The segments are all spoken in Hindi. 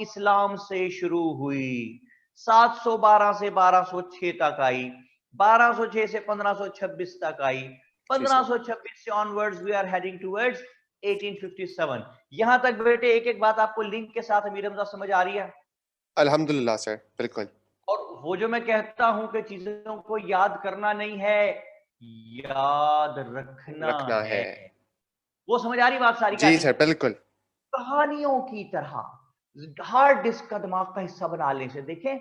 इस्लाम से शुरू हुई, 712 से 1206 तक आई, 1206 से 1526 तक आई, 1526 से onwards we are heading towards 1857। यहां तक बेटे एक एक बात आपको लिंक के साथ अमीर हमजा समझ आ रही है? अल्हम्दुलिल्लाह सर, बिल्कुल। और वो जो मैं कहता हूं कि चीजों को याद करना नहीं है, याद रखना है, वो समझ आ रही बात सारी का जी नहीं? सर, बिल्कुल। कहानियों की तरह हार्ड डिस्क का दिमाग का हिस्सा बना लेने से देखें,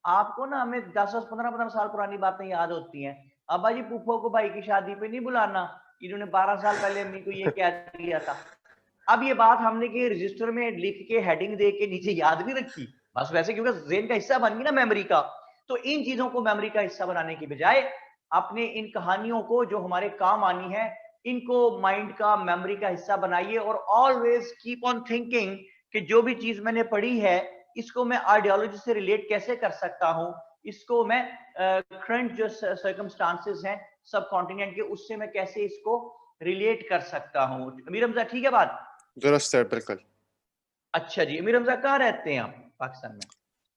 आपको ना हमें 10-10 15-15 साल पुरानी बातें याद होती हैं। अब्बा जी फूफो को भाई की शादी पे नहीं बुलाना, इन्होंने 12 साल पहले अम्मी को ये कह दिया था। अब ये बात हमने कि रजिस्टर में लिख के हेडिंग दे के नीचे याद नहीं रखी, बस वैसे क्योंकि ज़हन का हिस्सा बन गई ना मेमोरी का। तो इन चीजों को मेमोरी का हिस्सा बनाने की बजाय अपने इन कहानियों को जो हमारे काम आनी है, इनको माइंड का मेमोरी का हिस्सा बनाइए। और ऑलवेज कीप ऑन थिंकिंग कि जो भी चीज मैंने पढ़ी है इसको मैं आइडियोलॉजी से रिलेट कैसे कर सकता हूं, इसको मैं करंट जो सर्कमस्टांसेस हैं सब कॉन्टिनेंट के, उससे मैं कैसे इसको रिलेट कर सकता हूं। अमीर हमजा ठीक है बात? दुरुस्त सर, बिल्कुल। अच्छा जी, अमीर हमजा कहाँ रहते हैं आप पाकिस्तान में?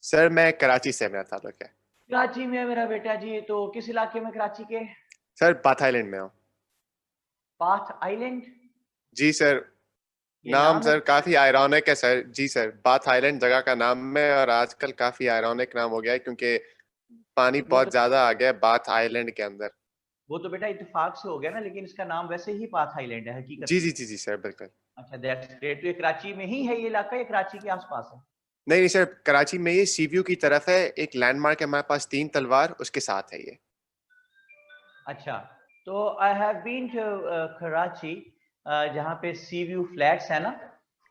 सर मैं कराची से, मेरा ताल्लुक है। कराची में मेरा बेटा जी, तो किस इलाके में कराची के? सर बाथ आइलैंड में हूँ। Bath island? जी सर। ये नाम नाम है? सर काफी आयरॉनिक है सर। जी सर, बाथ आइलैंड जगह का नाम है और आजकल काफी आयरॉनिक नाम हो गया है क्योंकि पानी वो बहुत तो ज्यादा आ गया है बाथ आइलैंड के अंदर। वो तो बेटा इत्तेफाक से हो गया ना, लेकिन इसका नाम वैसे ही बाथ आइलैंड है हकीकत जी में। जी जी जी सर, बिल्कुल। अच्छा दैट्स ग्रेट। तो ये कराची में ही है ये इलाका, या कराची के आसपास है? नहीं नहीं सर, कराची में ये सी व्यू की तरफ है। एक लैंडमार्क है हमारे पास, 3 तलवार, उसके साथ है ये। अच्छा, तो I have been to Karachi, जहाँ पे सी व्यू फ्लैट्स है ना,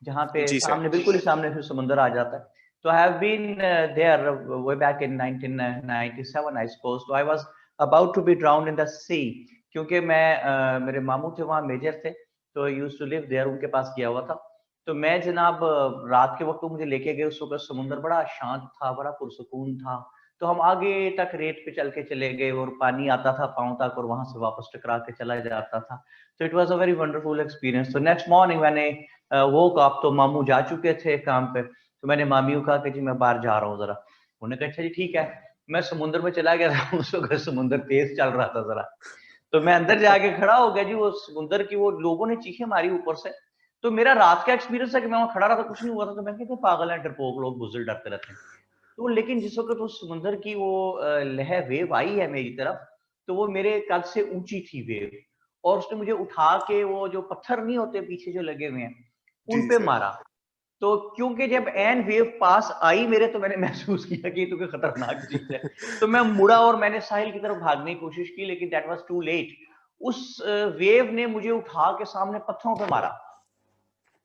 जहाँ पे जी सर। सामने बिल्कुल ही सामने फिर समुंदर आ जाता है। तो I have been there way back in 1997 I suppose. तो I was about to be drowned in the sea, क्योंकि मैं मेरे मामू थे वहाँ मेजर थे, तो यूज्ड टू लिव देयर, उनके पास गया हुआ था। तो मैं जनाब रात के वक्त वो मुझे लेके गए, उस वक्त समुंदर बड़ा शांत था, बड़ा पुरसुकून था। तो हम आगे तक रेत पे चल के चले गए और पानी आता था पाँव तक और वहां से वापस टकरा के चला जाता था। तो it was a very wonderful experience. तो नेक्स्ट मॉर्निंग मैंने वोक अप, तो मामू जा चुके थे काम पे, तो मैंने मामी को कहा कि जी मैं बाहर जा रहा हूँ जरा। उन्होंने कहा अच्छा जी ठीक है। मैं समुद्र में चला गया था, उस वक्त समुद्र तेज चल रहा था जरा। तो मैं अंदर जाके खड़ा हो गया जी, वो समुद्र की वो लोगों ने चीखें मारी ऊपर से। तो मेरा रात का एक्सपीरियंस है कि मैं वहां खड़ा रहा था, कुछ नहीं हुआ था। तो मैं कहते पागल है, डरपोक लोग, बुजुर्ग डरते रहते हैं। तो लेकिन जिस वक्त उस समुद्र की वो लहर वेव आई है मेरी तरफ, तो वो मेरे कद से ऊंची थी वेव, और उसने मुझे उठा के वो जो पत्थर नहीं होते पीछे जो लगे हुए हैं जी उन जी पे सर। मारा। तो क्योंकि जब एन वेव पास आई मेरे, तो मैंने महसूस किया कि ये तो कोई खतरनाक चीज है। तो मैं मुड़ा और मैंने साहिल की तरफ भागने की कोशिश की, लेकिन दैट वाज टू लेट। उस वेव ने मुझे उठा के सामने पत्थरों पे मारा।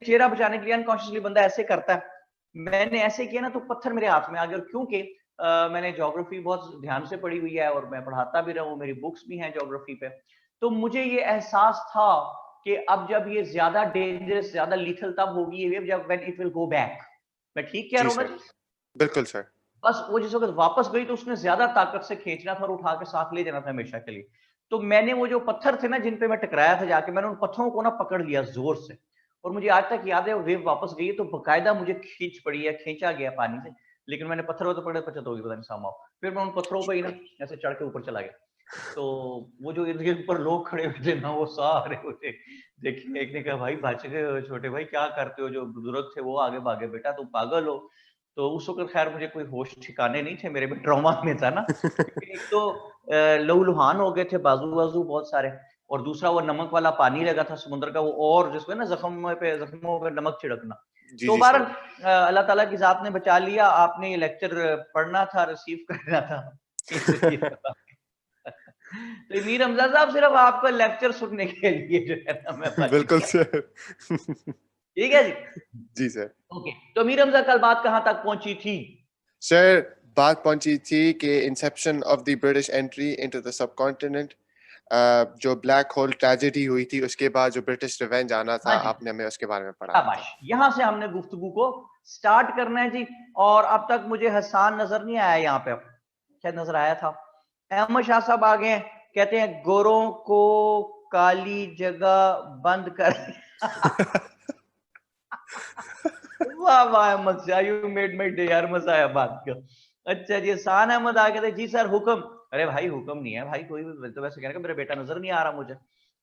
चेहरा बचाने के लिए अनकॉन्शियसली बंदा ऐसे करता है, मैंने ऐसे किया ना, तो पत्थर मेरे हाथ में आ गया। और क्योंकि मैंने ज्योग्राफी बहुत ध्यान से पढ़ी हुई है और मैं पढ़ाता भी रहा हूँ, मेरी बुक्स भी हैं ज्योग्राफी पे, तो मुझे ये एहसास था कि अब जब ये ज्यादा डेंजरस, ज्यादा लीथल तब होगी ये वेव जब when it will go back. मैं ठीक कह जी रहा हूँ ना सर, जी? बिल्कुल सर। बस वो जिस वक्त वापस गई तो उसने ज्यादा ताकत से खींचना था और उठा के साथ ले जाना था हमेशा के लिए। तो मैंने वो जो पत्थर थे ना जिन पे मैं टकराया था जाके, मैंने उन पत्थरों को ना पकड़ लिया जोर से। और मुझे आज तक याद है, वो वेव वापस गई तो बकायदा मुझे खींच पड़ी है, खींचा गया पानी से। लेकिन मैंने पत्थरों तो पकड़े बचत होगी, पता नहीं सामा। फिर मैं उन पत्थरों पर ही ना ऐसे चढ़ के ऊपर चला गया। तो वो जो इर्द गिर्द पर लोग खड़े हुए थे ना, वो सारे मुझे देखिए, एक ने कहा भाई बच गए हो छोटे भाई, क्या करते हो? जो बुजुर्ग थे वो आगे भागे, बेटा तुम पागल हो। तो उस वक्त खैर मुझे कोई होश ठिकाने नहीं थे, मेरे भी ट्रॉमा में था ना, क्योंकि एक तो लहूलुहान हो गए थे, बाजू बाजू बहुत सारे, और दूसरा वो नमक वाला पानी लगा था समुद्र का वो, और जिसमें ना जख्मों पे नमक छिड़कना। जी तो जी बार सर। अल्लाह ताला की जात ने बचा लिया। आपने ये लेक्चर पढ़ना था, रिसीव करना था, इसलिए तो मीर हमजा साहब सिर्फ आपका लेक्चर सुनने के लिए जो है ना मैं बच बिल्कुल गया। सर। ठीक है जी। जी सर। ओके, तो मीर हमजा कल बात कहां तक पहुंची थी? सर बात पहुंची थी कि Inception of the British entry into the subcontinent, जो ब्लैक होल ट्रेजेडी हुई थी उसके बाद जो ब्रिटिश रिवेंज आना था, हाँ जी, आपने हमें उसके बारे में पढ़ाया शाबाश। था। यहां से हमने गुफ्तगू को स्टार्ट करना है जी। और अब तक मुझे हसान नजर नहीं आया यहाँ पे, शायद नजर आया था। अहमद शाह साहब आ गए, कहते हैं गोरों को काली जगह बंद कर वाह वाह Ahmad Shah, you made my day यार, मजा आया बात का। अच्छा जी, हसान अहमद आ गए थे, जी सर हुक्म। अरे भाई हुक्म नहीं है भाई, कोई भी तो वैसे कहने का मेरा बेटा नजर नहीं आ रहा मुझे।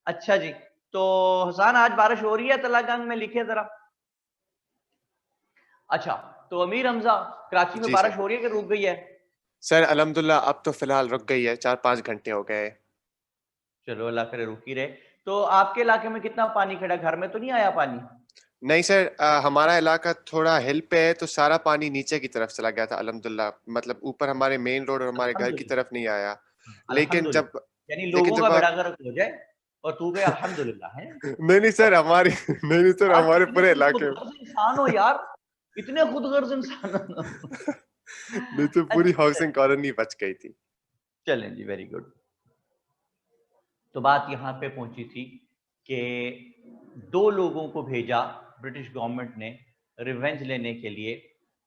अच्छा जी, तो हसान आज बारिश हो रही है तलागंग में, लिखे जरा। अच्छा, तो अमीर हमजा, कराची में जी बारिश सर। हो रही है कि रुक गई है? सर अल्हम्दुलिल्लाह अब तो फिलहाल रुक गई है, 4-5 घंटे हो गए। चलो अल्लाह करे रुक ही रहे। तो आपके इलाके में कितना पानी खड़ा, घर में तो नहीं आया पानी? नहीं सर, हमारा इलाका थोड़ा हिल पे है तो सारा पानी नीचे की तरफ चला गया था अल्हम्दुलिल्लाह, मतलब ऊपर हमारे मेन रोड और हमारे घर की अल्हम्दुलिल्लाह। तरफ नहीं आया। लेकिन अल्हम्दुलिल्लाह, जब यानी लेकिन लोगों का जब बेड़ा आप गर्क हो जाए और तू कहे अल्हम्दुलिल्लाह है। नहीं नहीं सर, हमारी नहीं नहीं सर, यार हमारे कितने पूरे तुम इलाके में। खुदगर्ज इंसान हो यार, इतने खुदगर्ज इंसान हो। नहीं तो पूरी अच्छा, हाउसिंग कॉलोनी बच गई थी। चलें जी, वेरी गुड। तो बात यहाँ पे पहुंची थी कि दो लोगों को भेजा ब्रिटिश गवर्नमेंट ने रिवेंज लेने के लिए।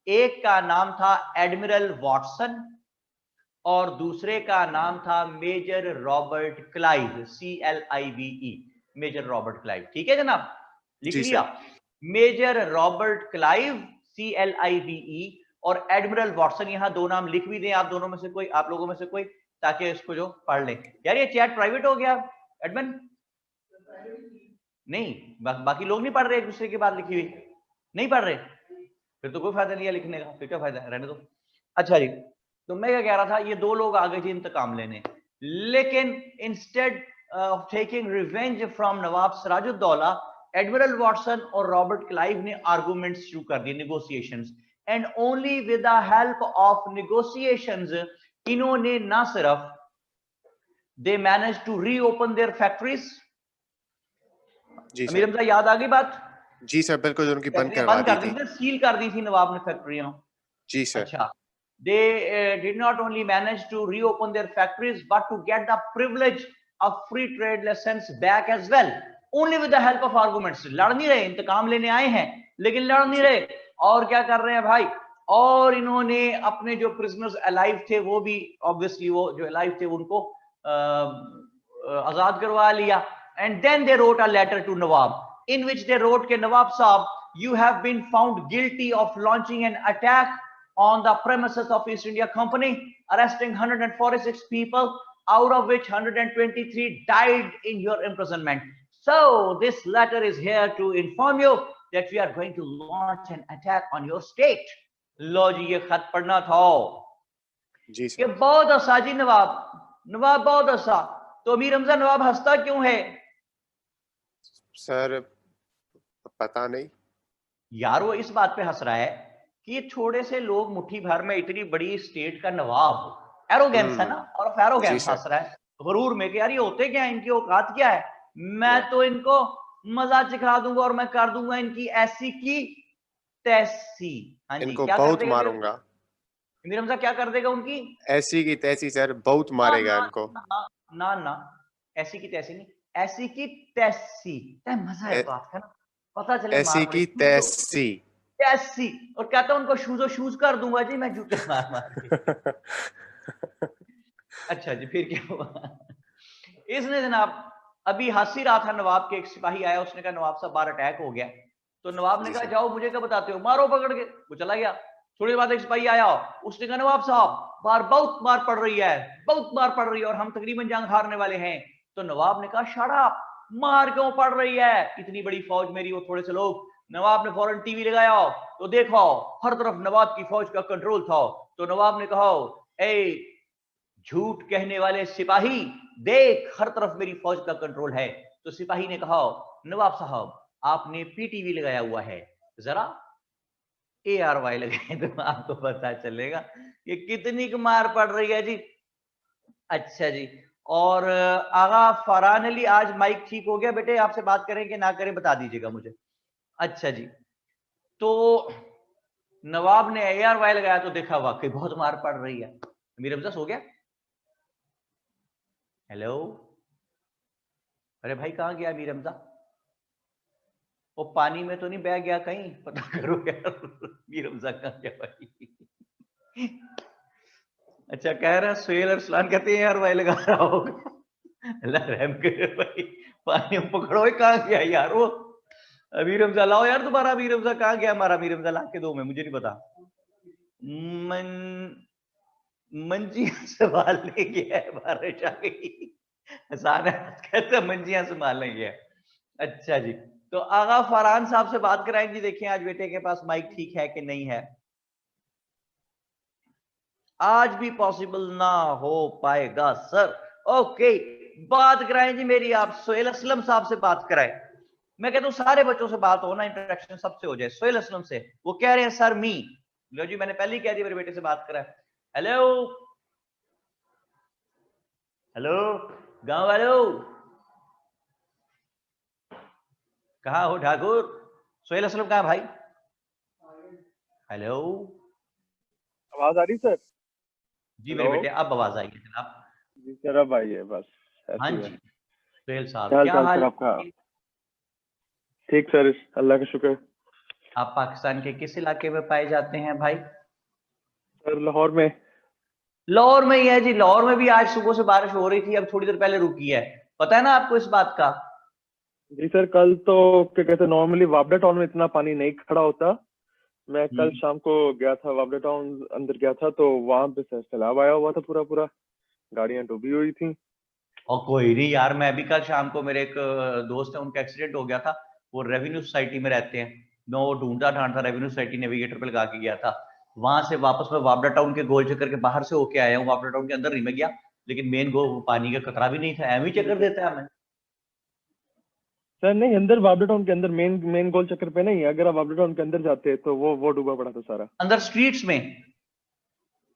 एक का नाम था एडमिरल वॉटसन और दूसरे का नाम था major Robert Clive, CLIVE, major Robert Clive. ठीक है जनाब, लिख जी लिया? Sir. Major Robert Clive, CLIVE, और एडमिरल वॉटसन। यहां दो नाम लिख भी दें आप दोनों में से कोई, आप लोगों में से कोई, ताकि इसको जो पढ़ लें। यार ये चैट प्राइवेट हो गया एडमिन? नहीं, बाकी लोग नहीं पढ़ रहे एक दूसरे की बात लिखी हुई? नहीं पढ़ रहे? फिर तो कोई फायदा नहीं है लिखने का, फिर क्या फायदा है, रहने दो। अच्छा जी, तो मैं क्या कह रहा था, ये दो लोग आ गए थे इंतकाम लेने, लेकिन instead of taking revenge from Nawab Sirajuddaula, admiral Watson और रॉबर्ट क्लाइव ने आर्गुमेंट्स शुरू कर दिए, negotiations. And only with the help of negotiations, इन्होंने ना सिर्फ they manage to reopen their factories. जी अमीर सर। हमजा याद आ गई बात? जी सर, बिल्कुल उनकी बंद फैक्ट्रियां करवा बंद दी कर दी थी। थी, सील कर दी थी नवाब ने फैक्ट्रियां। जी सर। अच्छा, they did not only manage to reopen their factories but to get the privilege of free trade license back as well, only with the help of arguments। लड़ नहीं रहे, इंतकाम लेने आए हैं लेकिन लड़ नहीं जी रहे। और क्या कर रहे हैं भाई, और इन्होंने अपने जो प्रिजनर्स अलाइव थे वो भी, ऑब्वियसली वो जो अलाइव थे उनको आजाद करवा लिया। And then they wrote a letter to nawab, in which they wrote ke Nawab Saab, you have been found guilty of launching an attack on the premises of East India Company, arresting 146 people, out of which 123 died in your imprisonment. So this letter is here to inform you that we are going to launch an attack on your state. लो जी, ये खत पढ़ना था जी कि सर। बहुत हंसा जी नवाब, नवाब बहुत हंसा। तो अमीर हमजा, नवाब हंसता क्यों है? सर पता नहीं। यार वो इस बात पे हंस रहा है कि ये छोटे से लोग मुट्ठी भर में इतनी बड़ी स्टेट का नवाब, एरोगेंस है ना, और ऑफ जी एरोगेंस सर। हंस रहा है गुरूर में कि यार ये होते क्या है, इनकी औकात क्या है, मैं या तो इनको मजा चिखा दूंगा और मैं कर दूंगा इनकी ऐसी की तैसी। हाँ जी, इनको क्या कर बहुत देगा मारूंगा। मीर हमजा, क्या कर देगा उनकी? ऐसी की तैसी सर, बहुत ना मारेगा ना इनको। ना ना ना, ऐसी की तैसी नहीं, ऐसी की तैसी। मजा है ऐ, बात का ना, पता चले मार ऐसी पड़े की तैसी। कैसी। और कहता हूं उनको शूजो शूज कर दूंगा जी मैं, जूते मार मार के। अच्छा जी, फिर क्या हुआ? इसने जनाब अभी हंस ही रहा था, नवाब के एक सिपाही आया, उसने कहा नवाब साहब बाहर अटैक हो गया। तो नवाब ने जी कहा सर। जाओ मुझे क्या बताते हो, मारो पकड़ के। वो चला गया। थोड़ी देर बाद एक सिपाही आया, उसने कहा नवाब साहब बाहर बहुत मार पड़ रही है, बहुत मार पड़ रही है और हम तकरीबन जंग हारने वाले हैं। तो नवाब ने कहा शट अप, मार क्यों पड़ रही है, इतनी बड़ी फौज मेरी, वो थोड़े से लोग। नवाब ने फौरन टीवी लगाया तो देखो हर तरफ नवाब की फौज का कंट्रोल था। तो नवाब ने कहा ए झूठ कहने वाले सिपाही, देख हर तरफ मेरी फौज का कंट्रोल है। तो सिपाही ने कहा नवाब साहब आपने पीटीवी लगाया हुआ है, जरा ARY लगाए तो आपको पता चलेगा कि कितनी मार पड़ रही है जी। अच्छा जी, और आगा फरहान अली, आज माइक ठीक हो गया बेटे, आपसे बात करें कि ना करें बता दीजिएगा मुझे। अच्छा जी, तो नवाब ने ARY लगाया तो देखा वाकई बहुत मार पड़ रही है। मीर हमजा सो गया? हेलो, अरे भाई कहां गया मीर हमजा? वो पानी में तो नहीं बह गया कहीं, पता करो यार। मीर हमजा कहां गया भाई? अच्छा, कह रहा है सुहेल अरसलान, कहते हैं यार भाई लगा रहा होगा। अल्लाह रहम करे भाई, पानी में पकड़ो, कहां गया यार वो? अमीर हमजा लाओ यार, तुम्हारा अमीर हमजा कहाँ गया? हमारा अमीर हमजा ला के दो, मैं मुझे नहीं पता। मंजियां संभालने गया है, बारिश आ गई। सारे कहते हैं मंजियां संभालने गया। अच्छा जी, तो आगा फरहान साहब से बात कराएं जी। देखिए आज बेटे के पास माइक ठीक है कि नहीं है। आज भी पॉसिबल ना हो पाएगा सर। ओके, बात कराएं जी मेरी, आप सोहेल असलम साहब से बात कराएं। मैं कहता हूँ सारे बच्चों से बात हो ना, इंटरेक्शन सबसे हो जाए। सोहेल असलम से वो कह रहे हैं सर मी। लो जी, मैंने पहले ही कह दिया मेरे बेटे से बात कराएं। हेलो हेलो गांव वालों, कहाँ हो ठाकुर? सोहेल असलम कहाँ भाई? हेलो आवाज आ रही सर? जी मेरे बेटे, अब आवाज आई है जनाब। जी सर, अब आई है बस। हाँ ऐसी जी है। सोहेल साहब, क्या क्या हाल हाल सर आपका? है? ठीक सर, अल्लाह का शुक्र। आप पाकिस्तान के किस इलाके में पाए जाते हैं भाई? सर लाहौर में। लाहौर में ही है जी। लाहौर में भी आज सुबह से बारिश हो रही थी, अब थोड़ी देर पहले रुकी है। पता है ना आपको इस बात का? जी सर, कल तो क्या कहते हैं, नॉर्मली वापडा टाउन में इतना पानी नहीं खड़ा होता। मैं कल शाम को गया था वापडा टाउन, अंदर गया था तो वहां पे सर सैलाब आया हुआ था, पूरा पूरा गाड़ियां डूबी हुई थी। और कोई नहीं यार, मैं भी कल शाम को, मेरे एक दोस्त है, उनका एक्सीडेंट हो गया था। वो रेवेन्यू सोसाइटी में रहते हैं। मैं वो ढूंढता ढांढता रेवेन्यू सोसाइटी नेविगेटर पे लगा के गया था। वहां से वापस मैं वापडा टाउन के गोल चक्कर के बाहर से होके आया हूँ। वापडा टाउन के अंदर नहीं मैं गया, लेकिन मेन गो पानी का खतरा भी नहीं था। एम ही चक्कर देता है हमें। सर नहीं, अंदर वापडा टाउन के अंदर मेन मेन गोल चक्कर पे नहीं। अगर आप वापडा टाउन के अंदर जाते तो वो डूबा पड़ा था सारा। अंदर स्ट्रीट्स में?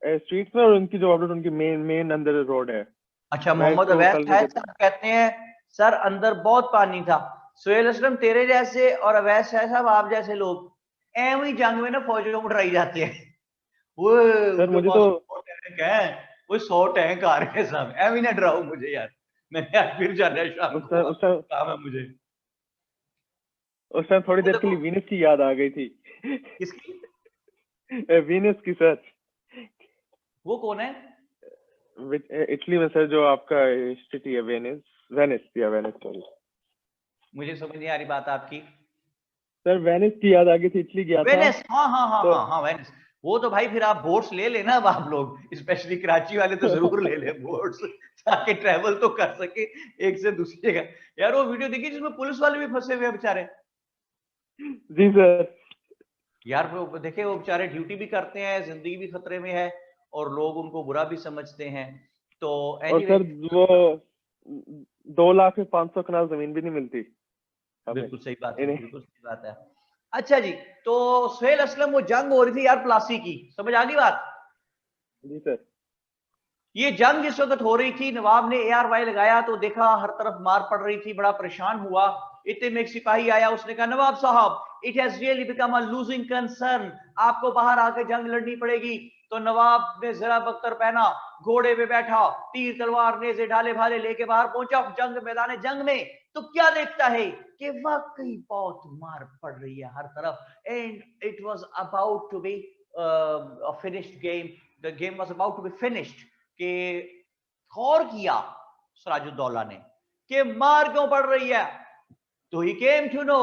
स्ट्रीट में, और उनकी जो वापडा टाउन की मेन मेन अंदर रोड है। अच्छा, मैं मोहम्मद तो अवैस कल है साहब कहते हैं सर अंदर बहुत पानी था। सोहेल असलम तेरे जैसे और अवैस है साहब आप जैसे लोग एवं ही जंग में ना फौजों को डराई जाते हैं। वो सर उनके मुझे पास तो 100 टैंक है, वो 100 टैंक आ रहे हैं साहब। एवं ही ना डराओ मुझे यार, मैंने आज फिर जाना है शाम उस को, टाइम उस टाइम काम है मुझे। उस टाइम थोड़ी वो देर के देखो, लिए वीनस की याद आ गई थी। किसकी? वीनस की सर। वो कौन है? इटली में सर, जो आपका सिटी है वेनिस। वेनिस या वेनिस, सॉरी मुझे समझ नहीं आ रही बात आपकी। सर। वेनिस की याद आ गई थी, इटली गया था वेनिस, हाँ हाँ हाँ तो। हाँ हाँ वेनिस। वो तो भाई फिर आप बोट्स ले लेना। अब आप लोग स्पेशली कराची वाले तो जरूर ले ले बोट्स, ताकि ट्रैवल तो कर सके एक से दूसरी जगह। यार वो वीडियो देखी जिसमें पुलिस वाले भी फंसे हुए हैं बेचारे। जी सर। यार वो देखे, वो बेचारे ड्यूटी भी करते हैं, जिंदगी भी खतरे में है, और लोग उनको बुरा भी समझते हैं। तो और एनीवे, सर वो 2,05,500 कनाल जमीन भी नहीं मिलती हमें बिल्कुल सही बात है, इन्हें। बिल्कुल सही बात है। अच्छा जी, तो सोहेल असलम वो जंग हो रही थी यार प्लासी की, समझ आ गई बात? जी सर। ये जंग जिस वक्त हो रही थी, नवाब ने ARY लगाया तो देखा हर तरफ मार पड़ रही थी, बड़ा परेशान हुआ। इतने में एक सिपाही आया, उसने कहा नवाब साहब it has really become a losing concern, आपको बाहर आकर जंग लड़नी पड़ेगी। तो नवाब ने जरा बख्तर पहना, घोड़े पे बैठा, तीर तलवार नेज़े ढाले भाले लेके बाहर पहुंचा जंग मैदान जंग में। तो क्या देखता है कि वाकई बहुत मार पड़ रही है हर तरफ, and it was about to be a finished game. The game was about to be finished. कि गौर किया सिराजुद्दौला ने कि मार क्यों पड़ रही है, तो ही केम टू नो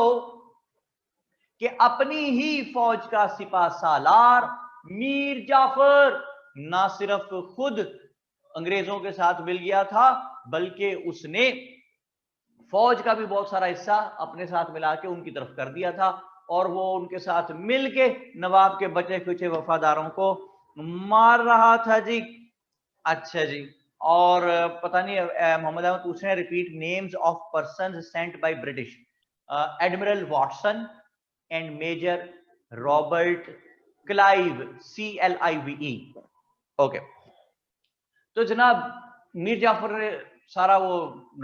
कि अपनी ही फौज का सिपा सालार मीर जाफर ना सिर्फ खुद अंग्रेजों के साथ मिल गया था, बल्कि उसने फौज का भी बहुत सारा हिस्सा अपने साथ मिला के उनकी तरफ कर दिया था, और वो उनके साथ मिलके नवाब के बचे खुचे वफादारों को मार रहा था जी। अच्छा जी, और पता नहीं मोहम्मद अहमद पूछ रहे हैं repeat names of person sent by British. Admiral Watson and major Robert Clive, CLIVE। Okay, तो जनाब मीर जाफर ने सारा वो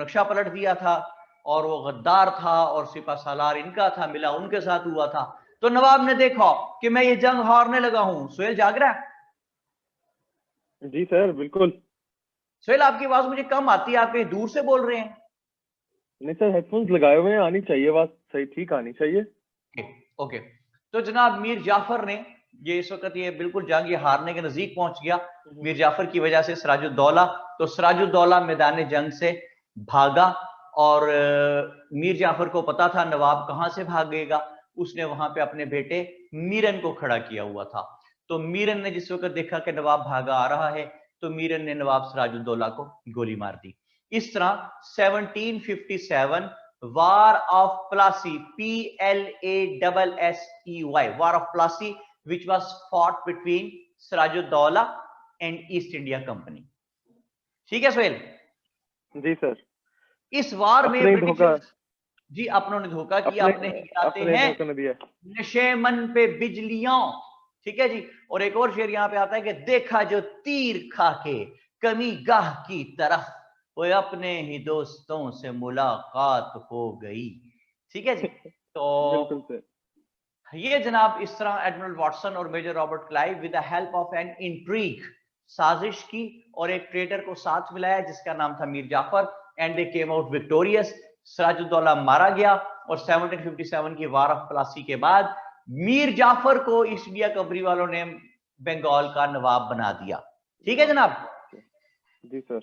नक्शा पलट दिया था, और वो गद्दार था और सिपा सालार इनका था, मिला उनके साथ हुआ था। तो नवाब ने देखा कि मैं ये जंग हारने लगा हूं। सोहेल जाग रहा है? जी सर बिल्कुल। सोहेल आपकी आवाज मुझे कम आती है, आप कहीं दूर से बोल रहे हैं? नहीं सर, हेडफोन्स लगाए हुए हैं, आनी चाहिए बात, सही ठीक आनी चाहिए। ओके, तो जनाब मीर जाफर ने ये इस वक्त ये बिल्कुल जंग ये हारने के नजदीक पहुंच गया मीर जाफर की वजह से सिराजुद्दौला। तो सिराजुद्दौला मैदान जंग से भागा और मीर जाफर को पता था नवाब कहां से भागेगा, उसने वहां पे अपने बेटे मीरन को खड़ा किया हुआ था। तो मीरन ने जिस वक्त देखा कि नवाब भागा आ रहा है तो मीरन ने नवाब सिराजुद्दौला को गोली मार दी। इस तरह 1757 war of Plassey, PLASSEY, war of Plassey which was fought between Sirajuddaula and East India company. ठीक है सुहेल? जी सर। इस वार में अपने धोखा, जी अपनों ने धोखा किया, अपने गिराते हैं नशेमन पे बिजलियों। ठीक है जी। और एक और शेर यहाँ पे आता है कि देखा जो तीर खा के कमी गाह की तरफ, वो अपने ही दोस्तों से मुलाकात हो गई। ठीक है जी। तो बिल्कुल सर। ये जनाब इस तरह एडमिरल वाटसन और major Robert Clive with the help of an intrigue साजिश की और एक ट्रेडर को साथ मिलाया जिसका नाम था Mir Jafar, and they came out victorious. Sirajuddaula मारा गया और 1757 की वार ऑफ प्लासी के बाद मीर जाफर को ईस्ट इंडिया कंपनी वालों ने बंगाल का नवाब बना दिया। ठीक है जनाब? जी सर,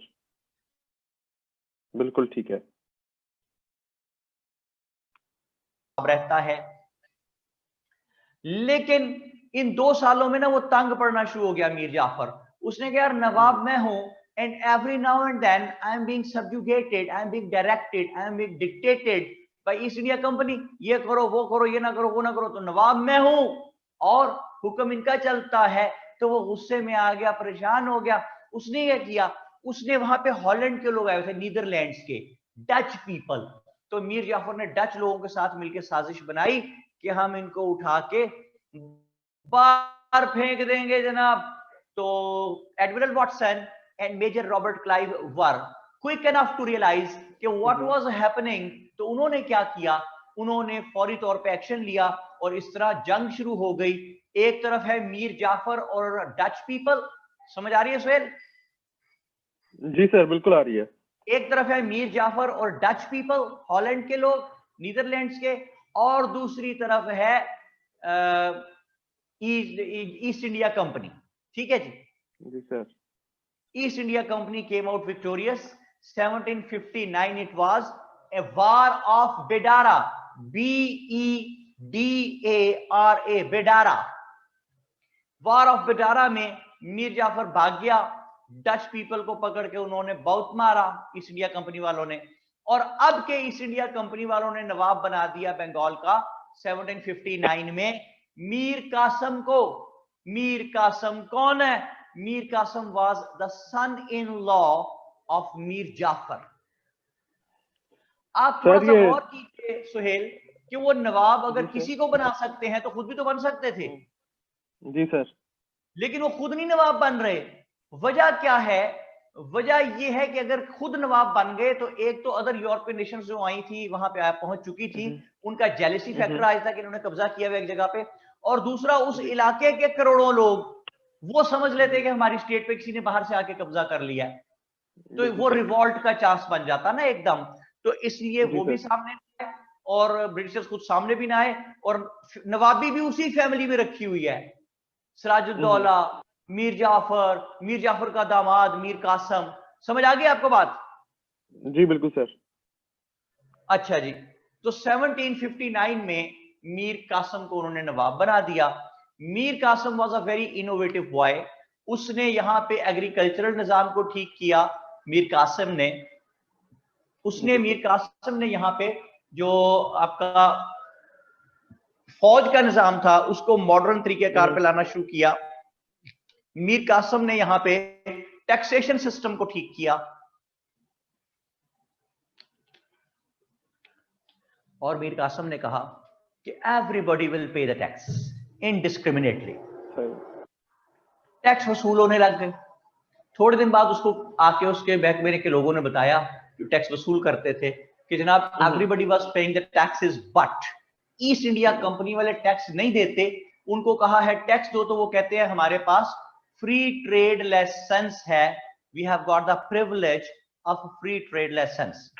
बिल्कुल ठीक है। रहता है, लेकिन इन 2 सालों में ना वो तंग पड़ना शुरू हो गया मीर जाफर। उसने कहा यार नवाब मैं हूं, and every now and then I am being subjugated, I am being directed, I am being dictated by East India Company. ये करो वो करो, ये ना करो वो ना करो, तो नवाब मैं हूं और हुक्म इनका चलता है। तो वो गुस्से में आ गया, परेशान हो गया। उसने क्या किया, उसने वहां पे हॉलैंड के लोग आए हुए थे, नीदरलैंड्स के, डच पीपल। तो मीर जाफर ने डच लोगों के साथ मिलकर साजिश बनाई कि हम इनको उठा के बाहर फेंक देंगे जनाब। तो admiral Watson and major Robert Clive were quick enough to realise कि व्हाट वाज हैपनिंग। तो उन्होंने क्या किया, उन्होंने फौरी तौर पे एक्शन लिया और इस तरह जंग शुरू हो गई। एक तरफ है मीर जाफर और डच पीपल, समझ आ रही है सुहेल? जी सर, बिल्कुल आ रही है। एक तरफ है मीर जाफर और डच पीपल, हॉलैंड के लोग, नीदरलैंड्स के, और दूसरी तरफ है ईस्ट इंडिया कंपनी। ठीक है जी। जी sir. East India company came out victorious. 1759 it was a war of Bedara, BEDARA, Bedara. War of Bedara में मीर जाफर भाग गया, डच पीपल को पकड़ के उन्होंने बहुत मारा ईस्ट इंडिया कंपनी वालों ने, और अब के ईस्ट इंडिया कंपनी वालों ने नवाब बना दिया बंगाल का 1759 में मीर कासम को। मीर कासम कौन है? Mir Qasim was the son in law of Mir Jafar. आप थोड़ा सा गौर कीजिए सुहेल कि वो नवाब अगर किसी को बना सकते हैं तो खुद भी तो बन सकते थे। जी सर। लेकिन वो खुद नहीं नवाब बन रहे। वजह क्या है? वजह ये है कि अगर खुद नवाब बन गए तो एक तो अदर यूरोपियन नेशंस जो आई थी वहां पे पहुंच चुकी थी, उनका जेलसी फैक्टर आया था कि इन्होंने कब्जा किया हुआ एक जगह पे, और दूसरा उस इलाके के करोड़ों लोग वो समझ लेते कि हमारी स्टेट पे किसी ने बाहर से आके कब्जा कर लिया, तो वो रिवॉल्ट का चांस बन जाता ना एकदम। तो इसलिए वो भी सामने आए और ब्रिटिशर्स खुद सामने भी ना आए, और नवाबी भी उसी फैमिली में रखी हुई है, सिराजुद्दौला, मीर जाफर का दामाद मीर कासम। समझ आ गई आपको बात? जी बिल्कुल सर। अच्छा जी। तो 1759 में मीर कासम को उन्होंने नवाब बना दिया। Mir Qasim was a very innovative boy. उसने यहां पे एग्रीकल्चरल निजाम को ठीक किया। मीर कासम ने यहां पे जो आपका फौज का निजाम था उसको मॉडर्न तरीकेकार पे लाना शुरू किया। मीर कासम ने यहां पे टैक्सेशन सिस्टम को ठीक किया, और मीर कासम ने कहा कि everybody will pay the tax indiscriminately. Tax वसूल होने लग गए। थोड़े दिन बाद उसको आके उसके महकमे के लोगों ने बताया जो टैक्स वसूल करते थे कि जनाब everybody was paying the taxes, but east India company वाले टैक्स नहीं देते। उनको कहा है टैक्स दो, तो वो कहते हैं हमारे पास फ्री ट्रेड लाइसेंस है, we have got the privilege of free trade licence.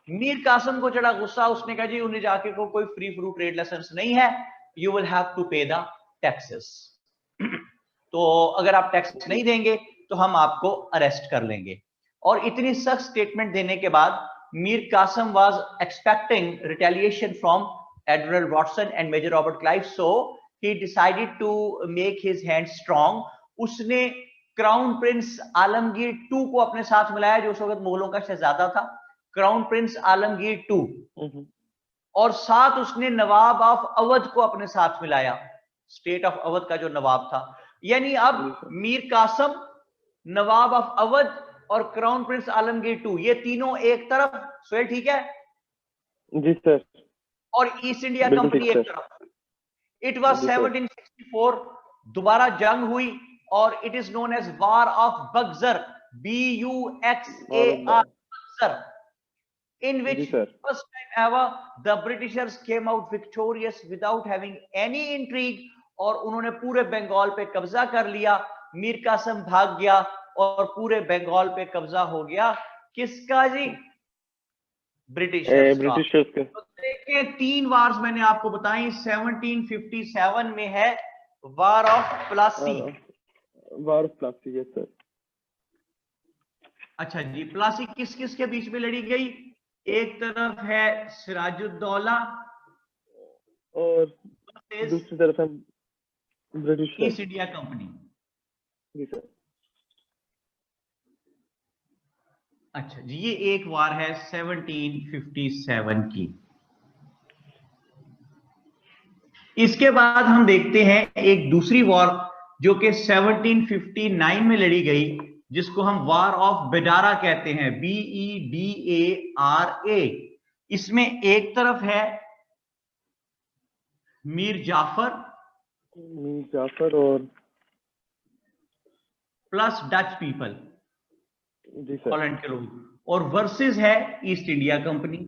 Mir Qasim को चढ़ा गुस्सा, उसने कहा जी उन्हें जाके को कोई फ्री ट्रेड लाइसेंस नहीं है, यू विल हैव टू पे द टैक्सेस। तो अगर आप टैक्स नहीं देंगे तो हम आपको अरेस्ट कर लेंगे। और इतनी सख्त स्टेटमेंट देने के बाद Mir Qasim was expecting retaliation from Admiral Watson and Major Robert Clive, so he decided to make his hand strong. उसने क्राउन प्रिंस आलमगीर II को अपने साथ मिलाया, जो उस वक्त मुगलों का शहजादा था, क्राउन प्रिंस आलमगीर II, और साथ उसने नवाब ऑफ अवध को अपने साथ मिलाया, स्टेट ऑफ अवध का जो नवाब था। यानी अब मीर कासिम, नवाब ऑफ अवध और क्राउन प्रिंस आलमगीर II, ये तीनों एक तरफ, सोहेल ठीक है जी सर, और ईस्ट इंडिया कंपनी एक तरफ। इट वाज 1764, दोबारा जंग हुई और it is known as war of Buxar, BUXAR, Buxar, in which first time ever the Britishers came out victorious without having any intrigue, और उन्होंने पूरे बंगाल पे कब्जा कर लिया। मीर कासिम भाग गया और पूरे बंगाल पे कब्जा हो गया। किसका जी? ब्रिटिशर्स का। तो देखिए 3 वार्स मैंने आपको बताई। 1757 में है वार of Plassey. War of Plassey, yes sir. अच्छा जी, प्लासी किस किस के बीच में लड़ी गई? एक तरफ है सिराजुद्दौला और दूसरी तरफ है ब्रिटिश ईस्ट इंडिया कंपनी। जी सर। अच्छा जी, ये एक वार है 1757 की। इसके बाद हम देखते हैं एक दूसरी वॉर जो कि 1759 में लड़ी गई, जिसको हम वार ऑफ बेडारा कहते हैं, BEDARA। इसमें एक तरफ है मीर जाफर और प्लस डच पीपल, हॉलैंड के लोग, और वर्सेस है ईस्ट इंडिया कंपनी।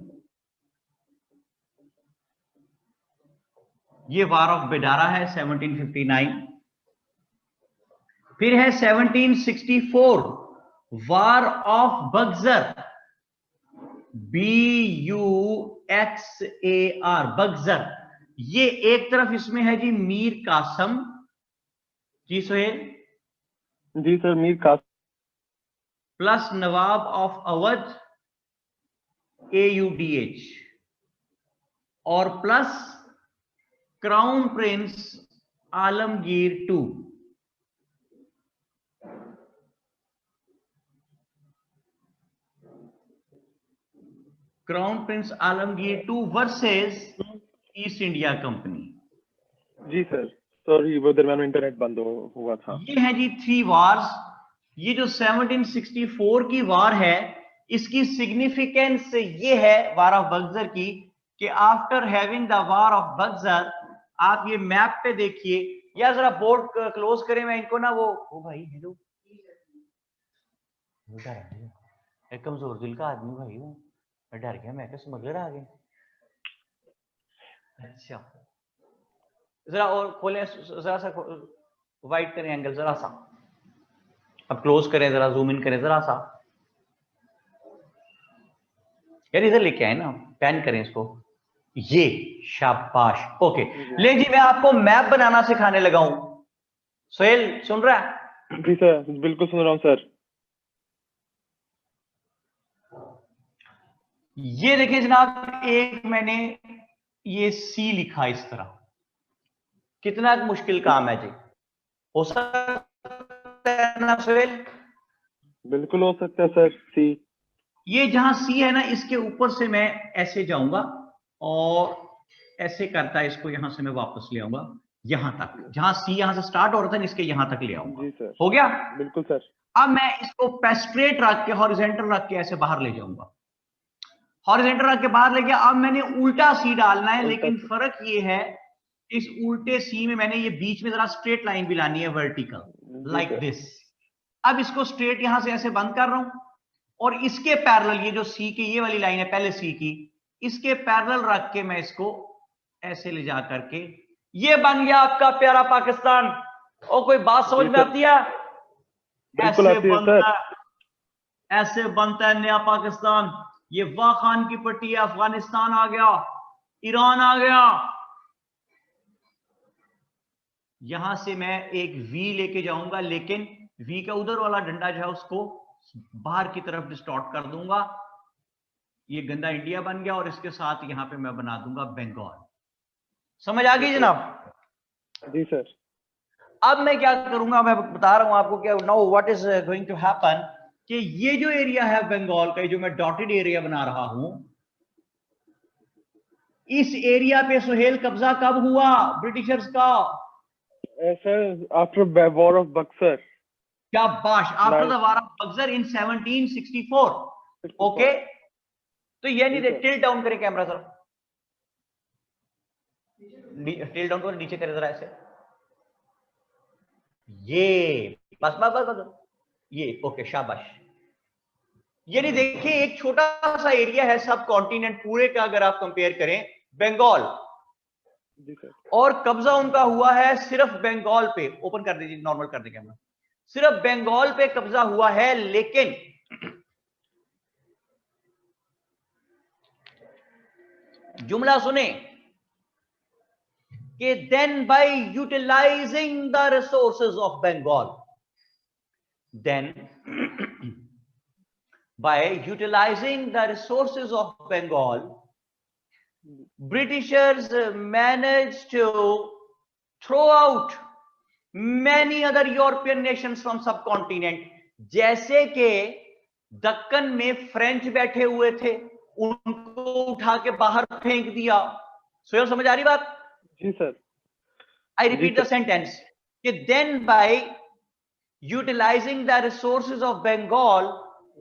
ये वार ऑफ बेडारा है 1759। फिर है 1764 war of Buxar, BUXAR, Buxar. ये एक तरफ इसमें है जी मीर कासिम जी, सोहेल जी sir, Mir Qasim plus Nawab of Awadh AUDH, और plus crown prince Alamgir II। Crown prince Alamgir II versus East India company. जी सर, सॉरी वो दरम्यान में इंटरनेट बंद हुआ था। ये है जी 3 वार्स। ये जो 1764 की वार है, इसकी सिग्निफिकेंस ये है वार ऑफ बक्सर की, कि after having the war of Buxar, आप ये मैप पे देखिए, या जरा बोर्ड क्लोज करें, मैं इनको ना वो भाई हेलो, एक कमजोर दिल का आदमी भाई हूँ, मैं डर गया, मैं क्या स्मगलर आ गए। अच्छा जरा और खोलें, जरा सा वाइड करें एंगल जरा सा, अब क्लोज करें, जरा जूम इन करें जरा सा, यार इधर लेके आए ना, पैन करें इसको, ये शाबाश। ओके ले जी, मैं आपको मैप बनाना सिखाने लगा हूं। सोहेल सुन रहा है? जी सर, बिल्कुल सुन रहा हूं सर। ये देखिए जनाब, एक मैंने ये सी लिखा इस तरह, कितना मुश्किल काम है जी, हो सकता है ना सोहेल? बिल्कुल हो सकता है सर। सी, ये जहां सी है ना, इसके ऊपर से मैं ऐसे जाऊंगा और ऐसे करता है इसको, यहां से मैं वापस ले आऊंगा यहां तक, जहां सी यहां से स्टार्ट हो रहा था, इसके यहां तक ले आऊंगा। जी सर, हो गया? बिल्कुल सर। अब मैं इसको पेस्ट्रेट रख के, हॉरिजॉन्टल रख के ऐसे बाहर ले जाऊंगा, हॉरिजॉन्टल रख के बाहर ले गया। अब मैंने उल्टा सी डालना है, लेकिन फर्क ये है, इस उल्टे सी में मैंने ये बीच में जरा स्ट्रेट लाइन भी लानी है, वर्टिकल, लाइक दिस। अब इसको स्ट्रेट यहां से ऐसे बंद कर रहा हूं, और इसके पैरेलल ये जो सी की ये वाली लाइन है पहले सी की, इसके पैरेलल रख के मैं इसको ऐसे ले जा करके, ये बन गया आपका प्यारा पाकिस्तान। और कोई बात समझ में आती है? ऐसे बनता है, ऐसे बनता है नया पाकिस्तान। ये वाह खान की पट्टी है, अफगानिस्तान आ गया, ईरान आ गया। यहां से मैं एक वी लेके जाऊंगा, लेकिन वी का उधर वाला डंडा जो है उसको बाहर की तरफ डिस्टॉर्ट कर दूंगा, ये गंदा इंडिया बन गया और इसके साथ यहाँ पे मैं बना दूंगा बंगाल। समझ आ गई जनाब? जी सर। अब मैं क्या करूंगा, मैं बता रहा हूं आपको क्या now what is going to happen, कि ये जो एरिया है बंगाल का, जो मैं डॉटेड एरिया बना रहा हूं, इस एरिया पे सुहेल कब्जा कब हुआ ब्रिटिशर्स का? Sir after war of Buxar. क्या बाश, after the war of Buxar in 1764। Okay, तो ये नहीं, टिल्ट डाउन करें कैमरा सर, टिल्ट डाउन करो, नीचे करें जरा ऐसे, ये बस बस बस बस, ये ओके, शाबाश। ये नहीं, देखिए एक छोटा सा एरिया है सब कॉन्टिनेंट पूरे का, अगर आप कंपेयर करें बंगाल, और कब्जा उनका हुआ है सिर्फ बंगाल पे। ओपन कर दीजिए, नॉर्मल कर दे कैमरा, सिर्फ बंगाल पे कब्जा हुआ है। लेकिन जुमला सुने कि then by utilising the resources of Bengal, then by utilizing the resources of Bengal, Britishers managed to throw out many other European nations from subcontinent. जैसे कि दक्कन में फ्रेंच बैठे हुए थे, उनको उठा के बाहर फेंक दिया। सोयल समझ आ रही बात? जी sir. I repeat the sentence कि then by utilizing the resources of Bengal,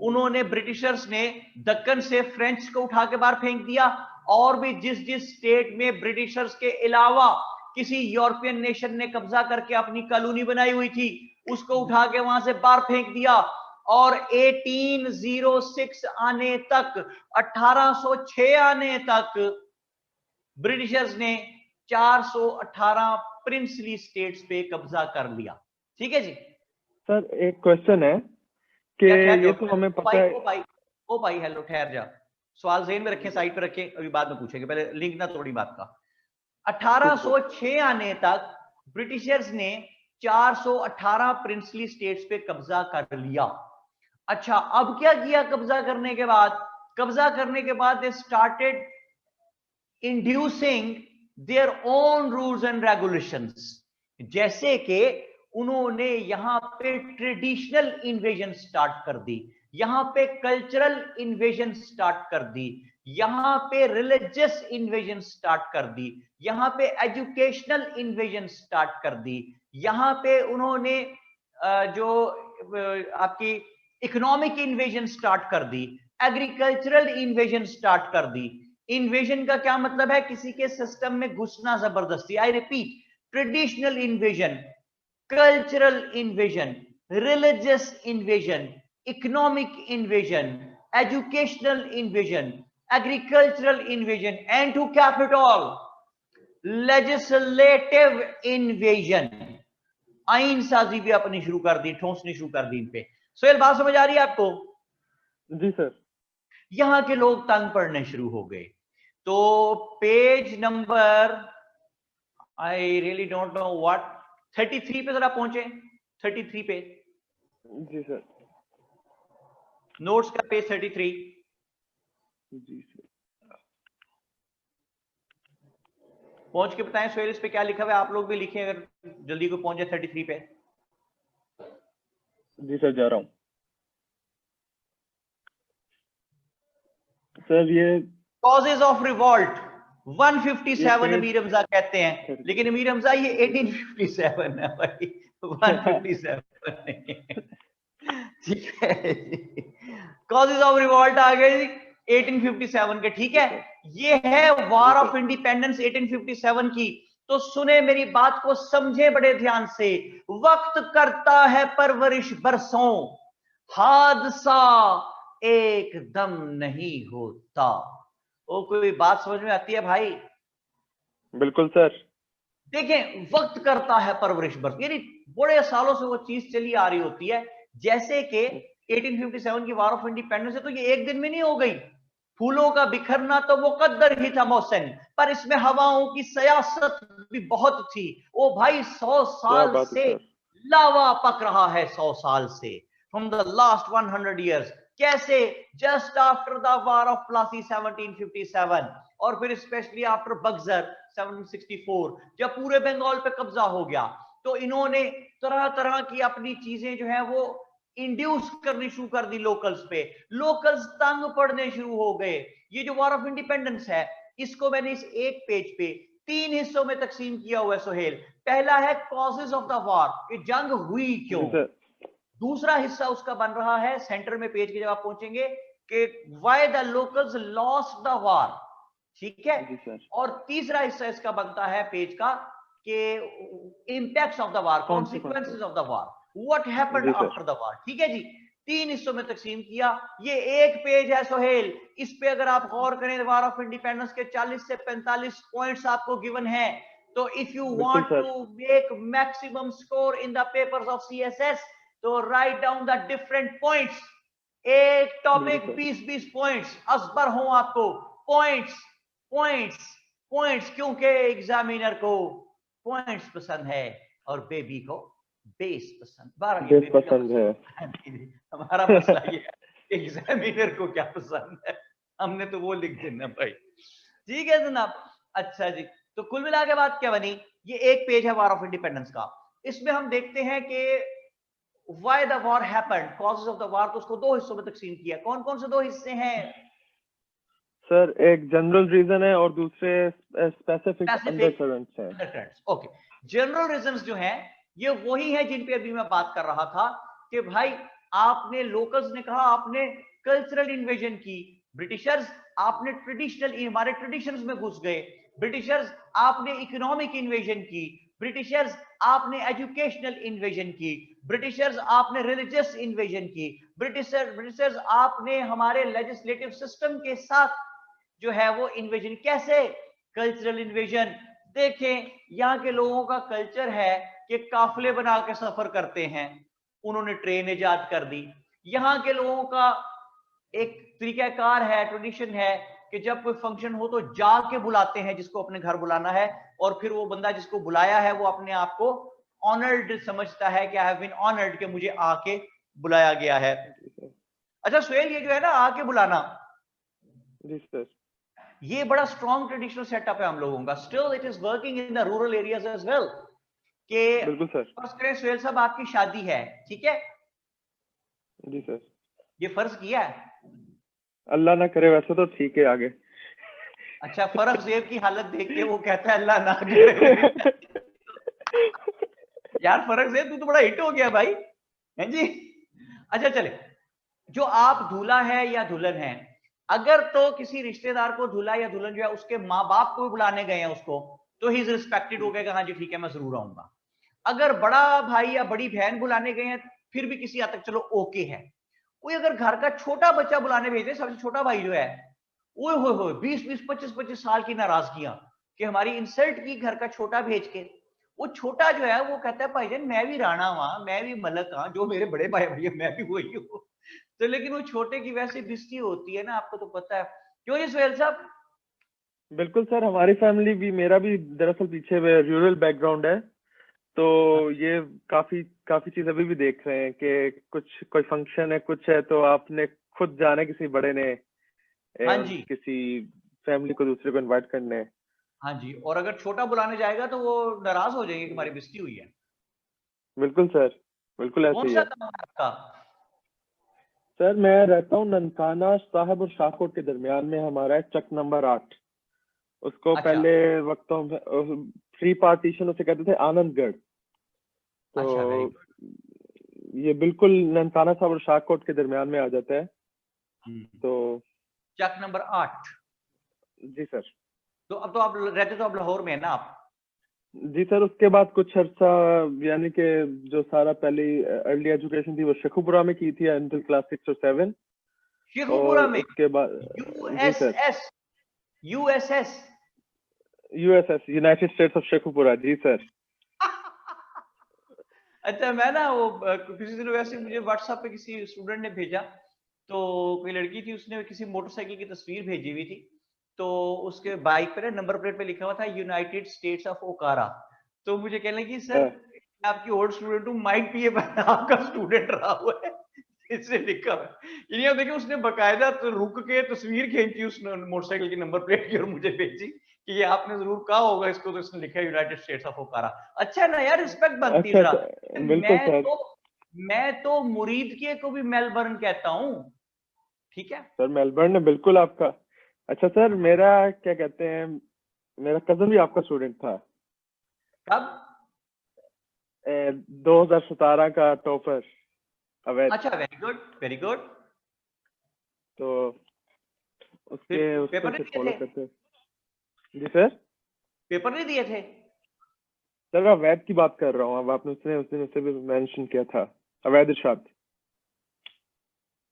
उन्होंने ब्रिटिशर्स ने दक्कन से फ्रेंच को उठा के बाहर फेंक दिया, और भी जिस जिस स्टेट में ब्रिटिशर्स के अलावा किसी यूरोपियन नेशन ने कब्जा करके अपनी कॉलोनी बनाई हुई थी, उसको उठा के वहां से बाहर फेंक दिया। और 1806 आने तक, 1806 आने तक ब्रिटिशर्स ने 418 प्रिंसली स्टेट्स पे कब्जा कर लिया। ठीक है जी सर, एक क्वेश्चन है कि ये तो हमें पता है। ओ भाई हेलो, ठहर जा, सवाल ज़हन में रखें, साइड पे रखें, अभी बाद में पूछेंगे, पहले लिंक ना तोड़ी बात का। 1806 आने तक ब्रिटिशर्स ने 418 प्रिंसली स्टेट्स पे कब्जा कर लिया। अच्छा, अब क्या किया कब्जा करने के बाद? कब्जा करने के बाद they started inducing their own rules and regulations. जैसे कि उन्होंने यहां पे ट्रेडिशनल इन्वेजन स्टार्ट कर दी, यहां पे कल्चरल इन्वेजन स्टार्ट कर दी, यहां पे रिलीजियस इन्वेजन स्टार्ट कर दी, यहां पे एजुकेशनल इन्वेजन स्टार्ट कर दी, यहां पे उन्होंने जो आपकी इकोनॉमिक इन्वेजन स्टार्ट कर दी, एग्रीकल्चरल इन्वेजन स्टार्ट कर दी। इन्वेजन का क्या मतलब है? किसी के सिस्टम में घुसना जबरदस्ती। I repeat, traditional invasion, cultural invasion, religious invasion, economic invasion, educational invasion, agricultural invasion, and to cap it all, legislative invasion। आइन साजी भी अपनी शुरू कर दी, ठोंसनी शुरू कर दी इन पे। सोहेल, बात समझ आ रही है आपको? जी सर। यहां के लोग तंग पड़ने शुरू हो गए। तो page number, I really don't know what, 33 पे जरा पहुंचे, 33 पे। जी सर। नोट्स का पेज 33। जी सर। पहुंच के बताएं सोहेल, इस पे क्या लिखा हुआ है? आप लोग भी लिखें अगर जल्दी को पहुंचे 33 पे। जी सर, जा रहा हूं सर। ये causes of revolt 157 Amir Hamza कहते हैं, लेकिन अमीर हमजा ये 1857 है भाई, 157 नहीं। ठीक है, कॉजेज ऑफ रिवॉल्ट आ गए 1857 के। ठीक है, ये है वॉर ऑफ इंडिपेंडेंस 1857 की। तो सुने मेरी बात को, समझे बड़े ध्यान से। वक्त करता है परवरिश बरसों, हादसा एकदम नहीं होता। ओ, कोई बात समझ में आती है भाई? बिल्कुल सर। देखें, वक्त करता है परवरिश बरस, यानी बड़े सालों से वो चीज चली आ रही होती है। जैसे कि 1857 की वॉर ऑफ इंडिपेंडेंस है, तो ये एक दिन में नहीं हो गई। फूलों का बिखरना तो वो कद्दर ही था मोहसिन, पर इसमें हवाओं की सियासत भी बहुत थी। ओ भाई, 100 साल से लावा पक रहा है, 100 साल से, फ्रॉम द लास्ट 100 years कैसे? Just after the war of Plassey 1757 और फिर स्पेशली आफ्टर बक्सर 1764 जब पूरे बंगाल पे कब्जा हो गया, तो इन्होंने तरह तरह की अपनी चीजें जो है वो इंड्यूस करनी शुरू कर दी लोकल्स पे। लोकल्स तंग पड़ने शुरू हो गए। ये जो वॉर ऑफ इंडिपेंडेंस है, इसको मैंने इस एक पेज पे 3 हिस्सों में तकसीम किया हुआ है सोहेल। पहला है कॉजेज ऑफ द वॉर, कि जंग हुई क्यों। दूसरा हिस्सा उसका बन रहा है, सेंटर में पेज के जब आप पहुंचेंगे, कि why the locals lost the war, ठीक है। और तीसरा हिस्सा इसका बनता है पेज का, कि impacts of the war, consequences of the war, what happened after the war. ठीक है जी, 3 हिस्सों में तकसीम किया। ये एक पेज है सोहेल, इस पे अगर आप गौर करें, वॉर ऑफ इंडिपेंडेंस के 40 से 45 पॉइंट्स आपको गिवन है। तो if you want to make maximum score in the papers of CSS, तो write down the different points. एक टॉपिक 20-20 पॉइंट्स असबर हो आपको। पॉइंट्स पॉइंट्स पॉइंट्स, क्योंकि एग्जामिनर को पॉइंट्स पसंद है और बेबी को बेस पसंद। बेस पसंद है। हमारा मसला ये है, एग्जामिनर को क्या पसंद है, हमने तो वो लिख देना भाई। ठीक है जनाब। अच्छा जी, तो कुल मिला के बात क्या बनी, ये एक पेज है वॉर ऑफ इंडिपेंडेंस का। इसमें हम देखते हैं कि why the war happened, causes of the war, तो उसको 2 हिस्सों में तकसीम किया। कौन कौन से 2 हिस्से हैं सर? एक जनरल रीजन है और दूसरे स्पेसिफिक अंडरकरेंट्स हैं। ओके, जनरल रीजंस जो हैं ये वही है जिन पे अभी मैं बात कर रहा था, कि भाई आपने, लोकल्स ने कहा आपने कल्चरल इन्वेजन की, ब्रिटिशर्स आपने ट्रेडिशनल, हमारे ट्रेडिशंस में घुस गए, ब्रिटिशर्स आपने इकोनॉमिक इन्वेजन की, ब्रिटिशर्स आपने एजुकेशनल इन्वेजन की, ब्रिटिशर्स आपने रिलीजियस इन्वेजन की, ब्रिटिशर्स आपने हमारे लेजिस्लेटिव सिस्टम के साथ जो है वो इन्वेजन। कैसे? Cultural invasion. देखें, यहाँ के लोगों का कल्चर है कि काफिले बना के सफर करते हैं, उन्होंने ट्रेन इजाद कर दी। यहाँ के लोगों का एक तरीकाकार है, ट्रेडिशन है, कि जब कोई फंक्शन हो तो जाके बुलाते हैं जिसको अपने घर बुलाना है, और फिर वो बंदा जिसको बुलाया है वो अपने आप को ऑनर्ड समझता है कि आई हैव बीन ऑनर्ड, कि मुझे आके बुलाया गया है। अच्छा सुहेल, ये जो है ना आके बुलाना, जी सर, ये बड़ा स्ट्रॉन्ग ट्रेडिशनल सेटअप है हम लोगों का। Still it is working in the rural areas as well. कि बिल्कुल सर। फर्ज करें सुहेल साहब आपकी शादी है, ठीक है जी सर। ये फर्ज किया है, अल्लाह ना करे, वैसे तो ठीक है आगे। अच्छा, फर्ज ज़ेब की हालत देख के वो कहता है अल्लाह ना करे। यार फर्ज ज़ेब तू तो बड़ा हिट हो गया भाई, हैं जी। अच्छा चले, जो आप दूल्हा है या दुल्हन है, अगर तो किसी रिश्तेदार को दूल्हा या दुल्हन जो है उसके माँ बाप को भी बुलाने गए हैं उसको, तो ही इज रिस्पेक्टेड, हो गया हाँ जी ठीक है मैं जरूर आऊंगा। अगर बड़ा भाई या बड़ी बहन बुलाने गए हैं फिर भी किसी हद तक चलो ओके है। कोई अगर घर का छोटा बच्चा बुलाने भेजे, सबसे छोटा भाई जो है, ओए होए होए 20-20 25-25 साल की नाराजगियां कि हमारी इंसल्ट की घर का छोटा भेज के। वो छोटा जो है वो कहता है भाईजान मैं भी राणा हूं, मैं भी मलक हाँ, जो मेरे बड़े भाई भैया मैं भी वही हूँ। तो लेकिन वो छोटे की वैसे बिस्ती होती है ना, आपको तो पता है, क्यों जी सुहेल साहब? बिल्कुल सर, हमारी फैमिली भी, मेरा भी दरअसल पीछे रूरल बैकग्राउंड है, तो ये काफी चीज अभी भी देख रहे हैं कि कुछ कोई फंक्शन है, कुछ है, तो आपने खुद जाना किसी बड़े ने, हाँ जी, किसी फैमिली को दूसरे को इनवाइट करने। हाँ जी, और अगर छोटा बुलाने जाएगा तो वो नाराज हो जाएंगे कि हमारी बिस्ती हुई है। बिल्कुल सर, बिल्कुल ऐसे कौन ही सा है। गाँव है आपका? सर मैं रहता हूँ ननकाना साहब और शाहकोट के दरमियान में, हमारा है चक नंबर 8। उसको अच्छा। पहले वक्तों में फ्री पार्टीशन उसे कहते थे, आनंदगढ़। तो अच्छा, ये बिल्कुल ननकाना साहब और शाहकोट के दरमियान में आ जाता है। तो चक नंबर 8। जी सर। तो अब तो आप रहते तो अब लाहौर में है ना आप? जी सर, उसके बाद कुछ अर्सा, यानी कि जो सारा पहली अर्ली एजुकेशन थी वो शेखुपुरा में की थी अंटिल क्लास 6 और 7। शेखुपुरा में? उसके बाद जी sir, USS USS, United States of Sheikhupura. जी सर। अच्छा, मैं ना वो किसी दिन वैसे मुझे व्हाट्सएप पे किसी स्टूडेंट ने भेजा, तो कोई लड़की थी, उसने किसी मोटरसाइकिल की तस्वीर भेजी हुई थी, तो उसके बाइक पे ना नंबर प्लेट पे लिखा हुआ था यूनाइटेड स्टेट्स ऑफ ओकारा। तो मुझे कहने लगी सर आपकी ओल्ड स्टूडेंट हूँ, माइट भी ये आपका स्टूडेंट रहा हुआ है। इसने लिखा है। ये देखिए उसने बकायदा तो रुक के तस्वीर खींची उस मोटरसाइकिल की नंबर प्लेट की और मुझे भेजी कि ये आपने जरूर कहा होगा इसको, तो इसने लिखा है यूनाइटेड स्टेट्स ऑफ ओकारा। अच्छा ना यार, रिस्पेक्ट बनती है अच्छा जरा। बिल्कुल सर। मैं तो मुरीद के को भी मेलबर्न कहता हूँ, ठीक है। सर मेलबर्न है बिल्कुल आपका। अच्छा सर, मेरा क्या कहते हैं, मेरा कजन भी आपका स्टूडेंट था। कब? 2017 का टॉपर अवैध। अच्छा, वेरी गुड वेरी गुड। तो उसके पेपर उसको नहीं से दिए फॉलो थे? करते। जी सर। पेपर नहीं दिए थे? सर अवैध की बात कर रहा हूँ। अब आपने उसने उस दिन उसे भी मेंशन किया था, अवैध इरशाद।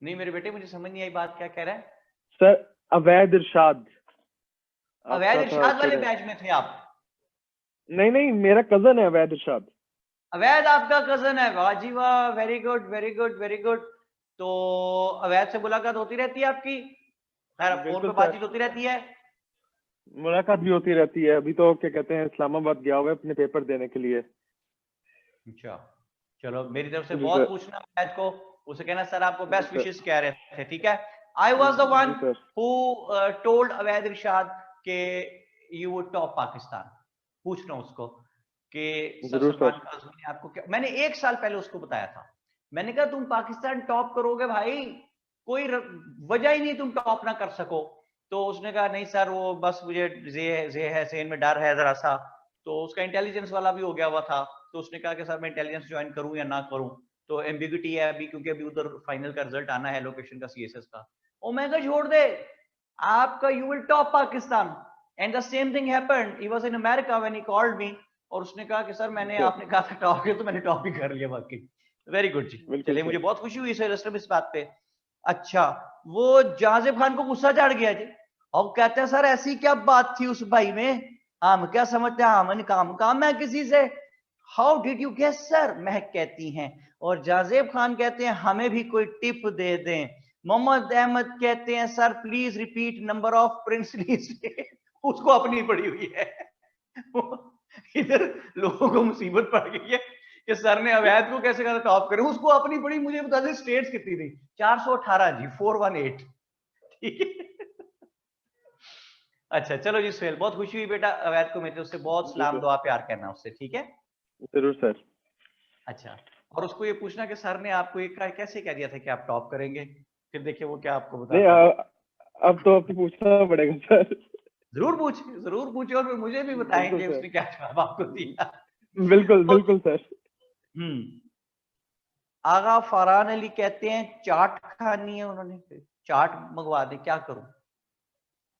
नहीं मेरे बेटे, मुझे समझ नहीं आई बात क्या कह रहा है। सर अवैध इरशाद अवैध आपका था इरशाद वाले स्टूडेंट। बैच में थे आप? नहीं नहीं, मेरा कजन है अवैध इरशाद। अवैध आपका कजन है? वाह जी वाह, very good very good very good. तो अवैध से मुलाकात होती रहती है आपकी? खैर, फोन बिल्कुल पे सर, बातचीत होती रहती है? मुलाकात भी होती रहती है। अभी तो क्या कहते हैं इस्लामाबाद गया हुआ है अपने पेपर देने के लिए। अच्छा, चलो मेरी तरफ से जी बहुत सर। पूछना अवैध को, उसे कहना सर आपको जी बेस्ट सर। विशेस कह रहे थे, ठीक है। आई वॉज द वन जी सर। हु टोल्ड अवैध इरशाद के यू वुड टॉप पाकिस्तान। पूछना उसको कि सर जरूर सलमान सर। खान ने आपको क्या, मैंने 1 साल पहले उसको बताया था। मैंने कहा तुम पाकिस्तान टॉप करोगे भाई, कोई वजह ही नहीं तुम टॉप ना कर सको। तो उसने कहा नहीं सर, वो बस मुझे जे है, सेन में डर है जरा सा। तो उसका इंटेलिजेंस वाला भी हो गया हुआ था। तो उसने कहा कि सर मैं इंटेलिजेंस ज्वाइन करूं या ना करूं। तो एम्बिग्यूटी है अभी, क्योंकि अभी उधर फाइनल का रिजल्ट आना है लोकेशन का, सीएसएस का। ओ मैं कहा छोड़ दे आपका, you will top Pakistan. And the same thing happened, he was in America when he called me. और उसने कहा कि सर मैंने, आपने कहा था टॉप किया, तो मैंने टॉप ही कर लिया वाकई। वेरी गुड जी। बिल्कुल चलिए, सर। मुझे बहुत खुशी हुई सर इस बात पे। अच्छा, वो जाजिब खान को गुस्सा चढ़ गया जी, और कहते हैं सर ऐसी क्या बात थी उस भाई में, हम क्या समझते हैं, हमने काम है किसी से। How did you guess sir, Mehak कहती हैं। और जाजेब खान कहते हैं हमें भी कोई टिप दे दें। मोहम्मद अहमद कहते हैं sir please repeat number of princely state. उसको अपनी पड़ी हुई है। इधर लोगों को मुसीबत पड़ गई है कि सर ने अवैध को कैसे कहा टॉप करें, उसको अपनी पड़ी। मुझे बता दें स्टेट्स कितनी थी? 418 जी, 418, ठीक है। अच्छा चलो जी सुहेल, बहुत खुशी हुई बेटा अवैध को मिलते, उससे बहुत जी सलाम सर। दुआ प्यार करना उससे, ठीक है। जरूर सर। अच्छा, और उसको ये पूछना कि सर ने आपको ये कैसे कह दिया था कि आप टॉप करेंगे, फिर देखिए वो क्या आपको नहीं बताता है। अब तो आपको पूछना पड़ेगा सर। जरूर पूछे और फिर मुझे भी बताएं बिल्कुल कि सर। उसने क्या जवाब आपको दिया। बिल्कुल ओके। बिल्कुल सर। आगा फरहान अली कहते हैं चाट खानी है उन्होंने, चाट मंगवा दे, क्या करूं?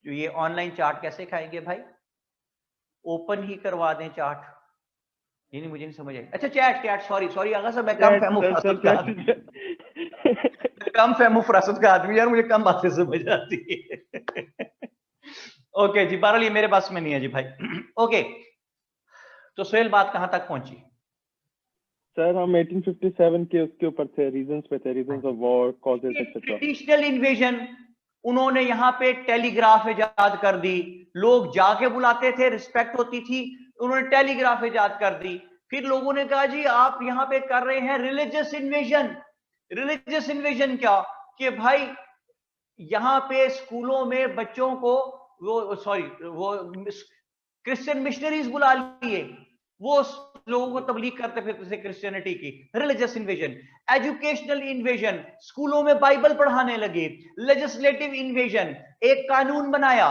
जो ये ऑनलाइन चाट कैसे खाएंगे भाई, ओपन ही करवा दें चाट। ये नहीं, मुझे नहीं समझ आई। अच्छा चैट चैट, सॉरी सॉरी आगा साहब, मैं कम चैट फहमो सर, सर फरासत का आदमी, चैट। मैं कम फहमो फरासत का आदमी यार, मुझे कम बातें समझ आती है। ओके जी, बहरहाल ये मेरे पास में नहीं है जी भाई। ओके, तो सुहेल बात कहां तक पहुंची? सर हम 1857 के उसके ऊपर थे, रीजंस पे थे, reasons of war, causes etcetera. Traditional invasion, उन्होंने यहाँ पे टेलीग्राफ इजाद कर दी। लोग जाके बुलाते थे, रिस्पेक्ट होती थी, उन्होंने टेलीग्राफ इजाद कर दी। फिर लोगों ने कहा जी आप यहाँ पे कर रहे हैं रिलीजियस इन्वेजन। रिलीजियस इन्वेजन क्या, कि भाई यहाँ पे स्कूलों में बच्चों को वो क्रिश्चियन मिशनरीज बुला लिए, वो लोगों को तबलीग करते फिरते थे क्रिश्चियनिटी की। Religious invasion. एजुकेशनल इन्वेजन, स्कूलों में बाइबल पढ़ाने लगे। लेजिस्लेटिव इन्वेजन, एक कानून बनाया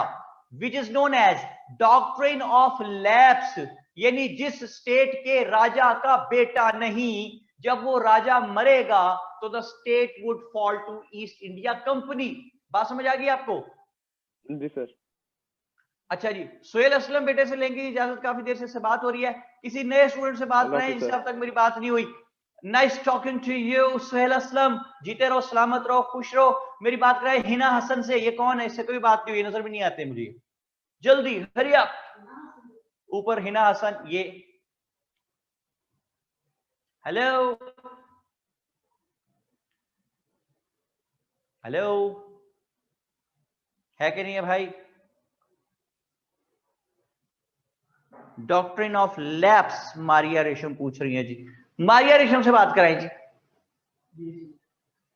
which is known as doctrine of lapse, यानी जिस स्टेट के राजा का बेटा नहीं, जब वो राजा मरेगा तो the state would fall to East India Company. बात समझ आ गई आपको? जी सर। अच्छा जी, सुहेल असलम बेटे से लेंगे इजाजत, काफी देर से बात हो रही है, किसी नए स्टूडेंट से बात अल्लाह कराएं हाफिज़ जिससे सर। अब तक मेरी बात नहीं हुई। Nice talking to you Suhail Aslam, जीते रहो, सलामत रहो, खुश रहो। मेरी बात कराए हिना हसन से, ये कौन है, इससे कोई बात नहीं हुई, नजर भी नहीं आते मुझे, जल्दी हरी अप। ऊपर हिना हसन, ये हेलो हेलो, है कि नहीं है भाई? डॉक्ट्रिन ऑफ लैप्स मारिया रेशम पूछ रही है जी, मारिया रेशम से बात कराएं जी।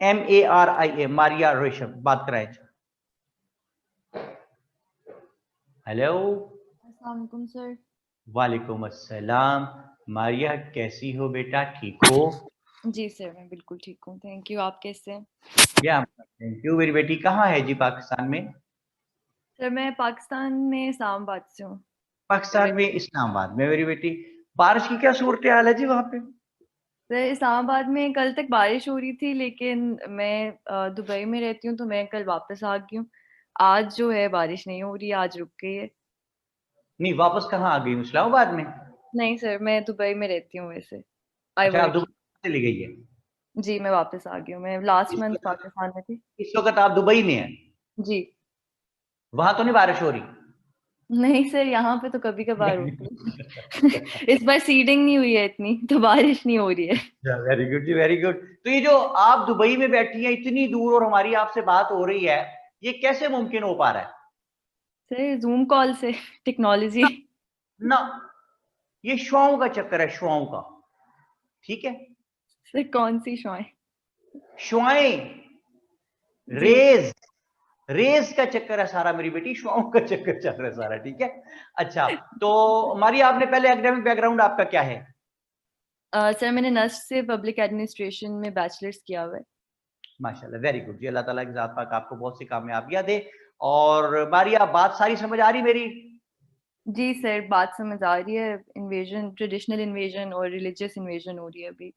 MARIA, मारिया रेशम, बात कराएं। हेलो। अस्सलाम वालेकुम सर। वालेकुम अस्सलाम। मारिया कैसी हो बेटा, ठीक हो? जी सर, मैं बिल्कुल ठीक हूँ, थैंक यू। आप कैसे हैं? या थैंक यू। मेरी बेटी कहाँ है जी पाकिस्तान में? सर मैं पाकिस्तान में इस्लामाबाद से हूँ। पाकिस्तान में इस्लामाबाद में। मेरी बेटी, बारिश की क्या सूरत हाल है जी वहाँ पे? सर इस्लामाबाद में कल तक बारिश हो रही थी, लेकिन मैं दुबई में रहती हूँ तो मैं कल वापस आ गई हूँ। आज जो है बारिश नहीं हो रही, आज रुक गई है। नहीं, वापस कहाँ आ गई? इस्लामाबाद में? नहीं सर, मैं दुबई में रहती हूँ वैसे। आई अच्छा, आप वर्क। दुबई चली गई है? जी मैं वापस आ गई हूँ, मैं लास्ट इस मंथ वक्त पाकिस्तान में थी। इस वक्त आप दुबई में हैं? जी। वहां तो नहीं बारिश हो रही? नहीं सर, यहाँ पे तो कभी कभार होती है। इस बार सीडिंग नहीं हुई है इतनी, तो बारिश नहीं हो रही है। वेरी गुड जी, वेरी गुड। तो ये जो आप दुबई में बैठी हैं इतनी दूर और हमारी आपसे बात हो रही है, ये कैसे मुमकिन हो पा रहा है? सर जूम कॉल से, टेक्नोलॉजी। ना, ये शुआओं का चक्कर है, शुआओं का। ठीक है? सर कौन सी शॉय? शुआएं, जी रेज, रेस का चक्कर है सारा मेरी बेटी, शुआओं का चक्कर चल रहा है सारा। ठीक है? अच्छा, तो हमारी आपने पहले एकेडमिक बैकग्राउंड आपका क्या है? सर मैंने नस्ट से पब्लिक एडमिनिस्ट्रेशन में बैचलर्स किया हुआ है। माशाल्लाह, वेरी गुड जी। अल्लाह ताला की जात पाक आपको बहुत सी कामयाबियां दे। और मारिया, बात सारी समझ आ रही मेरी? जी सर, बात समझ आ रही है। इन्वेजन, ट्रेडिशनल इन्वेजन और रिलीजियस इन्वेजन हो रही है अभी।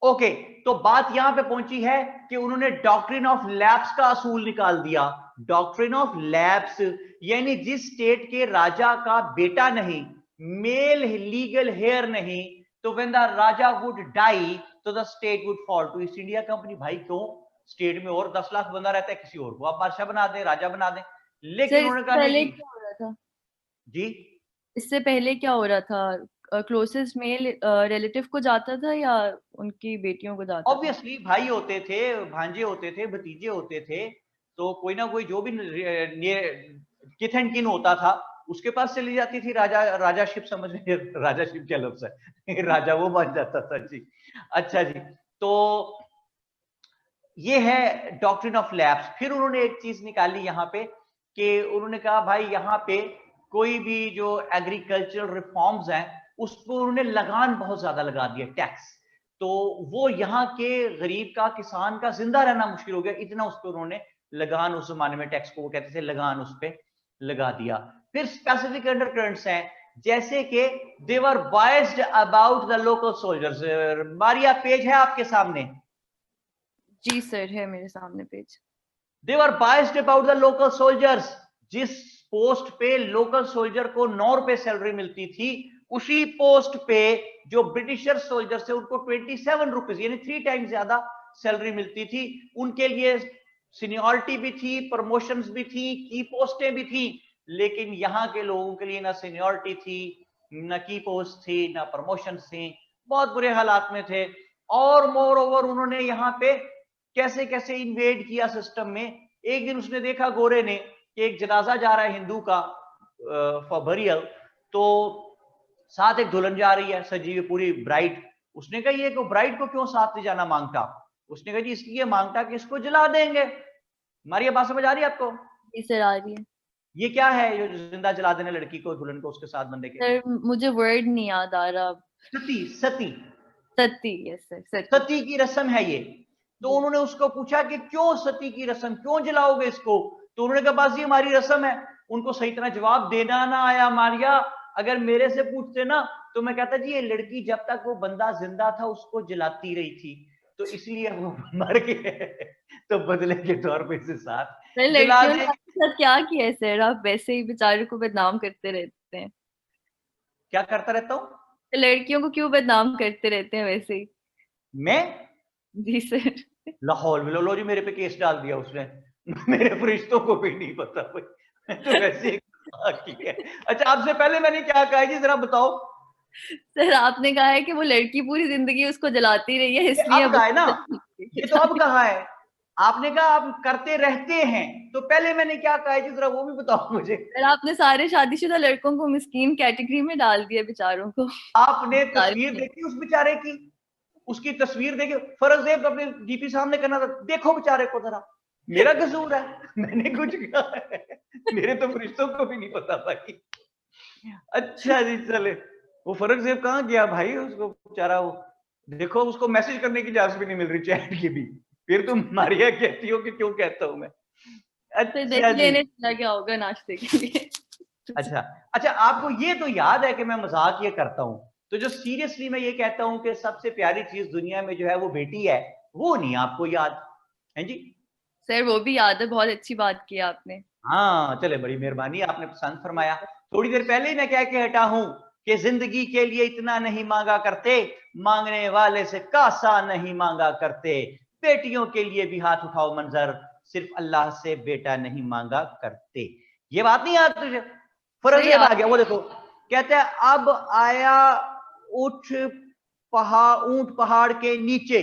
ओके, तो बात यहां पे पहुंची है कि उन्होंने डॉक्ट्रिन ऑफ लैप्स का असूल निकाल दिया। डॉक्ट्रिन ऑफ लैप्स यानी जिस स्टेट के राजा का बेटा नहीं, मेल लीगल हेयर नहीं, तो when the raja would die तो the state would fall to East India company. भाई क्यों? स्टेट में और 10 लाख बंदा रहता है, किसी और को आप बादशाह बना दें, राजा बना दें। लेकिन सर उन्होंने इससे कहा नहीं पहले जी। क्या हो रहा था? जी, इससे पहले क्या हो रहा था? क्लोजेस्ट मेल रिलेटिव को जाता था या उनकी बेटियों को जाता था? ऑब्वियसली भाई होते थे, भांजे होते थे, भतीजे होते थे, तो कोई ना कोई जो भी किथ एंड किन होता था उसके पास चली जाती थी। राजाशिप समझ रहे? राजाशिप क्या लफ्ज है? राजा वो बन जाता था जी। अच्छा जी, तो ये है डॉक्ट्रिन ऑफ लैप्स। फिर उन्होंने एक चीज निकाली यहाँ पे कि उन्होंने कहा भाई यहाँ पे कोई भी जो एग्रीकल्चरल रिफॉर्म्स हैं उस पर उन्होंने लगान बहुत ज्यादा लगा दिया, टैक्स। तो वो यहाँ के गरीब का, किसान का जिंदा रहना मुश्किल हो गया, इतना उस पर उन्होंने लगान, उस जमाने में टैक्स को वो कहते थे लगान, उस पर लगा दिया। फिर स्पेसिफिक अंडरकरंट्स हैं, जैसे कि they were biased about the local soldiers. Maria, page है आपके सामने? जी सर, है मेरे सामने page. They were biased about the local soldiers. जिस पोस्ट पे लोकल सोल्जर को 9 रुपए सैलरी मिलती थी, उसी पोस्ट पे जो ब्रिटिशर सोल्जर से उनको 27 रुपीज यानी 3 टाइम्स ज्यादा सैलरी मिलती थी। उनके लिए सीनियरिटी भी थी, प्रमोशंस भी थी, की पोस्टें भी थी। लेकिन यहाँ के लोगों के लिए ना सीनियरिटी थी, ना की पोस्ट थी, ना प्रमोशन थी, बहुत बुरे हालात में थे। और मोर ओवर उन्होंने यहाँ पे कैसे कैसे इन्वेड किया सिस्टम में। एक दिन उसने देखा गोरे ने कि एक जनाजा जा रहा है हिंदू का फॉर बरियल, तो साथ एक दुल्हन जा रही है सजी हुई पूरी ब्राइड। उसने कहा ये को ब्राइड को क्यों साथ ले जाना मांगता? उसने कहा जी इसलिए मांगता कि इसको जला देंगे। हमारी बात समझ आ रही है आपको? जी सर, आ रही है। ये क्या है जो जिंदा जला देने लड़की को, दुल्हन को उसके साथ बंदे के? सर मुझे वर्ड नहीं याद आ रहा। सती, सती, सती, यस सर, सती। सती की रस्म है ये। तो उन्होंने उसको पूछा कि क्यों सती की रस्म, क्यों जलाओगे इसको? तो उन्होंने कहा बस ये हमारी रस्म है। उनको सही तरह जवाब देना ना आया मारिया। अगर मेरे से पूछते ना तो मैं कहता जी ये लड़की जब तक वो बंदा जिंदा था उसको जलाती रही थी, तो इसलिए वो मर गए, तो बदले के तौर पे इसे साथ सर जला लड़कियों ने देंगे। आपके साथ क्या किया है सर? आप वैसे ही बेचारे को बदनाम करते रहते हैं। क्या करता रहता हूँ तो लड़कियों को क्यों बदनाम करते रहते हैं वैसे ही? मैं? जी सर। लाहौल में लो जी, मेरे पे केस डाल दिया उसने। मेरे फरिश्तों को भी नहीं पता भाई, तो वैसे ही ठीक है। अच्छा, आपसे पहले मैंने क्या कहा जी, जरा बताओ? सर आपने कहा है कि वो लड़की पूरी जिंदगी उसको जलाती रही है, ये इसलिए अब अब कहा है ना, ये तो अब कहा है। आपने कहा आप करते रहते हैं, तो पहले मैंने क्या कहा है जी, जरा वो भी बताओ मुझे। सर आपने सारे शादीशुदा लड़कों को मिस्कीन कैटेगरी में डाल दिया, बेचारों को। आपने बेचारे तस्वीर नहीं। देखी उस बेचारे की? उसकी तस्वीर देखे, फरज़ेब तो अपने डीपी सामने करना था, देखो बेचारे को जरा, मेरा कसूर है, मैंने कुछ कहा है, मेरे तो फरिश्तों को भी नहीं पता भाई। अच्छा जी, चले, वो फरज़ेब कहाँ गया भाई, उसको बेचारा, वो देखो उसको मैसेज करने की इजाजत भी नहीं मिल रही चैट की भी, फिर तुम मारिया कहती हो कि क्यों कहता हूं मैं। फिर देख अच्छा जी, लेने चला गया होगा नाश्ते के लिए। अच्छा अच्छा, आपको ये तो याद है कि मैं मजाक ये करता हूँ, तो जो सीरियसली मैं ये कहता हूँ कि सबसे प्यारी चीज दुनिया में जो है वो बेटी है, वो नहीं आपको याद है जी? सर वो भी याद है, बहुत अच्छी बात की आपने। हाँ चले, बड़ी मेहरबानी, आपने पसंद फरमाया। थोड़ी देर पहले ही मैं कह के हटा हूं कि जिंदगी के लिए इतना नहीं मांगा करते, मांगने वाले से कासा नहीं मांगा करते, बेटियों के लिए भी हाथ उठाओ मंजर, सिर्फ अल्लाह से बेटा नहीं मांगा करते। ये बात नहीं याद तुझे? सही फरज़ेब आ गया, वो देखो, कहते हैं अब आया ऊंट पहाड़ के नीचे।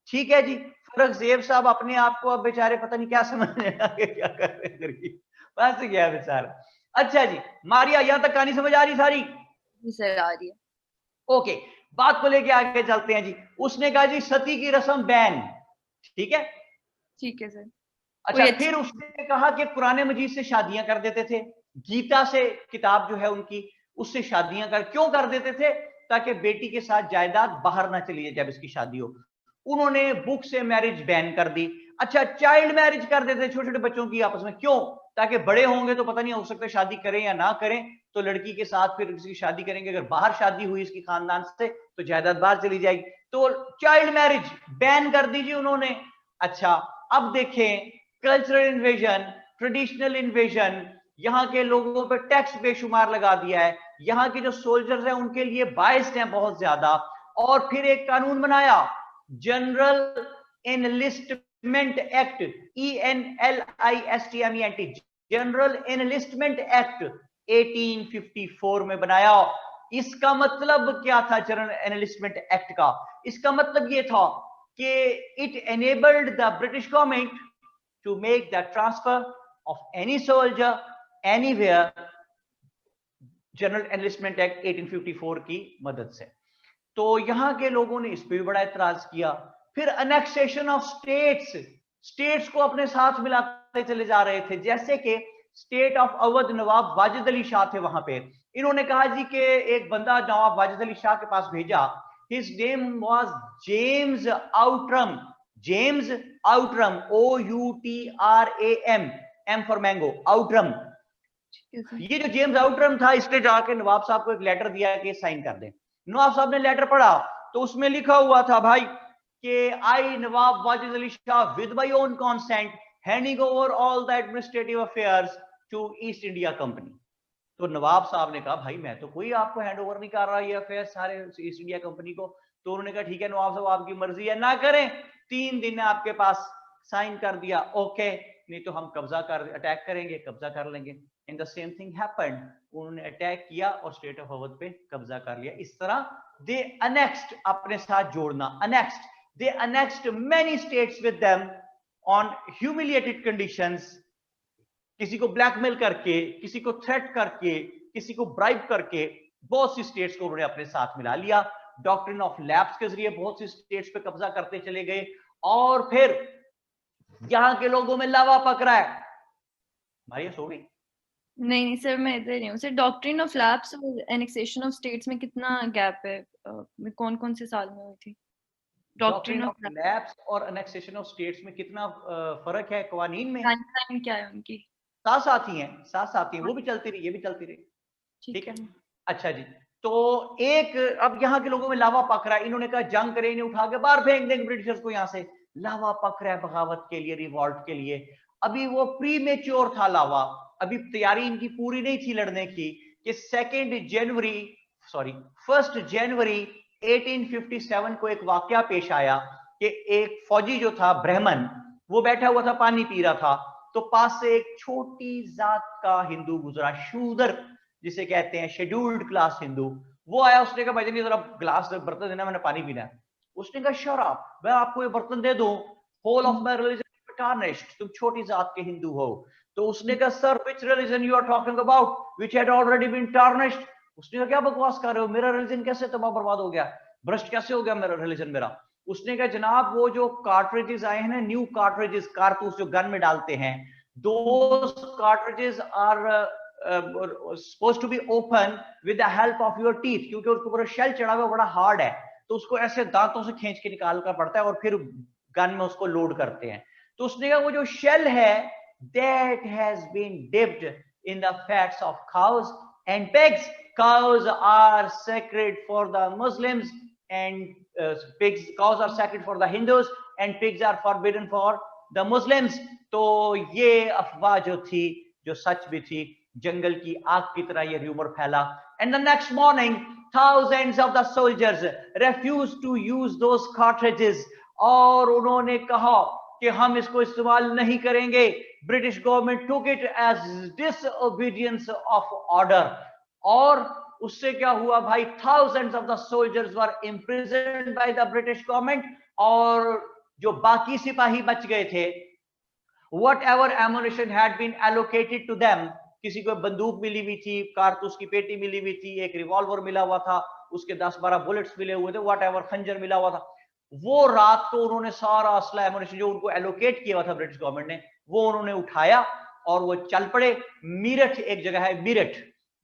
ठीक है जी, फरज़ेब साहब अपने आप को अब बेचारे पता नहीं क्या समझने लगे, क्या कर रहे हैं, गरीब फंस गया बेचारा। अच्छा जी, मारिया यहां तक कहानी समझ आ रही सारी? जी सर, आ रही है। ओके, बात को लेके आगे चलते हैं जी। उसने कहा जी सती की रस्म बैन, ठीक है। ठीक है सर। अच्छा, कोई फिर उसने कहा कि कुरान मजीद से शादियां कर देते थे, गीता से किताब जो है उनकी, उससे शादियां क्यों कर देते थे? ताकि बेटी के साथ जायदाद बाहर ना चली जाए जब इसकी शादी हो। उन्होंने बुक से मैरिज बैन कर दी। अच्छा, चाइल्ड मैरिज कर देते छोटे छोटे बच्चों की आपस में, क्यों? ताकि बड़े होंगे तो पता नहीं, हो सकता है शादी करें या ना करें, तो लड़की के साथ फिर किसी की शादी करेंगे, अगर बाहर शादी हुई इसकी खानदान से तो जायदाद बाहर चली जाएगी, तो चाइल्ड मैरिज बैन कर दीजिए उन्होंने। अच्छा, अब देखें कल्चरल इन्वेजन, ट्रेडिशनल इन्वेजन, यहाँ के लोगों पर टैक्स बेशुमार लगा दिया है, यहाँ के जो सोल्जर्स हैं उनके लिए बाइस्ड हैं बहुत ज्यादा। और फिर एक कानून बनाया, general enlistment act, ENLISTMENT, general enlistment act 1854 में बनाया। इसका मतलब क्या था जनरल एनलिस्टमेंट एक्ट का? इसका मतलब ये था कि it enabled the British government to make the transfer of any soldier anywhere, general enlistment act 1854 की मदद से। तो यहां के लोगों ने इस पर भी बड़ा एतराज किया। फिर अनेक्सेशन ऑफ स्टेट्स, स्टेट्स को अपने साथ मिलाते चले जा रहे थे, जैसे कि स्टेट ऑफ अवध नवाब वाजिद अली शाह थे वहां पे। इन्होंने कहा जी कि एक बंदा नवाब वाजिद अली शाह के पास भेजा, his name was James Outram, James Outram, OUTRAM, M for mango, Outram. ये जो जेम्स आउटरम था, इसने जाके नवाब साहब को एक लेटर दिया कि साइन कर दें। नवाब साहब ने लेटर पढ़ा तो उसमें लिखा हुआ था भाई कि I Nawab Wajid Ali Shah with my own consent handing over all the administrative affairs to East India company. तो नवाब साहब ने कहा भाई मैं तो कोई आपको हैंड ओवर नहीं कर रहा ये अफेयर सारे ईस्ट इंडिया कंपनी को। तो उन्होंने कहा ठीक है नवाब साहब आपकी मर्जी है, ना करें, 3 दिन आपके पास, साइन कर दिया, ओके, नहीं तो हम अटैक करेंगे, कब्जा कर लेंगे। In the same thing happened, उन्होंने अटैक किया और स्टेट ऑफ अवध पे कब्जा कर लिया। इस तरह दे अनेक्स्ड, अपने साथ जोड़ना, annexed, they annexed many states with them on humiliated conditions, किसी को ब्लैकमेल करके, किसी को थ्रेट करके, किसी को ब्राइब करके बहुत सी स्टेट्स को उन्होंने अपने साथ मिला लिया। डॉक्ट्रिन ऑफ लैप्स के जरिए बहुत सी स्टेट्स पे कब्जा करते चले गए। और फिर यहां के लोगों में लावा पक रहा है। मारिया सो गई? नहीं सर, मैं इधर ही हूँ सर। डॉक्ट्रिन ऑफ लैप्स और एनेक्सेशन ऑफ स्टेट्स में कितना गैप है? कौन कौन से साल में हुई थी डॉक्ट्रिन ऑफ लैप्स और एनेक्सेशन ऑफ स्टेट्स में कितना फर्क है कवानीन में? टाइमलाइन क्या है उनकी? साथ साथ ही हैं, साथ साथ ही, वो भी चलती रही, ये भी चलती रही। ठीक है, अच्छा जी। तो एक, अब यहाँ के लोगों में लावा पक रहा है, इन्होंने कहा जंग करें, इन्हें उठा के बाहर फेंक देंगे ब्रिटिशर्स को। यहाँ से लावा पक रहा है बगावत के लिए, रिवॉल्ट के लिए। अभी वो प्री मेच्योर था लावा, अभी तैयारी इनकी पूरी नहीं थी लड़ने की कि 1 जनवरी 1857 को एक वाकया पेश आया कि एक फौजी जो था ब्राह्मण, वो बैठा हुआ था, पानी पी रहा था, तो पास से एक छोटी जात का हिंदू गुजरा, शूदर जिसे कहते हैं, शेड्यूल्ड क्लास हिंदू। वो आया, उसने कहा भाई जरा ग्लास बर्तन देना, मैंने पानी पीना है। उसने कहा शराब, मैं आपको ये बर्तन दे दूं, whole of my religion tarnished, तुम छोटी जात के हिंदू हो। तो उसने कहा sir which religion you are talking about which had already been tarnished. उसने कहा क्या बकवास कर रहे हो, मेरा रिलीजन कैसे तबाह बर्बाद हो गया, भ्रष्ट कैसे हो गया मेरा रिलीजन मेरा। उसने कहा जनाब वो जो कार्ट्रिजेस आए हैं ना, न्यू कार्ट्रिजेस, कारतूस जो गन में डालते हैं, those cartridges are supposed to be open with the help of your teeth, क्योंकि उसके ऊपर शेल चढ़ा हुआ बड़ा हार्ड है, तो उसको ऐसे दांतों से खींच के निकालना पड़ता है और फिर गन में उसको लोड करते हैं। तो उसने कहा वो जो शेल है that has been dipped in the fats of cows and pigs. Cows are sacred for the Muslims and cows are sacred for the Hindus and pigs are forbidden for the Muslims. तो ये अफवाह जो थी, जो सच भी थी, जंगल की आग की तरह ये रूमर फैला। And the next morning thousands of the soldiers refused to use those cartridges, और उन्होंने कहा कि हम इसको इस्तेमाल नहीं करेंगे। British government took it as disobedience of order, और उससे क्या हुआ भाई, thousands of the soldiers were imprisoned by the British government, और जो बाकी सिपाही बच गए थे, whatever ammunition had been allocated to them, किसी को बंदूक मिली हुई थी, कारतूस की पेटी मिली हुई थी, एक रिवॉल्वर मिला हुआ था, उसके 10-12 बुलेट्स मिले हुए थे, whatever, खंजर मिला हुआ था, वो रात को उन्होंने सारा असला एमुनिशन जो उनको एलोकेट किया हुआ था ब्रिटिश गवर्नमेंट ने, वो उन्होंने उठाया और वो चल पड़े। मीरठ एक जगह है, मीरठ,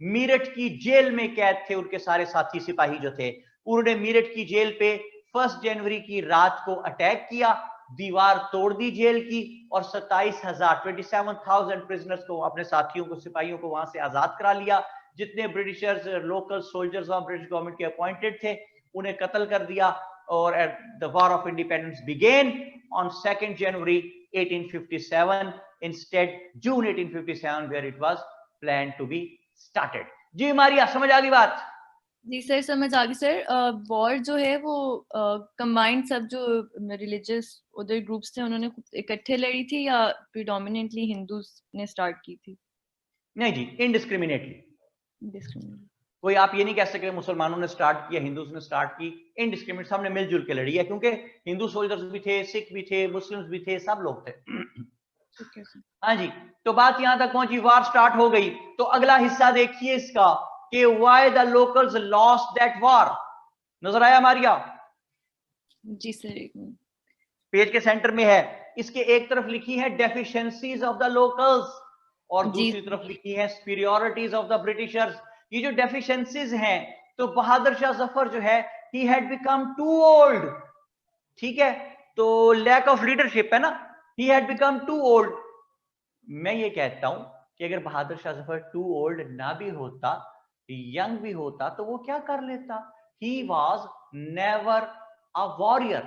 मीरठ की जेल में कैद थे उनके सारे साथी सिपाही जो थे। उन्होंने मीरठ की जेल पे 1 जनवरी की रात को अटैक किया, दीवार तोड़ दी जेल की, और 27,000 प्रिजनर्स को, अपने साथियों को, सिपाहियों को वहां से आजाद करा लिया। जितने ब्रिटिशर्स, लोकल सोल्जर्स वहां ब्रिटिश गवर्नमेंट के अपॉइंटेड थे, उन्हें कत्ल कर दिया। और the war of independence began on 2nd January 1857 instead June 1857 where it was planned to be started. जी मारिया, समझ आ गई बात? जी सर, समझ आ गई सर। वॉर जो है वो कंबाइंड सब जो रिलीजियस उधर ग्रुप्स थे उन्होंने इकट्ठे लड़ी थी, या प्रिडोमिनेटली हिंदूज ने स्टार्ट की थी? नहीं जी, इनडिस्क्रिमिनेटली। डिस्क्रिमिनेटली। कोई आप ये नहीं कह सकते मुसलमानों ने स्टार्ट किया, हिंदूज ने स्टार्ट की, इनडिस्क्रिमिनेट सबने मिलजुल के लड़ी है, क्योंकि हिंदू सोल्जर्स भी थे, सिख भी थे, मुस्लिम्स भी थे, सब लोग थे। हाँ जी, तो बात यहां तक पहुंची, वार स्टार्ट हो गई। तो अगला हिस्सा देखिए इसका कि why the locals lost that war. नजर आया मारिया? जी सर, एक मिनट, पेज के सेंटर में है। इसके एक तरफ लिखी है डेफिशिएंसीज ऑफ द लोकल्स, और दूसरी तरफ लिखी है सुपीरियरिटीज ऑफ द ब्रिटिशर्स। ये जो डेफिशिएंसीज हैं, तो बहादुर शाह जफर जो है, he had become too old, ठीक है, तो लैक ऑफ लीडरशिप है ना, he had become too old. मैं ये कहता हूं कि अगर बहादुर शाह जफर टू ओल्ड ना भी होता, यंग भी होता, तो वो क्या कर लेता? He was never a warrior,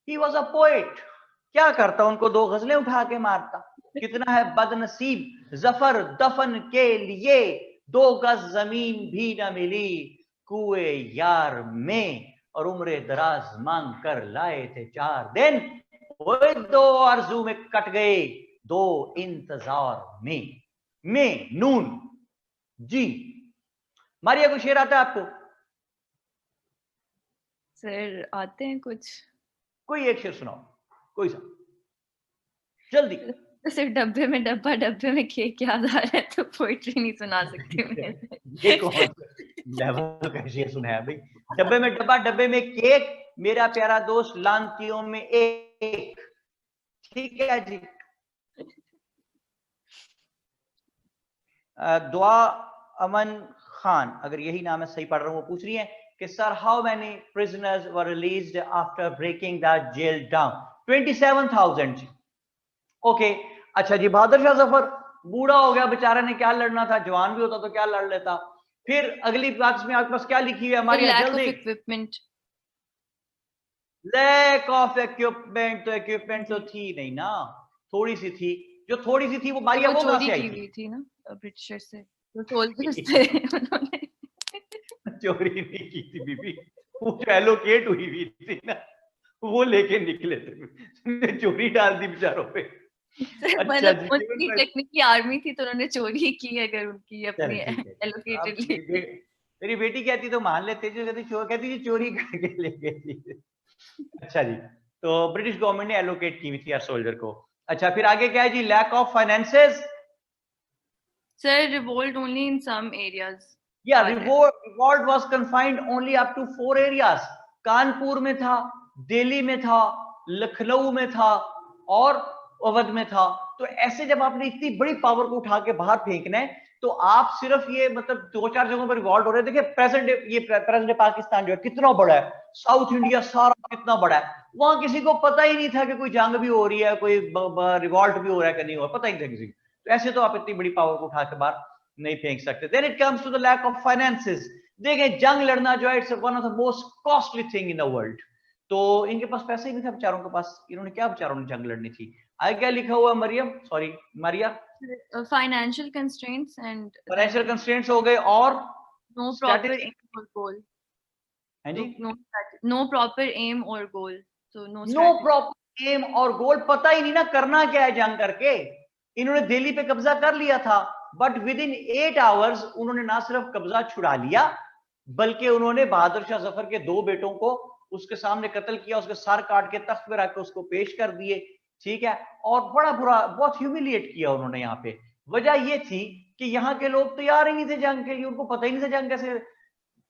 he was a poet. क्या करता? उनको 2 गजलें उठा के मारता। कितना है बदनसीब जफर दफन के लिए 2 गज जमीन भी न मिली कुए यार में, और उम्र दराज मांग कर लाए थे 4 दिन, वो 2 आरजू में कट गए 2 इंतजार में नून। जी मारिया, को शेर आता है आपको? सर आते हैं कुछ, कोई एक शेर सुनाओ, कोई सा, जल्दी। तो सिर्फ डब्बे में डब्बा, डब्बे में केक याद आ रहा है, तो पोइट्री नहीं सुना सकती मैं। ये कौन लेवल का शेर सुना है भाई? डब्बे में डब्बा, डब्बे में केक, मेरा प्यारा दोस्त लांतियों में एक। ठीक है जी। दुआ अमन खान, अगर यही नाम है, सही पढ़ रहा हूं, वो पूछ रही है कि sir how many prisoners were released after breaking the jail down? 27,000 जी। ओके, अच्छा जी। बहादुर शाह जफर बूढ़ा हो गया बेचारा, ने क्या लड़ना था, जवान भी होता तो क्या लड़ लेता। फिर अगली बात में आपके पास क्या लिखी हुई है हमारी? जल्दी। लैक ऑफ इक्विपमेंट, तो इक्विपमेंट तो थी नहीं ना, थोड़ी सी थी, जो थोड़ी सी थी वो मारिया वो कहां से आई थी ना ब्रिटिशर से, तो सोल्जर्स थे उन्होंने चोरी नहीं की थी बीबी, वो जो एलोकेट हुई थी ना, वो लेके निकले थे, चोरी डाल दी बेचारों पे। अच्छा जी, उनकी टेक्निकली आर्मी थी तो उन्होंने चोरी की, अगर उनकी अपनी एलोकेटेड। मेरी बेटी कहती तो मान लेते, जो कहती जी चोरी करके ले गई थी। अच्छा जी, तो ब्रिटिश गवर्नमेंट ने एलोकेट की हुई थी सोल्जर को। अच्छा, फिर आगे क्या है जी? Lack of finances. Sir revolt only in some areas. या revolt was confined only up to 4 areas. Kanpur में था, दिल्ली में था, लखनऊ में था और अवध में था। तो ऐसे जब आपने इतनी बड़ी पावर को उठा के बाहर फेंकना है तो आप सिर्फ ये मतलब 2-4 जगहों पर रिवॉल्ट हो रहे हैं। देखिए प्रेजेंट पाकिस्तान जो है कितना बड़ा है, साउथ इंडिया सारा कितना बड़ा है, वहां किसी को पता ही नहीं था कि कोई जंग भी हो रही है, कोई रिवॉल्ट भी हो रहा है कि नहीं हो रहा, पता ही नहीं था किसी को। तो ऐसे तो आप इतनी बड़ी पावर को उठा के बाहर नहीं फेंक सकते। Then it comes to the lack of finances. देखें जंग लड़ना जो है it's one of the most costly thing in the world. तो इनके पास पैसे ही नहीं था बेचारों के पास, इन्होंने क्या बेचारों ने जंग लड़नी थी। आगे क्या लिखा हुआ Maryam, sorry Maria? financial constraints and financial constraints हो गए और no proper strategy- aim or goal. हैं जी, No proper aim or goal. So no no strategy. Proper aim और गोल, पता ही नहीं ना करना क्या है जंग करके। इन्होंने दिल्ली पे कब्जा कर लिया था, बट विद इन 8 आवर्स उन्होंने ना सिर्फ कब्जा छुड़ा लिया बल्कि उन्होंने बहादुर शाह जफर के 2 बेटों को उसके सामने कत्ल किया, उसके सर काट के तख्त पे रख के उसको पेश कर दिए, ठीक है। और बड़ा बुरा, बहुत ह्यूमिलिएट किया उन्होंने यहाँ पे। वजह ये थी कि यहाँ के लोग तैयार ही नहीं थे जंग के लिए, उनको पता ही नहीं था जंग कैसे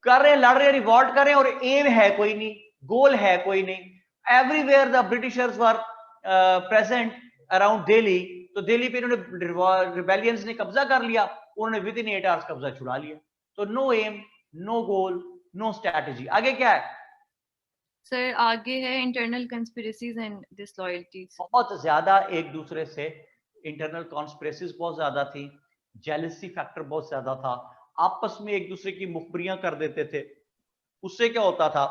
कर रहे हैं, लड़ रहे हैं, रिवॉल्ट कर रहे हैं और एम है कोई नहीं, गोल है कोई नहीं। Everywhere the Britishers were present around Delhi. तो दिल्ली पे इन्होंने रिबेलियंस ने कब्जा कर लिया, उन्होंने विद इन 8 आवर्स कब्जा छुड़ा लिया। तो नो एम, नो गोल, नो स्ट्रैटेजी। आगे क्या है सर? आगे है internal conspiracies and disloyalties. बहुत ज्यादा एक दूसरे से इंटरनल कॉन्स्पिरेसीज बहुत ज्यादा थी, जेलसी फैक्टर बहुत ज्यादा था, आपस में एक दूसरे की मुखबरियां कर देते थे। उससे क्या होता था,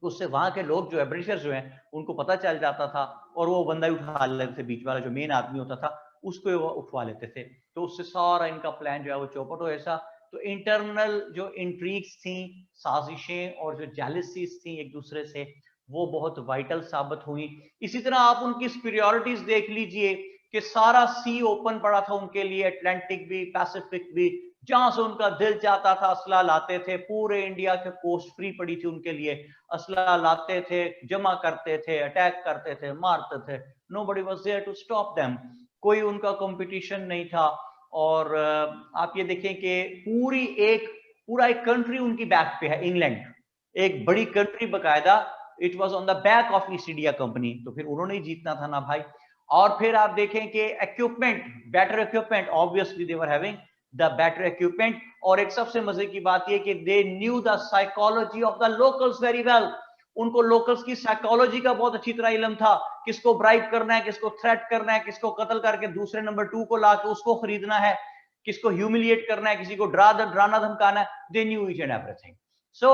उससे वहां के लोग जो है, ब्रिटिशर्स जो हैं, उनको पता चल जाता था और वो बंदा उठा लेते थे, बीच वाला जो मेन आदमी होता था उसको वो उठवा लेते थे। तो उससे सारा इनका प्लान जो है वो चौपट हो ऐसा। तो इंटरनल जो इंट्रीग्स थी, साजिशें और जो जेलसीज थी एक दूसरे से, वो बहुत वाइटल साबित हुई। इसी तरह आप उनकी सुपीरियरिटीज देख लीजिए कि सारा सी ओपन पड़ा था उनके लिए, अटलांटिक भी, पैसिफिक भी, जहां से उनका दिल चाहता था असला लाते थे। पूरे इंडिया के कोस्ट फ्री पड़ी थी उनके लिए, असला लाते थे, जमा करते थे, अटैक करते थे, मारते थे। Nobody was there to stop them, कोई उनका कंपटीशन नहीं था। और आप ये देखें कि पूरा एक कंट्री उनकी बैक पे है, इंग्लैंड, एक बड़ी कंट्री बकायदा, it was on the back of east India company. तो फिर उन्होंने ही जीतना था ना भाई। और फिर आप देखें कि equipment, better equipment, obviously they were having the better equipment. और एक सबसे मजे की बात यह कि they knew the psychology of the locals very well. उनको लोकल्स की साइकोलॉजी का बहुत अच्छी तरह इल्म था, किसको ब्राइब करना है, किसको थ्रेट करना है, किसको कत्ल करके दूसरे नंबर 2 को लाके उसको खरीदना है, किसको ह्यूमिलिएट करना है, किसी को डराना धमकाना है। They knew each and everything. So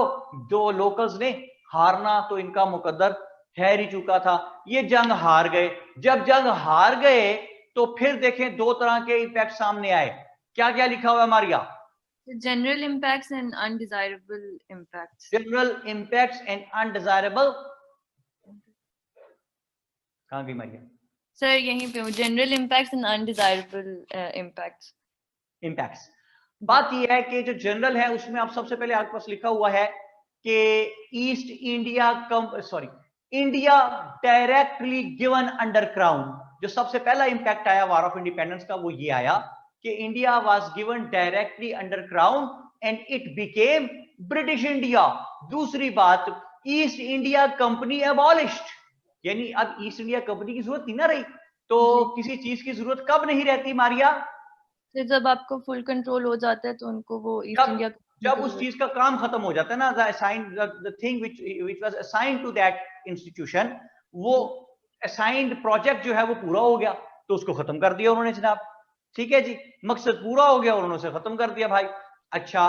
जो लोकल्स ने हारना तो इनका मुकद्दर ठहर ही चुका था, ये जंग हार गए। जब जंग हार गए तो फिर देखें 2 तरह के इम्पैक्ट सामने आए। क्या क्या लिखा हुआ है Maria? General impacts and undesirable impacts. General impacts and undesirable, कहां गई मारिया? सर यहीं पे हूँ, general impacts and undesirable impacts. Impacts. बात यह है कि जो जनरल है उसमें आप सबसे पहले आपके पास लिखा हुआ है कि India directly given under crown. जो सबसे पहला इंपैक्ट आया वार ऑफ इंडिपेंडेंस का वो ये आया कि India was given directly under crown and it became British India. दूसरी बात, ईस्ट इंडिया कंपनी अबॉलिश्ड, यानी अब ईस्ट इंडिया कंपनी की जरूरत नहीं ना रही। तो किसी चीज की जरूरत कब नहीं रहती मारिया? फिर जब आपको फुल कंट्रोल हो जाता है तो उनको वो ईस्ट इंडिया, जब उस चीज का काम खत्म हो जाता है ना, the thing which was assigned to that institution, वो assigned project जो है वो पूरा हो गया तो उसको खत्म कर दिया उन्होंने जनाब। ठीक है जी, मकसद पूरा हो गया और उन्होंने उसे खत्म कर दिया भाई। अच्छा,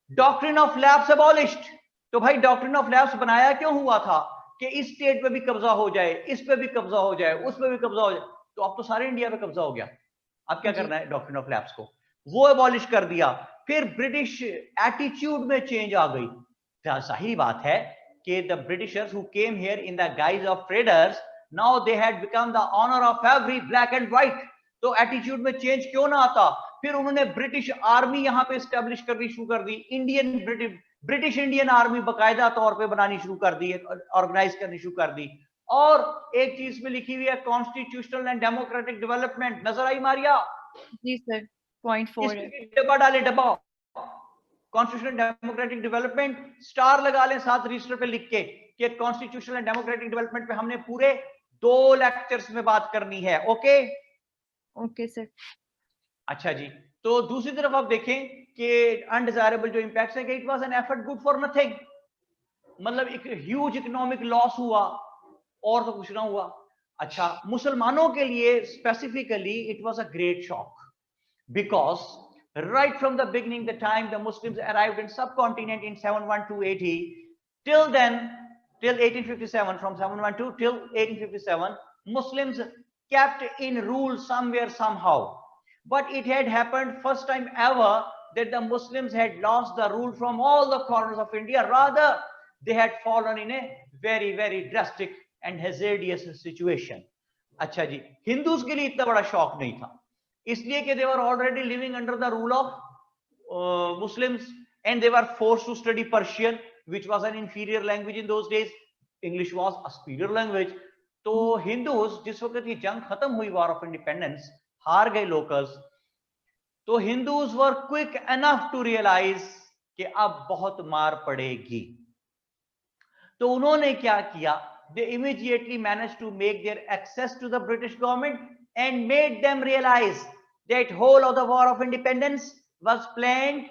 डॉक्ट्रिन ऑफ लैप्स अबॉलिश्ड। तो भाई डॉक्ट्रिन ऑफ लैप्स बनाया क्यों हुआ था कि इस स्टेट पे भी कब्जा हो जाए, इस पे भी कब्जा हो जाए, उस पे भी कब्जा हो जाए। तो अब तो सारे इंडिया पे कब्जा हो गया, अब क्या करना है? डॉक्ट्रिन ऑफ लैप्स को वो अबॉलिश कर दिया। फिर ब्रिटिश एटीट्यूड में चेंज आ गई। जाहिर बात है कि the Britishers who came here in the guise of traders, now they had become the owner of every black and white. तो एटीट्यूड में चेंज क्यों ना आता? फिर उन्होंने ब्रिटिश आर्मी यहां पे एस्टेब्लिश करनी शुरू कर दी, ब्रिटिश इंडियन आर्मी बकायदा तौर पे बनानी शुरू कर दी, ऑर्गेनाइज करनी शुरू कर दी। और एक चीज में लिखी हुई है कॉन्स्टिट्यूशनल एंड डेमोक्रेटिक डेवलपमेंट, नजर आई मारिया? जी सर, पॉइंट 4 है। डब्बा डाले, डब्बा कॉन्स्टिट्यूशनल डेमोक्रेटिक डेवलपमेंट, स्टार लगा लें साथ रजिस्टर पे लिख के कि कॉन्स्टिट्यूशनल एंड डेमोक्रेटिक डेवलपमेंट पे हमने पूरे 2 लेक्चर्स में बात करनी है। Okay okay sir. अच्छा जी, तो दूसरी तरफ आप देखें कि अनडिजायरेबल जो इंपैक्ट्स है कि it was an effort good for nothing, मतलब एक ह्यूज इकोनॉमिक लॉस हुआ और तो कुछ ना हुआ। अच्छा, मुसलमानों के लिए specifically it was a great shock because right from the beginning, the time the Muslims arrived in subcontinent in 712 AD, till then, till 1857, from 712 till 1857, Muslims kept in rule somewhere somehow. But it had happened first time ever that the Muslims had lost the rule from all the corners of India. Rather, they had fallen in a very, very drastic and hazardous situation. अच्छा जी, हिंदूज के लिए इतना बड़ा शॉक नहीं था, इसलिए कि they were already living under the rule of Muslims and they were forced to study Persian, which was an inferior language in those days. English was a superior language. तो हिंदूज जिस वक्त ये जंग खत्म हुई, वॉर ऑफ इंडिपेंडेंस, हार गए लोकल्स, तो Hindus were quick enough to realise कि अब बहुत मार पड़ेगी। तो उन्होंने क्या किया, they immediately managed to make their access to the British government and made them realize that whole of the war of independence was planned,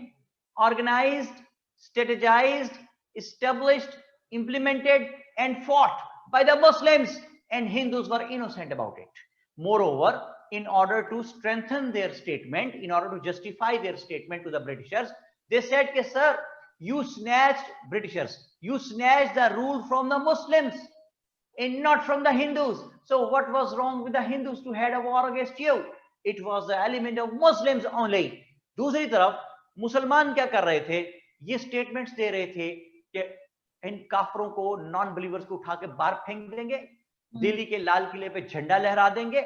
organized, strategized, established, implemented and fought by the Muslims, and Hindus were innocent about it. Moreover, in order to strengthen their statement, in order to justify their statement to the Britishers, they said, sir, you snatched, Britishers, you snatched the rule from the Muslims and not from the Hindus. So what was wrong with the Hindus to head a war against you? It was the element of Muslims only. दूसरी तरफ मुसलमान क्या कर रहे थे, ये स्टेटमेंट्स दे रहे थे कि इन काफरों को, नॉन बिलीवर्स को उठा के बाहर फेंक देंगे, दिल्ली के लाल किले पे झंडा लहरा देंगे,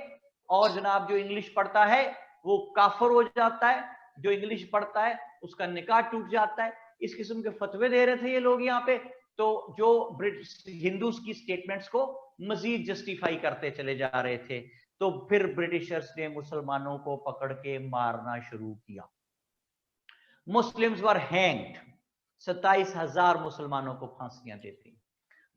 और जनाब जो इंग्लिश पढ़ता है वो काफर हो जाता है, जो इंग्लिश पढ़ता है उसका निकाह टूट जाता है। इस किस्म के फतवे दे रहे थे ये लोग यहाँ पे, तो जो ब्रिटिश हिंदूज की स्टेटमेंट्स को मजीद जस्टिफाई करते चले जा रहे थे। तो फिर ब्रिटिशर्स ने मुसलमानों को पकड़ के मारना शुरू किया। मुस्लिम्स वर हैंग्ड, 27,000 मुसलमानों को फांसियां देती।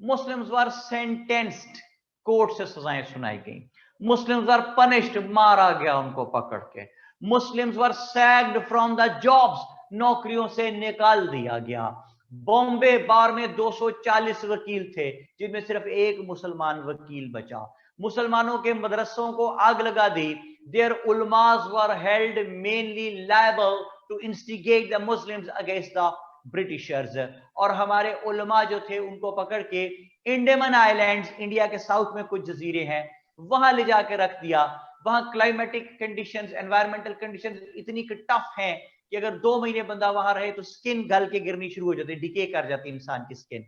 मुस्लिम्स वर सेंटेंस्ड, कोर्ट से सजाएं सुनाई गई। मुस्लिम्स वर पनिश्ड, मारा गया उनको पकड़ के। Muslims were sacked from the jobs, नौकरियों से निकाल दिया गया। बॉम्बे बार में 240 वकील थे, जिनमें सिर्फ एक मुसलमान वकील बचा। मुसलमानों के मदरसों को आग लगा दी। Their ulmas were held mainly liable to instigate the Muslims against the Britishers. और हमारे उलमा जो थे उनको पकड़ के इंडेमन आइलैंड्स, इंडिया के साउथ में कुछ जजीरे हैं, वहां ले जाके रख दिया। वहां क्लाइमेटिक कंडीशंस, एनवायरमेंटल कंडीशंस इतनी टफ हैं कि अगर 2 महीने बंदा वहां रहे तो स्किन गल के गिरनी शुरू हो जाती है, डिके कर जाती है इंसान की स्किन।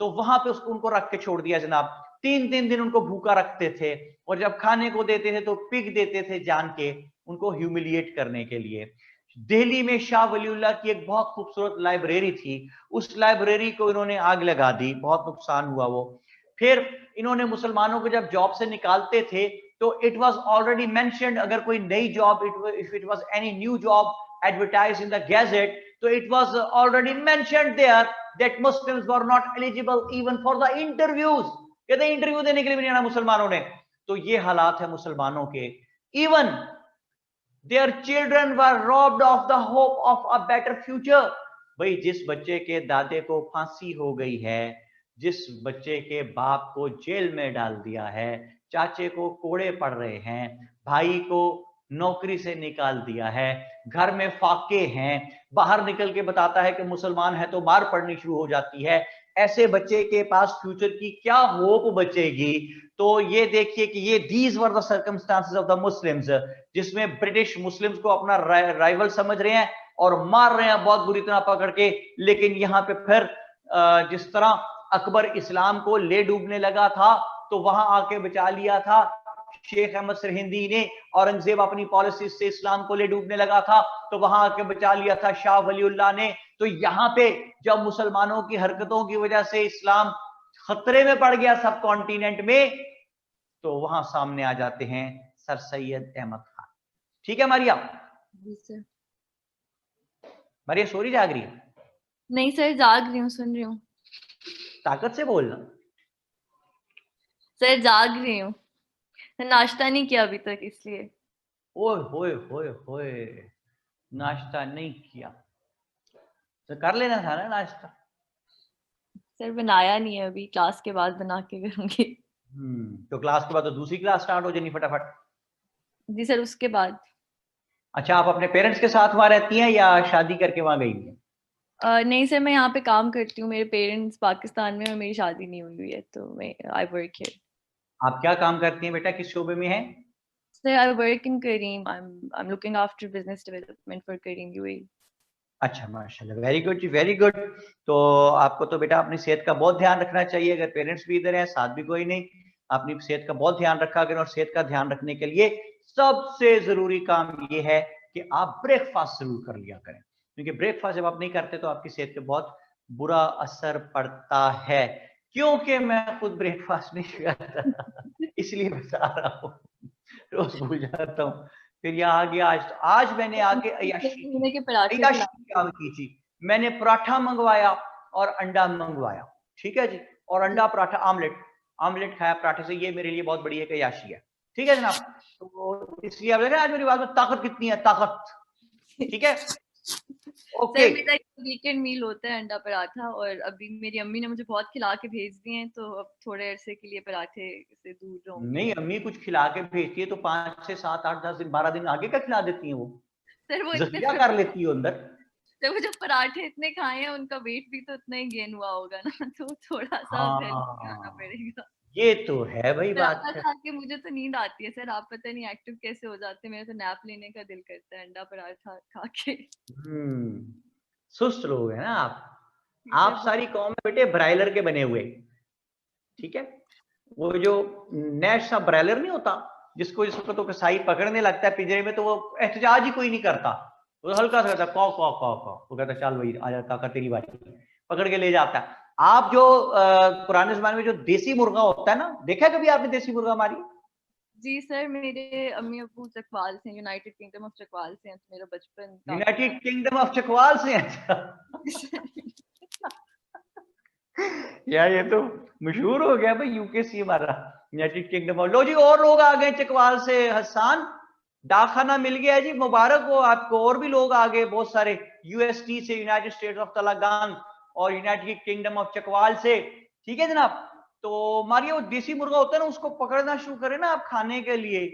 तो वहां पे उनको रख के छोड़ दिया जनाब। 3-3 दिन उनको भूखा रखते थे, और जब खाने को देते थे तो पिग देते थे जान के, उनको ह्यूमिलिएट करने के लिए। दिल्ली में शाह वलीउल्लाह की एक बहुत खूबसूरत लाइब्रेरी थी, उस लाइब्रेरी को इन्होंने आग लगा दी, बहुत नुकसान हुआ वो। फिर इन्होंने मुसलमानों को जब जॉब से निकालते थे तो इट वाज ऑलरेडी मेंशन्ड, अगर कोई नई job, if it was any new job advertised in the gazette, so it was already mentioned there that Muslims were not eligible even for the interviews, कहते इंटरव्यू देने के लिए भी नहीं आना मुसलमानों ने। तो ये हालात है मुसलमानों के। Even their children were robbed of the hope of a better future। भाई जिस बच्चे के दादे को फांसी हो गई है, जिस बच्चे के बाप को जेल में डाल दिया है, चाचे को कोड़े पड़ रहे हैं, भाई को नौकरी से निकाल दिया है, घर में फाके हैं, बाहर निकल के बताता है कि मुसलमान है तो मार पड़नी शुरू हो जाती है, ऐसे बच्चे के पास फ्यूचर की क्या होप बचेगी। तो ये देखिए कि ये these were the circumstances of the Muslims, जिसमें ब्रिटिश मुस्लिम्स को अपना राइवल समझ रहे हैं और मार रहे हैं बहुत बुरी तरह पकड़ के। लेकिन यहाँ पे फिर जिस तरह अकबर इस्लाम को ले डूबने लगा था तो वहां आके बचा लिया था शेख अहमद सरहिंदी ने, औरंगजेब अपनी पॉलिसी से इस्लाम को ले डूबने लगा था तो वहां आके बचा लिया था शाह वलीउल्लाह ने। तो यहाँ पे जब मुसलमानों की हरकतों की वजह से इस्लाम खतरे में पड़ गया सब कॉन्टिनेंट में, तो वहां सामने आ जाते हैं सर सैयद अहमद खान। ठीक है मारिया? जी सर। मारिया सो रही जाग रही है? नहीं सर, जाग रही हूँ, सुन रही हूँ। ताकत से बोलना। सर जाग रही हूँ, नाश्ता नहीं किया अभी तक इसलिए। ओए होए होए होए, नाश्ता नहीं किया तो कर लेना था ना नाश्ता। सर बनाया नहीं है अभी, क्लास के बाद बना के करूंगी। तो क्लास के बाद तो दूसरी क्लास स्टार्ट हो जानी फटाफट। जी सर, उसके बाद। अच्छा, आप अपने पेरेंट्स के साथ वहां रहती हैं या शादी करके वहां गई हैं? नहीं सर, मैं यहाँ पे काम करती हूँ, मेरे पेरेंट्स पाकिस्तान में और मेरी शादी नहीं हुई है, तो मैं आई वर्क हियर। आप क्या काम करती हैं बेटा, किस शोबे में हैं? Sir I work in Careem, I am looking after business development for Careem UAE. अच्छा, माशाल्लाह, वेरी गुड जी, वेरी गुड। तो आपको तो बेटा अपनी सेहत का बहुत ध्यान रखना चाहिए। अगर पेरेंट्स भी इधर हैं, साथ भी कोई नहीं, अपनी सेहत का बहुत ध्यान रखा करें। और सेहत का ध्यान रखने के लिए सबसे जरूरी काम ये है कि आप ब्रेकफास्ट जरूर कर लिया करें, क्योंकि ब्रेकफास्ट जब आप नहीं करते तो आपकी सेहत पे बहुत बुरा असर पड़ता है। क्योंकि मैं खुद ब्रेकफास्ट नहीं करता इसलिए बता रहा हूँ, रोज भूल जाता हूँ। फिर यहाँ आ गया आज, तो आज मैंने आके अय्याशी महीने के पराठे काम की थी। मैंने पराठा मंगवाया और अंडा मंगवाया, ठीक है जी, और अंडा पराठा आमलेट खाया पराठे से। ये मेरे लिए बहुत बड़ी एक अय्याशी है, ठीक है जनाब। तो इसलिए आप देख रहे हैं आज मेरी बात में ताकत कितनी है, ताकत, ठीक है। ओके, सर मेरा वीकेंड मील होता है अंडा पराठा, और अभी मेरी अम्मी ने मुझे बहुत खिला के भेज दिए हैं, तो अब थोड़े अरसे के लिए पराठे से दूर रहूंगी। नहीं, अम्मी कुछ खिला के भेजती है तो 5 से 7 8 10 दिन 12 दिन आगे का खिला देती है वो, सर वो इतने जखीरा कर लेती है अंदर। तो वो जब पराठे इतने खाए हैं, उनका वेट भी तो उतना ही गेन हुआ होगा ना, तो थोड़ा सा आना हाँ, पड़ेगा। ये तो है भाई बात पराठा है। खा के मुझे तो नींद आती है सर, आप पता नहीं एक्टिव कैसे हो जाते हैं, मेरा तो नैप लेने का दिल करता है अंडा पराठा खा के। सुस्त लोग हैं ना आप। सर आप सारी कौम में बेटे ब्रायलर के बने हुए, ठीक है। वो जो नैश सा ब्रायलर नहीं होता, जिसको जिसको तो कसाई पकड़ने लगता है पिंजरे में, तो वो एहतजाज ही कोई नहीं करता, वो हल्का सा कहता कौ कौ कौ कौ, वो कहता चल भाई आजा काका तेरी बारी, पकड़ के ले जाता है। आप जो पुराने जमाने में जो देसी मुर्गा होता है ना, देखा है कभी आपने देसी मुर्गा मारी? जी सर, मेरे अम्मी अब्बू चकवाल से, यूनाइटेड किंगडम ऑफ चकवाल से हैं, तो मेरा बचपन यूनाइटेड किंगडम ऑफ चकवाल से है। यार ये तो मशहूर हो गया भाई, यूकेसी हमारा, यूनाइटेड किंगडम ऑफ। लो जी, और लोग आ गए चकवाल से। हसन, डाकखाना मिल गया जी, मुबारक हो आपको। और भी लोग आ गए बहुत सारे, यूएसटी से, यूनाइटेड स्टेट्स ऑफ तेलंगाना, और यूनाइटेड किंगडम ऑफ चकवाल से, ठीक है जनाब। तो मारिए, वो देसी मुर्गा होता है ना, उसको पकड़ना शुरू करें ना आप खाने के लिए,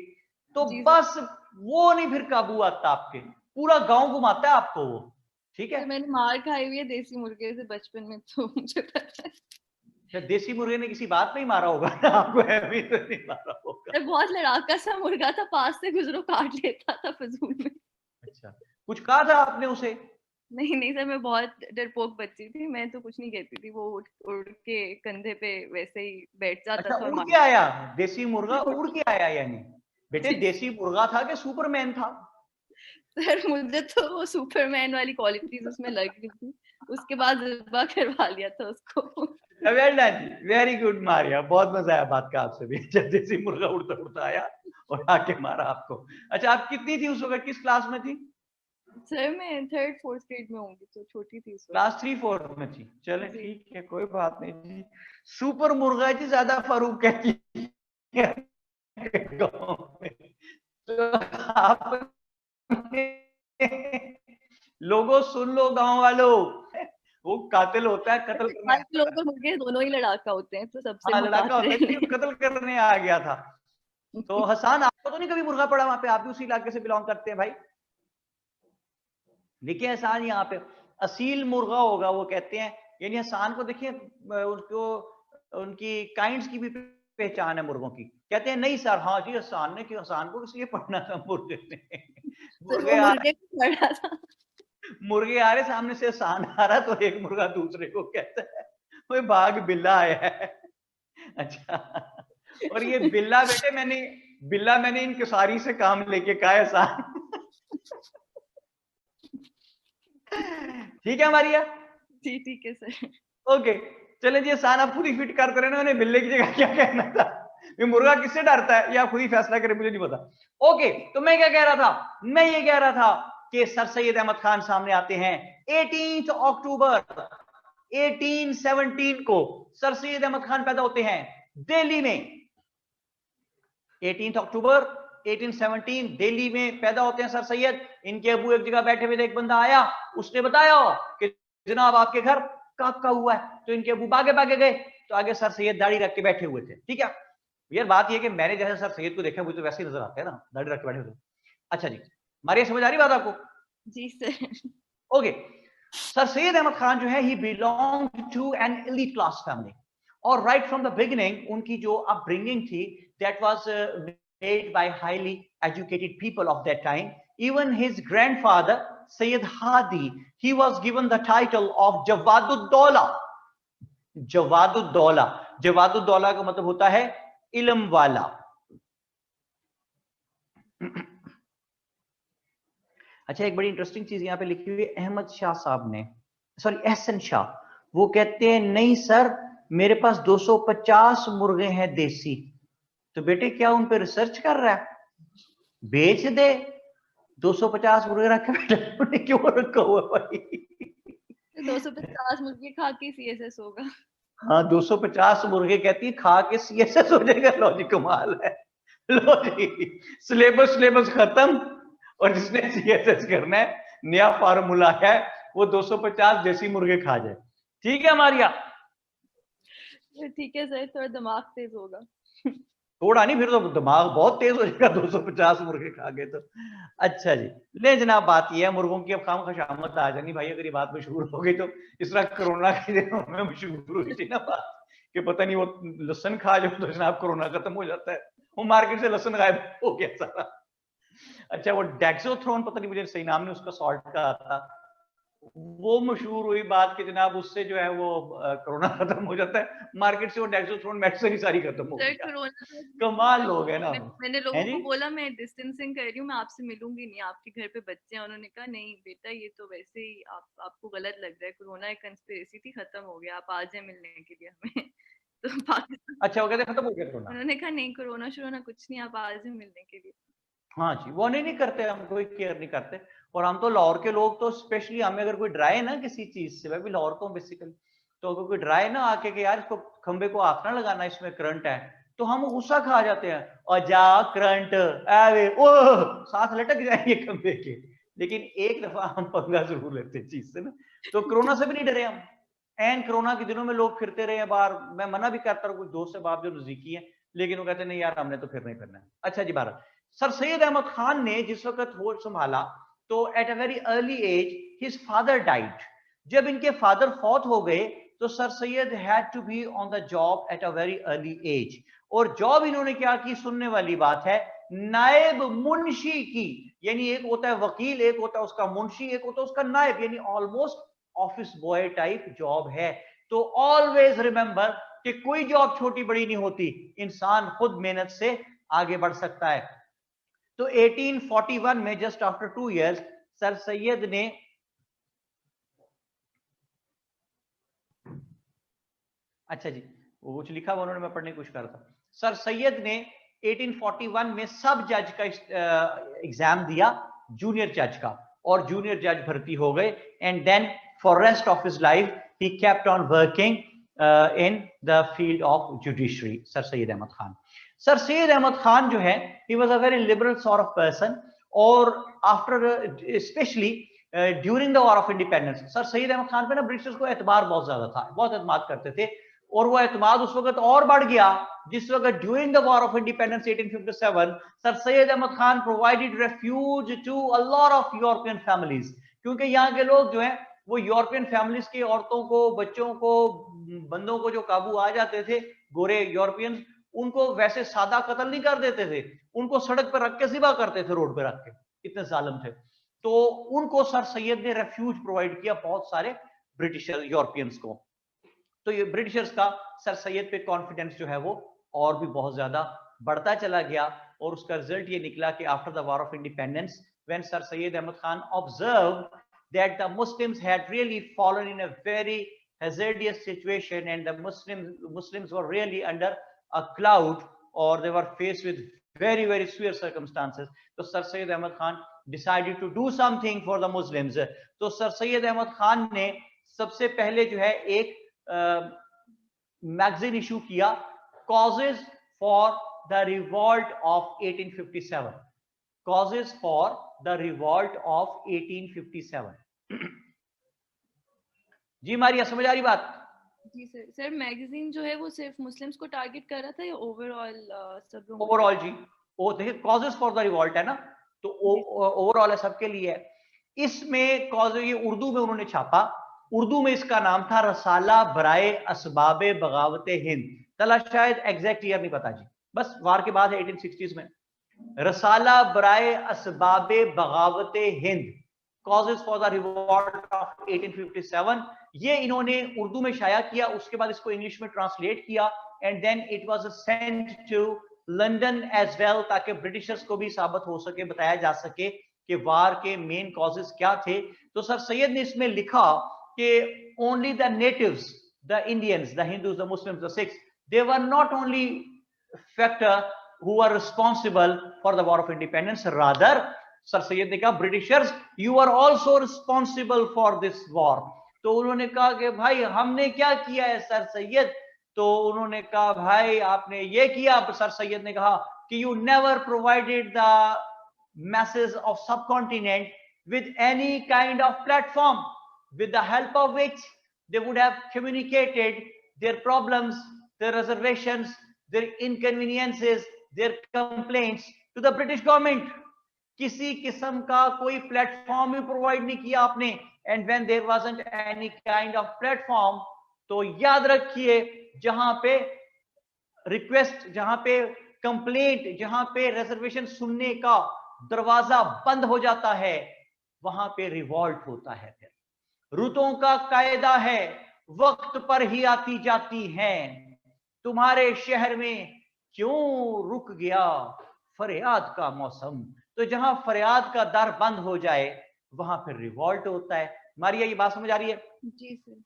तो बस वो नहीं फिर काबू आता, आपके पूरा गांव घुमाता है आपको वो, ठीक है। मैंने मार खाई हुई है देसी मुर्गे से बचपन में, तो मुझे पता है। देसी मुर्गे ने किसी बात पे ही मारा होगा ना आपको, ऐसे तो नहीं मारा होगा। बहुत लड़ाका सा मुर्गा था, पास से गुजरो काट लेता था फजूल में। अच्छा, कुछ कहा था आपने उसे? नहीं नहीं सर, मैं बहुत डरपोक बच्ची थी, मैं तो कुछ नहीं कहती थी, वो उड़ के कंधे पे वैसे ही बैठ जाता अच्छा, था। उड़ के आया देसी मुर्गा, उड़ के आया यानी? बेटे देसी मुर्गा था कि सुपरमैन था? सर मुझे तो वो सुपरमैन वाली क्वालिटीज उसमें लग रही थी, उसके बाद ज़िब्बा करवा लिया था उसको। Well done, very good Maria, बहुत मजा आया बात का आपसे भी। जब देसी मुर्गा उड़ता उड़ता आया और आके मारा आपको। अच्छा, आप कितनी थी उस वक्त, किस क्लास में थी? सर मैं 3rd 4th ग्रेड में होंगी, तो छोटी थी उस वक्त। क्लास 3 4 में थी। चले ठीक है, कोई बात नहीं जी। सुपर मुर्गा जी ज्यादा फरूक कहती है गाँव में। तो आप लोगों सुन लो, गांव वालों, वो कातिल होता है, कत्ल करने आता है। लोग और मुर्गे दोनों ही लड़ाका होते हैं, तो सबसे हाँ, लड़ाका होता है, लेकिन कत्ल करने आ गया था। तो हसन, आपको तो नहीं कभी मुर्गा पड़ा वहां पे? आप भी उसी इलाके से बिलोंग करते हैं भाई। देखिए हसन, यहाँ पे असील मुर्गा होगा वो कहते हैं, यानी हसन को देखिए, उसको उनकी काइंड्स की भी पहचान है मुर्गों की। कहते हैं नहीं सर, हाँ जी हसन ने, क्यों हसन को किसी पढ़ना था मुर्गे ने। मुर्गे आ रहे सामने से, हसन आ रहा, तो एक मुर्गा दूसरे को कहता है वो भाग बिल्ला आया है। अच्छा, और ये बिल्ला बेटे मैंने इंकिसारी से काम लेके कहा है हसन। ठीक है मारिया? जी ठीक है सर। ओके, चले जी हसन, आप खुद ही फिट करते रहे ना, मैंने बिल्ले की जगह क्या कहना था। ये मुर्गा किससे डरता है, या खुद ही फैसला करे, मुझे नहीं पता। ओके, तो मैं क्या कह रहा था, मैं ये कह रहा था कि सर सैयद अहमद खान सामने आते हैं 18 अक्टूबर 1817 को सर सैयद अहमद खान पैदा होते हैं दिल्ली में। 18 अक्टूबर 1817 दिल्ली में पैदा होते हैं सर सैयद। इनके अबू एक जगह बैठे हुए थे, एक बंदा आया, उसने बताया कि जनाब आपके घर काका हुआ है। तो इनके अबू भागे भागे गए, तो आगे सर सैयद दाढ़ी रख के बैठे हुए थे। ठीक है यार, बात ये कि मैंने जैसे सर सैयद को देखा, मुझे तो वैसे ही नजर आते हैं ना, दाढ़ी रख के बैठे हुए। अच्छा जी, मारिया समझ आ रही बात आपको? जी सर। ओके, सर सैयद अहमद खान जो है ही belong to an elite class family, और राइट फ्रॉम द बिगिनिंग उनकी जो अपब्रिंगिंग थी that was made by highly educated people of that time. Even his grandfather Syed Hadi, he was given the title of Jawaduddaula. Jawaduddaula, Jawaduddaula का मतलब होता है इल्म वाला। अच्छा, एक बड़ी इंटरेस्टिंग चीज यहाँ पे लिखी हुई है, अहमद शाह साहब ने, सॉरी एहसन शाह, वो कहते हैं नहीं सर मेरे पास 250 मुर्गे हैं देसी। तो बेटे क्या उन पे रिसर्च कर रहा है? बेच दे। 250 मुर्गे रखे बेटे, क्यों रखा हुआ भाई? 250 मुर्गे खा के सीएसएस होगा। हाँ 250 मुर्गे कहती है खा के सीएसएस हो जाएगा। लो जी कमाल है, लो जी सिलेबस खत्म, और जिसने सीएसएस करना है नया फार्मूला है वो 250 देसी मुर्गे खा जाए। ठीक है मारिया? ठीक है सर, थोड़ा दिमाग तेज होगा। थोड़ा नहीं, फिर तो दिमाग बहुत तेज हो जाएगा 250 मुर्गे खा गए तो। अच्छा जी, ले जनाब बात ये है, मुर्गों की अब खाम खशामत आ जानी भाई, अगर ये बात मशहूर हो गई तो। इस तरह कोरोना के दिनों में मशहूर हुई थी ना बात कि पता नहीं वो लहसन खा जाओ तो जनाब कोरोना खत्म हो जाता है, वो मार्केट से लहसन गायब हो गया सारा। अच्छा, वो डेक्सोथ्रोन, पता नहीं मुझे सही नाम नहीं उसका, सॉल्ट का था, वो मशहूर हुई बात कि जनाब उससे जो है वो कोरोना खत्म हो जाता है, मार्केट से वो डेक्सोथ्रोन मेडिसिन ही सारी खत्म हो सर गई। कोरोना कमाल लोग है ना। मैंने हैं लोगों जी? को बोला मैं डिस्टेंसिंग कर रही हूँ, मैं आपसे मिलूंगी नहीं, आपके घर पे बच्चे हैं। उन्होंने कहा नहीं बेटा ये तो वैसे ही आपको गलत लग रहा है, कोरोना एक कंस्पिरेसी थी, खत्म हो गया, आप आ जाए मिलने के लिए हमें। तो पाकिस्तान, अच्छा, वो कहते खत्म हो गया कोरोना? उन्होंने कहा नहीं कोरोना शोरोना कुछ नहीं, आप आ जाए मिलने के लिए। हाँ जी, वो नहीं करते, हम कोई केयर नहीं करते। और हम तो लाहौर के लोग तो स्पेशली, हमें अगर कोई डराए ना किसी चीज से, मैं भी लाहौर को बेसिकली, तो अगर कोई डराए ना आके कि यार इसको खंबे को हाथ ना लगाना इसमें करंट है, तो हम गुस्सा खा जाते हैं और जा करंट अरे ओ साथ लटक जाएंगे खंबे के। लेकिन एक दफा हम पंगा जरूर लेते हैं चीज से ना, तो कोरोना से भी नहीं डरे हम। एन कोरोना के दिनों में लोग फिरते रहे बाहर, मैं मना भी करता हूँ कुछ दोस्त से बाप जो नजदीकी है, लेकिन वो कहते नहीं यार हमने तो फिर नहीं करना है। अच्छा जी, भारत सर सैयद अहमद खान ने जिस वक्त होश संभाला तो at a very early age his father died. जब इनके फादर फौत हो गए तो sir Syed had to be on the job at a very early age. और जॉब इन्होंने क्या की, सुनने वाली बात है, नायब मुंशी की। यानी एक होता है वकील, एक होता है उसका मुंशी, एक होता है उसका नायब, यानी almost office boy type job है। तो ऑलवेज रिमेंबर कि कोई जॉब छोटी बड़ी नहीं होती, इंसान खुद मेहनत से आगे बढ़ सकता है। तो 1841 में just after 2 years sir Syed ने, अच्छा जी वो कुछ लिखा हुआ उन्होंने, मैं पढ़ने की कोशिश कर रहा था। सर सैयद ने 1841 में सब जज का एग्जाम दिया, जूनियर जज का, और जूनियर जज भर्ती हो गए। And then for rest of his life he kept on working in the field of judiciary. Sir Syed Ahmad Khan, sir Syed Ahmad Khan जो है he was a very liberal sort of person. और after specially during the war of independence, sir Syed Ahmad Khan पे ना ब्रिटिशर्स को एतबार बहुत ज्यादा था, बहुत एतमाद करते थे। और वो एतमाद उस वक्त और बढ़ गया जिस वक्त during the war of independence 1857 sir Syed Ahmad Khan provided refuge to a lot of European families. क्योंकि यहाँ के लोग जो हैं वो यूरोपियन फैमिलीज की औरतों को, बच्चों को, बंदों को जो काबू आ जाते थे, गोरे यूरोपियंस, उनको वैसे सादा कत्ल नहीं कर देते थे, उनको सड़क पर रख के सिवा करते थे, रोड पे रख के, इतने जालिम थे। तो उनको सर सैयद ने रेफ्यूज प्रोवाइड किया बहुत सारे ब्रिटिशर यूरोपियंस को। तो ये ब्रिटिशर्स का सर सैयद पे कॉन्फिडेंस जो है वो और भी बहुत ज्यादा बढ़ता चला गया। और उसका रिजल्ट ये निकला कि after the war of independence when sir Syed Ahmad Khan observed that the Muslims had really fallen in a very hazardous situation and the Muslims were really under a cloud, or they were faced with very very severe circumstances. So Sir Syed Ahmad Khan decided to do something for the Muslims. तो Sir Syed Ahmad Khan ने सबसे पहले जो है एक मैगजीन इशू किया, causes for the revolt of 1857, causes for the revolt of 1857। जी मारिया, समझ आ रही बात? जी सर। सर मैगजीन जो है वो सिर्फ मुस्लिम्स को टारगेट कर रहा था या ओवरऑल सब लोगों को? ओवरऑल जी, वो देखिए कॉजेज फॉर द रिवॉल्ट है ना, तो ओवरऑल है, सबके लिए है। इसमें कॉज ये उर्दू में उन्होंने छापा, उर्दू में इसका नाम था रसाला बराए असबाबे बगावत हिंद। तला शायद एग्जैक्ट ईयर नहीं पता जी, बस वार के बाद है 1860s में। रसाला बराए असबाबे बगावत Hind, causes for the revolt of 1857, ये इन्होंने उर्दू में शाया किया। उसके बाद इसको इंग्लिश में ट्रांसलेट किया and then it was sent to London as well, ताकि ब्रिटिशर्स को भी साबित हो सके, बताया जा सके कि वार के मेन कॉजेज क्या थे। तो सर सैयद ने इसमें लिखा कि only the natives, the Indians, the Hindus, the Muslims, the Sikhs, they were not only factor who are responsible for the war of independence, rather sir Syed ने कहा Britishers you are also responsible for this war. तो उन्होंने कहा कि भाई हमने क्या किया है सर सैयद? तो उन्होंने कहा भाई आपने ये किया। सर सैयद ने कहा कि you never provided the masses of subcontinent with any kind of platform with the help of which they would have communicated their problems, their reservations, their inconveniences, their complaints to the British government. किसी किस्म का कोई प्लेटफॉर्म भी प्रोवाइड नहीं किया आपने। And when there wasn't any kind of platform, तो याद रखिए जहां पे रिक्वेस्ट, जहां पे कंप्लेंट, जहां पे रिजर्वेशन सुनने का दरवाजा बंद हो जाता है, वहां पे रिवॉल्ट होता है। फिर रुतों का कायदा है, वक्त पर ही आती जाती हैं, तुम्हारे शहर में क्यों रुक गया फरियाद का मौसम। तो जहां फरियाद का दर बंद हो जाए वहां फिर रिवॉल्ट होता है। मारिया ये बात समझ आ रही है? जी सर।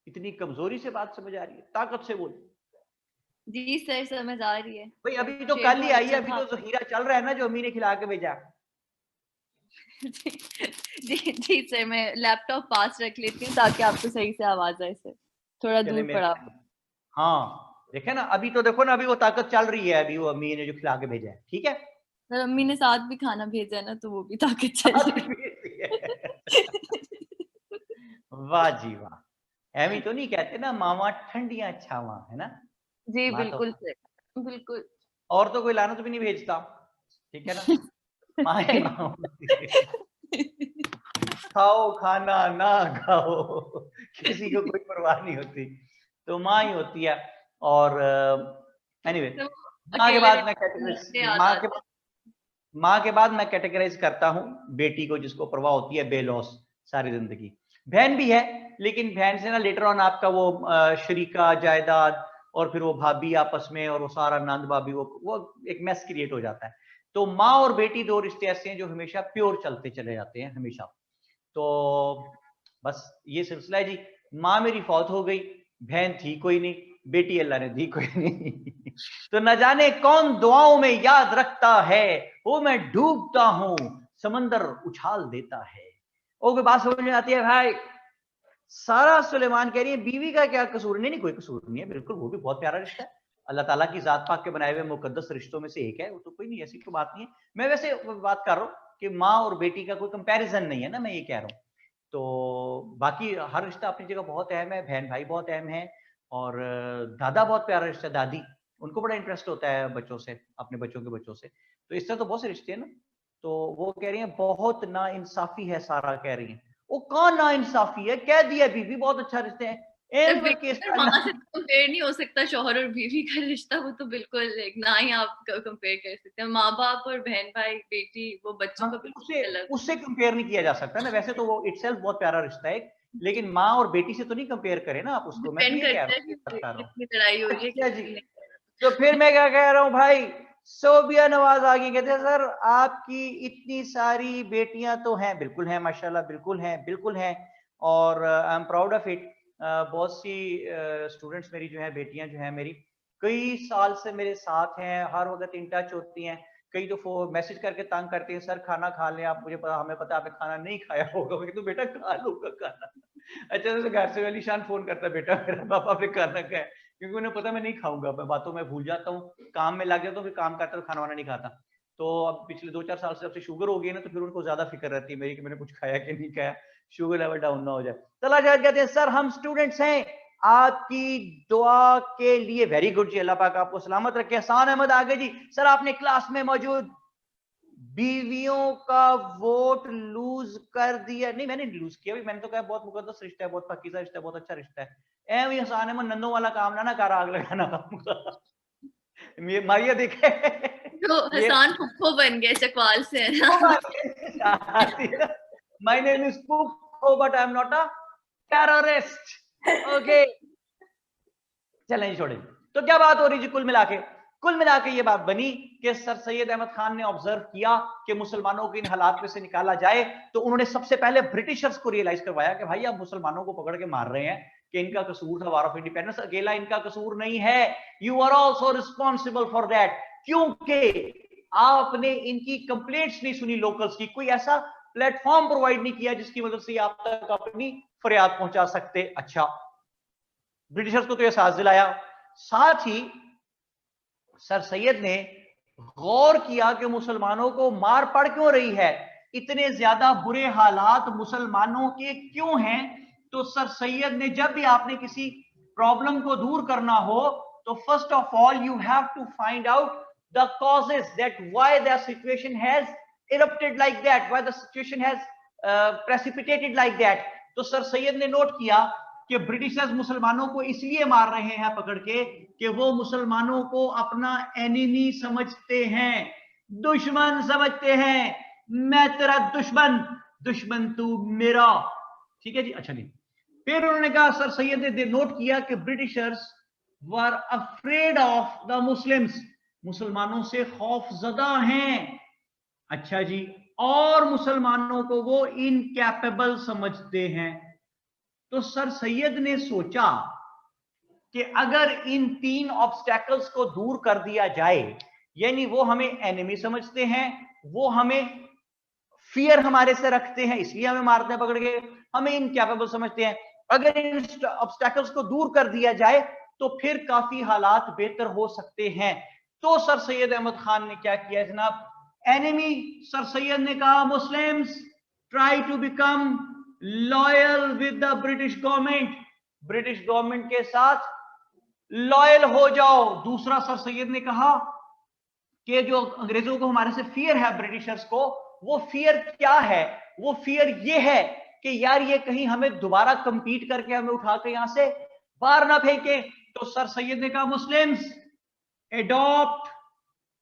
इतनी कमजोरी से बात समझ आ रही है? ताकत से बोल। जी सर समझ आ रही है। भाई अभी तो कल ही आई है, अभी तो जखीरा चल रहा है ना जो अम्मी ने खिला के भेजा। जी जी सर, मैं लैपटॉप पास रख लेती हूँ ताकि आपको सही से आवाज आए सर, थोड़ा दूर पड़ा। हाँ देखे ना, अभी तो देखो ना, अभी वो ताकत चल रही है, अभी वो अम्मी ने जो खिला के भेजा है। ठीक है सर, अम्मी ने साथ भी खाना भेजा है ना, तो वो भी ताकत चल रही है। वाह जी वाह, एमी तो नहीं कहते ना मामा ठंडियां छावा, है ना? जी बिल्कुल सर, बिल्कुल। और तो कोई लाना तो भी नहीं भेजता, ठीक है ना? माँ ही माँ खाओ खाना ना खाओ, किसी को कोई परवाह नहीं होती, तो माँ ही होती है। और एनीवे, माँ के बाद मैं कैटेगराइज, माँ के बाद मैं कैटेगराइज करता हूँ बेटी को, जिसको परवाह होती है बेलौस सारी जिंदगी। बहन भी है, लेकिन बहन से ना लेटर ऑन आपका वो शरीका जायदाद और फिर वो भाभी आपस में और वो सारा नंद भाभी, वो एक मैस क्रिएट हो जाता है। तो माँ और बेटी दो रिश्ते ऐसे हैं जो हमेशा प्योर चलते चले जाते हैं हमेशा। तो बस ये सिलसिला है जी। माँ मेरी फौत हो गई, बहन थी कोई नहीं, बेटी अल्लाह ने दी कोई नहीं। तो न जाने कौन दुआओं में याद रखता है, वो मैं डूबता हूं समंदर उछाल देता है। ओ कोई बात समझ में आती है भाई? सारा सुलेमान कह रही है बीवी का क्या कसूर? नहीं कोई कसूर नहीं है, बिल्कुल वो भी बहुत प्यारा रिश्ता है, अल्लाह ताला की जात पाक के बनाए हुए मुकद्दस रिश्तों में से एक है, वो तो कोई नहीं, ऐसी कोई बात नहीं है। मैं वैसे बात कर रहा हूँ कि माँ और बेटी का कोई कंपैरिजन नहीं है ना, मैं ये कह रहा हूँ। तो बाकी हर रिश्ता अपनी जगह बहुत अहम है, बहन भाई बहुत अहम है, और दादा बहुत प्यारा रिश्ता है, दादी, उनको बड़ा इंटरेस्ट होता है बच्चों से, अपने बच्चों के बच्चों से। तो इस तरह तो बहुत से रिश्ते हैं ना। तो वो कह रही है बहुत ना इंसाफी है, सारा कह रही है। वो कौन ना इंसाफी है? कह दिया बीवी बहुत अच्छा रिश्ते हैं, वहां से कंपेयर नहीं हो सकता शौहर और बीवी का रिश्ता, वो तो बिल्कुल ना ही आप कंपेयर कर सकते हैं। माँ बाप और बहन भाई बेटी वो बच्चों का बिल्कुल अलग, उससे कंपेयर नहीं किया जा सकता ना। वैसे तो वो इटसेल्फ बहुत प्यारा रिश्ता है, लेकिन माँ और बेटी से तो नहीं कंपेयर करें ना आप उसको। मैं ये कह रहा हूँ कितनी लड़ाई हो रही है जी। तो फिर मैं क्या कह रहा हूँ भाई, सोबिया नवाज आगे कहते हैं सर आपकी इतनी सारी बेटियां तो हैं, बिल्कुल हैं माशाल्लाह, बिल्कुल हैं, बिल्कुल हैं, और I am proud of it. बहुत सी स्टूडेंट्स मेरी जो है, बेटियां जो हैं मेरी, कई साल से मेरे साथ हैं, हर वक्त इन टच होती हैं। कई तो मैसेज करके तंग करती हैं, सर खाना खा लें आप, मुझे पता, हमें पता आपने खाना नहीं खाया होगा। मैं तो बेटा खा लूंगा खाना, अच्छा तो घर से अलीशान फोन करता, बेटा मेरा पापा पे खाना क्या है, क्योंकि उन्हें पता मैं नहीं खाऊंगा, मैं बातों में भूल जाता हूँ, काम में लग जाता हूँ, फिर काम करता हूँ, खाना वाना नहीं खाता। तो अब पिछले 2-4 साल से जब से शुगर हो गई है ना, तो फिर उनको ज्यादा फिक्र रहती है मेरी कि मैंने कुछ खाया कि नहीं खाया, शुगर लेवल डाउन ना हो जाए। चला जाए कहते हैं सर हम स्टूडेंट्स हैं, आपकी दुआ के लिए। वेरी गुड जी, अल्लाह पाक आपको सलामत रखे। हसान अहमद आगे जी, सर आपने क्लास में मौजूद बीवियों का वोट लूज कर दिया। नहीं मैंने लूज किया, मैंने तो कहा बहुत मुकद्दस रिश्ता है, बहुत पाकीज़ा रिश्ता है, बहुत अच्छा रिश्ता है। ए हसान अहमद नन्नों वाला काम ना कर, आग लगाना मारिया देखे तो ये हसान फुफ्फो बन गए, चकवाल से है ना। My name is पुप्पो but I am not a terrorist. Okay चलें छोड़ें। तो क्या बात हो रही जी, कुल मिला के ये बात बनी कि सर सैयद अहमद खान ने ऑब्जर्व किया कि मुसलमानों को इन हालात में से निकाला जाए, तो उन्होंने सबसे पहले ब्रिटिशर्स को रियलाइज करवाया कि भाई आप मुसलमानों को पकड़ के मार रहे हैं, कि इनका कसूर था वार ऑफ इंडिपेंडेंस, अकेला इनका कसूर नहीं है, you are also responsible for that, क्योंकि आपने इनकी कंप्लेंट्स नहीं सुनी लोकल्स की, कोई ऐसा प्लेटफॉर्म प्रोवाइड नहीं किया जिसकी मदद से आप तक अपनी फरियाद पहुंचा सकते। अच्छा, ब्रिटिशर्स को तो एहसास दिलाया, साथ ही सर सैयद ने गौर किया कि मुसलमानों को मार पड़ क्यों रही है, इतने ज्यादा बुरे हालात मुसलमानों के क्यों हैं। तो सर सैयद ने जब भी आपने किसी प्रॉब्लम को दूर करना हो, तो first of all you have to find out the causes that why the situation has erupted like that, why the situation has precipitated like that. तो सर सैयद ने नोट किया कि ब्रिटिशर्स मुसलमानों को इसलिए मार रहे हैं पकड़ के कि वो मुसलमानों को अपना एनिमी समझते हैं, दुश्मन समझते हैं, मैं तेरा दुश्मन, दुश्मन तू मेरा। ठीक है जी, अच्छा नहीं। फिर उन्होंने कहा, सर सैयद ने नोट किया कि Britishers were afraid of the Muslims, मुसलमानों से खौफजदा हैं। अच्छा जी, और मुसलमानों को वो इनकैपेबल समझते हैं। तो सर सैयद ने सोचा कि अगर इन 3 ऑब्स्टेकल्स को दूर कर दिया जाए, यानी वो हमें एनिमी समझते हैं, वो हमें फियर हमारे से रखते हैं इसलिए हमें मारते हैं पकड़ के, हमें इनकैपेबल समझते हैं, अगर इन ऑब्स्टेकल्स को दूर कर दिया जाए तो फिर काफी हालात बेहतर हो सकते हैं। तो सर सैयद अहमद खान ने क्या किया जनाब, एनिमी, सर सैयद ने कहा Muslims try to become loyal with the British government, British government के साथ लॉयल हो जाओ। दूसरा सर सैयद ने कहा कि जो अंग्रेजों को हमारे से फियर है ब्रिटिशर्स को, वो फियर क्या है, वो फियर ये है कि यार ये कहीं हमें दोबारा कंपीट करके हमें उठा के यहां से बाहर ना फेंके। तो सर सैयद ने कहा Muslims adopt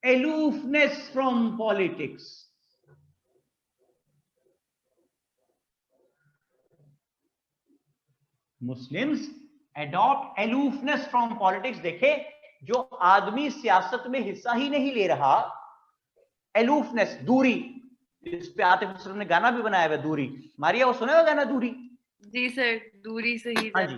aloofness from politics, Muslims adopt aloofness from politics. देखे, जो आदमी सियासत में हिस्सा ही नहीं ले रहा, एलूफनेस, दूरी, इस पे आतिफ असलम ने गाना भी बनाया हुआ दूरी, मारिया वो सुना हुआ गाना दूरी? जी सर, दूरी से ही। हाँ जी,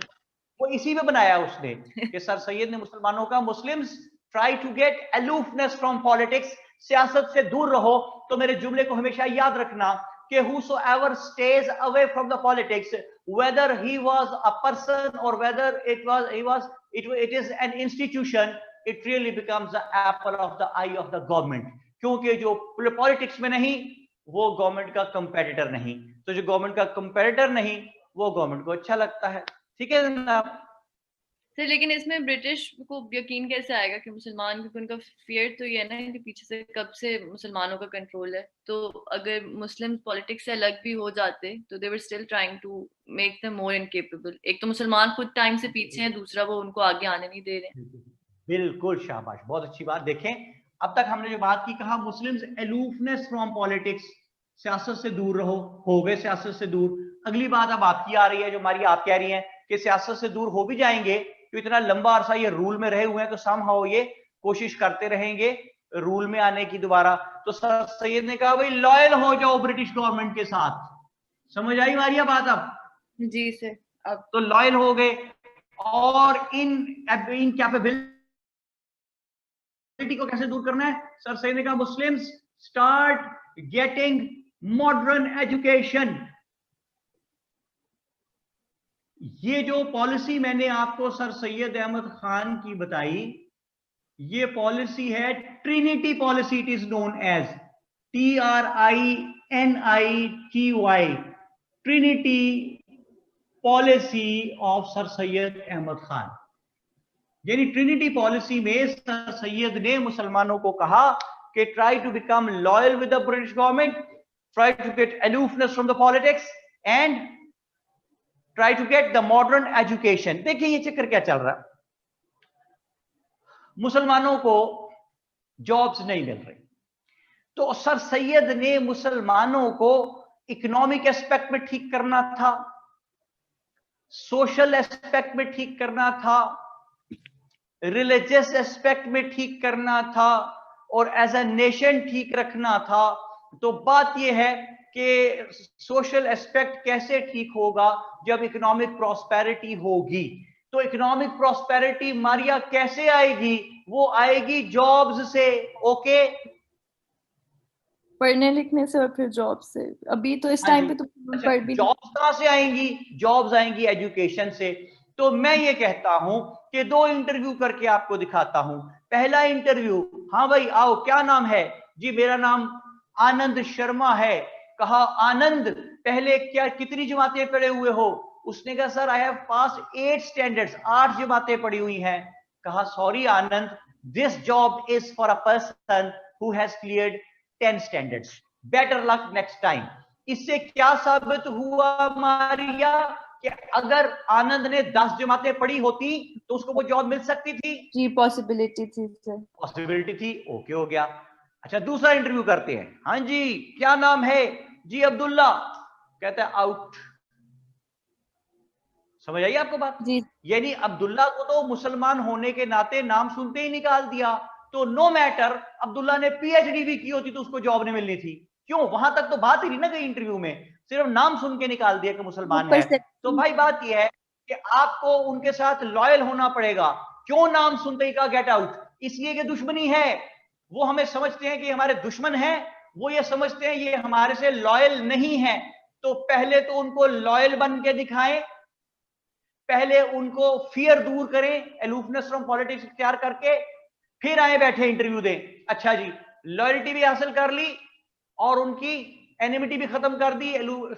वो इसी में बनाया उसने कि सर सैयद ने मुसलमानों का, Muslims try to get aloofness from politics, सियासत से दूर रहो। तो मेरे जुमले को हमेशा याद रखना कि whosoever stays away from the politics, whether he was a person or whether it is an institution, it really becomes the apple of the eye of the government, क्योंकि जो पॉलिटिक्स में नहीं वो गवर्नमेंट का कंपेटिटर नहीं, तो जो गवर्नमेंट का कंपेटिटर नहीं वो गवर्नमेंट को अच्छा लगता है। ठीक है जनाब सर, लेकिन इसमें ब्रिटिश को यकीन कैसे आएगा कि मुसलमान, क्योंकि उनका फियर तो ये है ना कि पीछे से कब से मुसलमानों का कंट्रोल है। तो अगर मुस्लिम पॉलिटिक्स से अलग भी हो जाते तो they were still trying to make them more incapable. एक तो मुसलमान खुद टाइम से पीछे हैं, दूसरा वो उनको आगे आने नहीं दे रहे। बिल्कुल शाबाश, बहुत अच्छी बात। देखें अब तक हमने जो बात की, कहा मुस्लिम्स एलूफनेस फ्रॉम पॉलिटिक्स, सियासत से दूर रहो, हो गए सियासत से दूर। अगली बात अब आपकी आ रही है, जो हमारी आप कह रही हैं कि सियासत से दूर हो भी जाएंगे तो इतना लंबा अरसा ये रूल में रहे हुए हैं तो समहाउ ये कोशिश करते रहेंगे रूल में आने की दोबारा। तो सर सैयद ने कहा भाई लॉयल हो जाओ ब्रिटिश गवर्नमेंट के साथ। समझ आई मारिया बात? अब जी सर, अब तो लॉयल हो गए, और इन कैपेबिलिटी को कैसे दूर करना है? सर सैयद ने कहा Muslims start getting modern education, ये जो पॉलिसी मैंने आपको सर सैयद अहमद खान की बताई, ये पॉलिसी है trinity policy, it is known as TRINITY, trinity policy of sir Syed Ahmad Khan. यानी ट्रिनिटी पॉलिसी में सर सैयद ने मुसलमानों को कहा कि try to become loyal with the British government, try to get aloofness from the politics and try to get the modern education. देखिए ये चक्कर क्या चल रहा है, मुसलमानों को जॉब्स नहीं मिल रही, तो सर सैयद ने मुसलमानों को इकोनॉमिक एस्पेक्ट में ठीक करना था, सोशल एस्पेक्ट में ठीक करना था, रिलीजियस एस्पेक्ट में ठीक करना था और एज अ नेशन ठीक रखना था। तो बात यह है कि सोशल एस्पेक्ट कैसे ठीक होगा, जब इकोनॉमिक प्रॉस्पेरिटी होगी। तो इकोनॉमिक प्रॉस्पेरिटी मारिया कैसे आएगी, वो आएगी जॉब्स से। ओके, पढ़ने लिखने से और फिर जॉब से। अभी तो इस टाइम पे तो पढ़ भी जॉब्स कहां से आएंगी, जॉब्स आएंगी एजुकेशन से। तो मैं ये कहता हूं कि 2 इंटरव्यू करके आपको दिखाता हूं। पहला इंटरव्यू, हाँ भाई आओ, क्या नाम है जी? मेरा नाम आनंद शर्मा है। कहा आनंद पहले क्या कितनी जमातें पढ़े हुए हो? उसने कहा sir I have pass 8 standards, 8 जमातें पढ़ी हुई हैं। कहा sorry Anand, this job is for a person who has cleared 10 standards, better luck next time. इससे क्या साबित हुआ मारिया कि अगर आनंद ने 10 जमातें पढ़ी होती तो उसको वो जॉब मिल सकती थी? जी पॉसिबिलिटी थी सर। पॉसिबिलिटी थी, ओके हो गया। अच्छा दूसरा इंटरव्यू करते हैं। हाँ जी, क्या नाम है जी? अब्दुल्ला। कहता है आउट। समझ आई आपको बात? जी यानी अब्दुल्ला को तो मुसलमान होने के नाते नाम सुनते ही निकाल दिया। तो नो मैटर अब्दुल्ला ने पीएचडी भी की होती तो उसको जॉब नहीं मिलनी थी। क्यों? वहां तक तो बात ही नहीं ना गई इंटरव्यू में, सिर्फ नाम सुन के निकाल दिया कि मुसलमान है। तो भाई बात यह है कि आपको उनके साथ लॉयल होना पड़ेगा। क्यों नाम सुनते ही कहा गेट आउट? इसलिए कि दुश्मनी है। वो हमें समझते हैं कि हमारे दुश्मन हैं, वो ये समझते हैं ये हमारे से लॉयल नहीं है। तो पहले तो उनको लॉयल बन के दिखाएं, पहले उनको फियर दूर करें, अलूफनेस फ्रॉम पॉलिटिक्स इख्तियार करके, फिर आए बैठे इंटरव्यू दें। अच्छा जी, लॉयल्टी भी हासिल कर ली और उनकी एनिमिटी भी खत्म कर दी,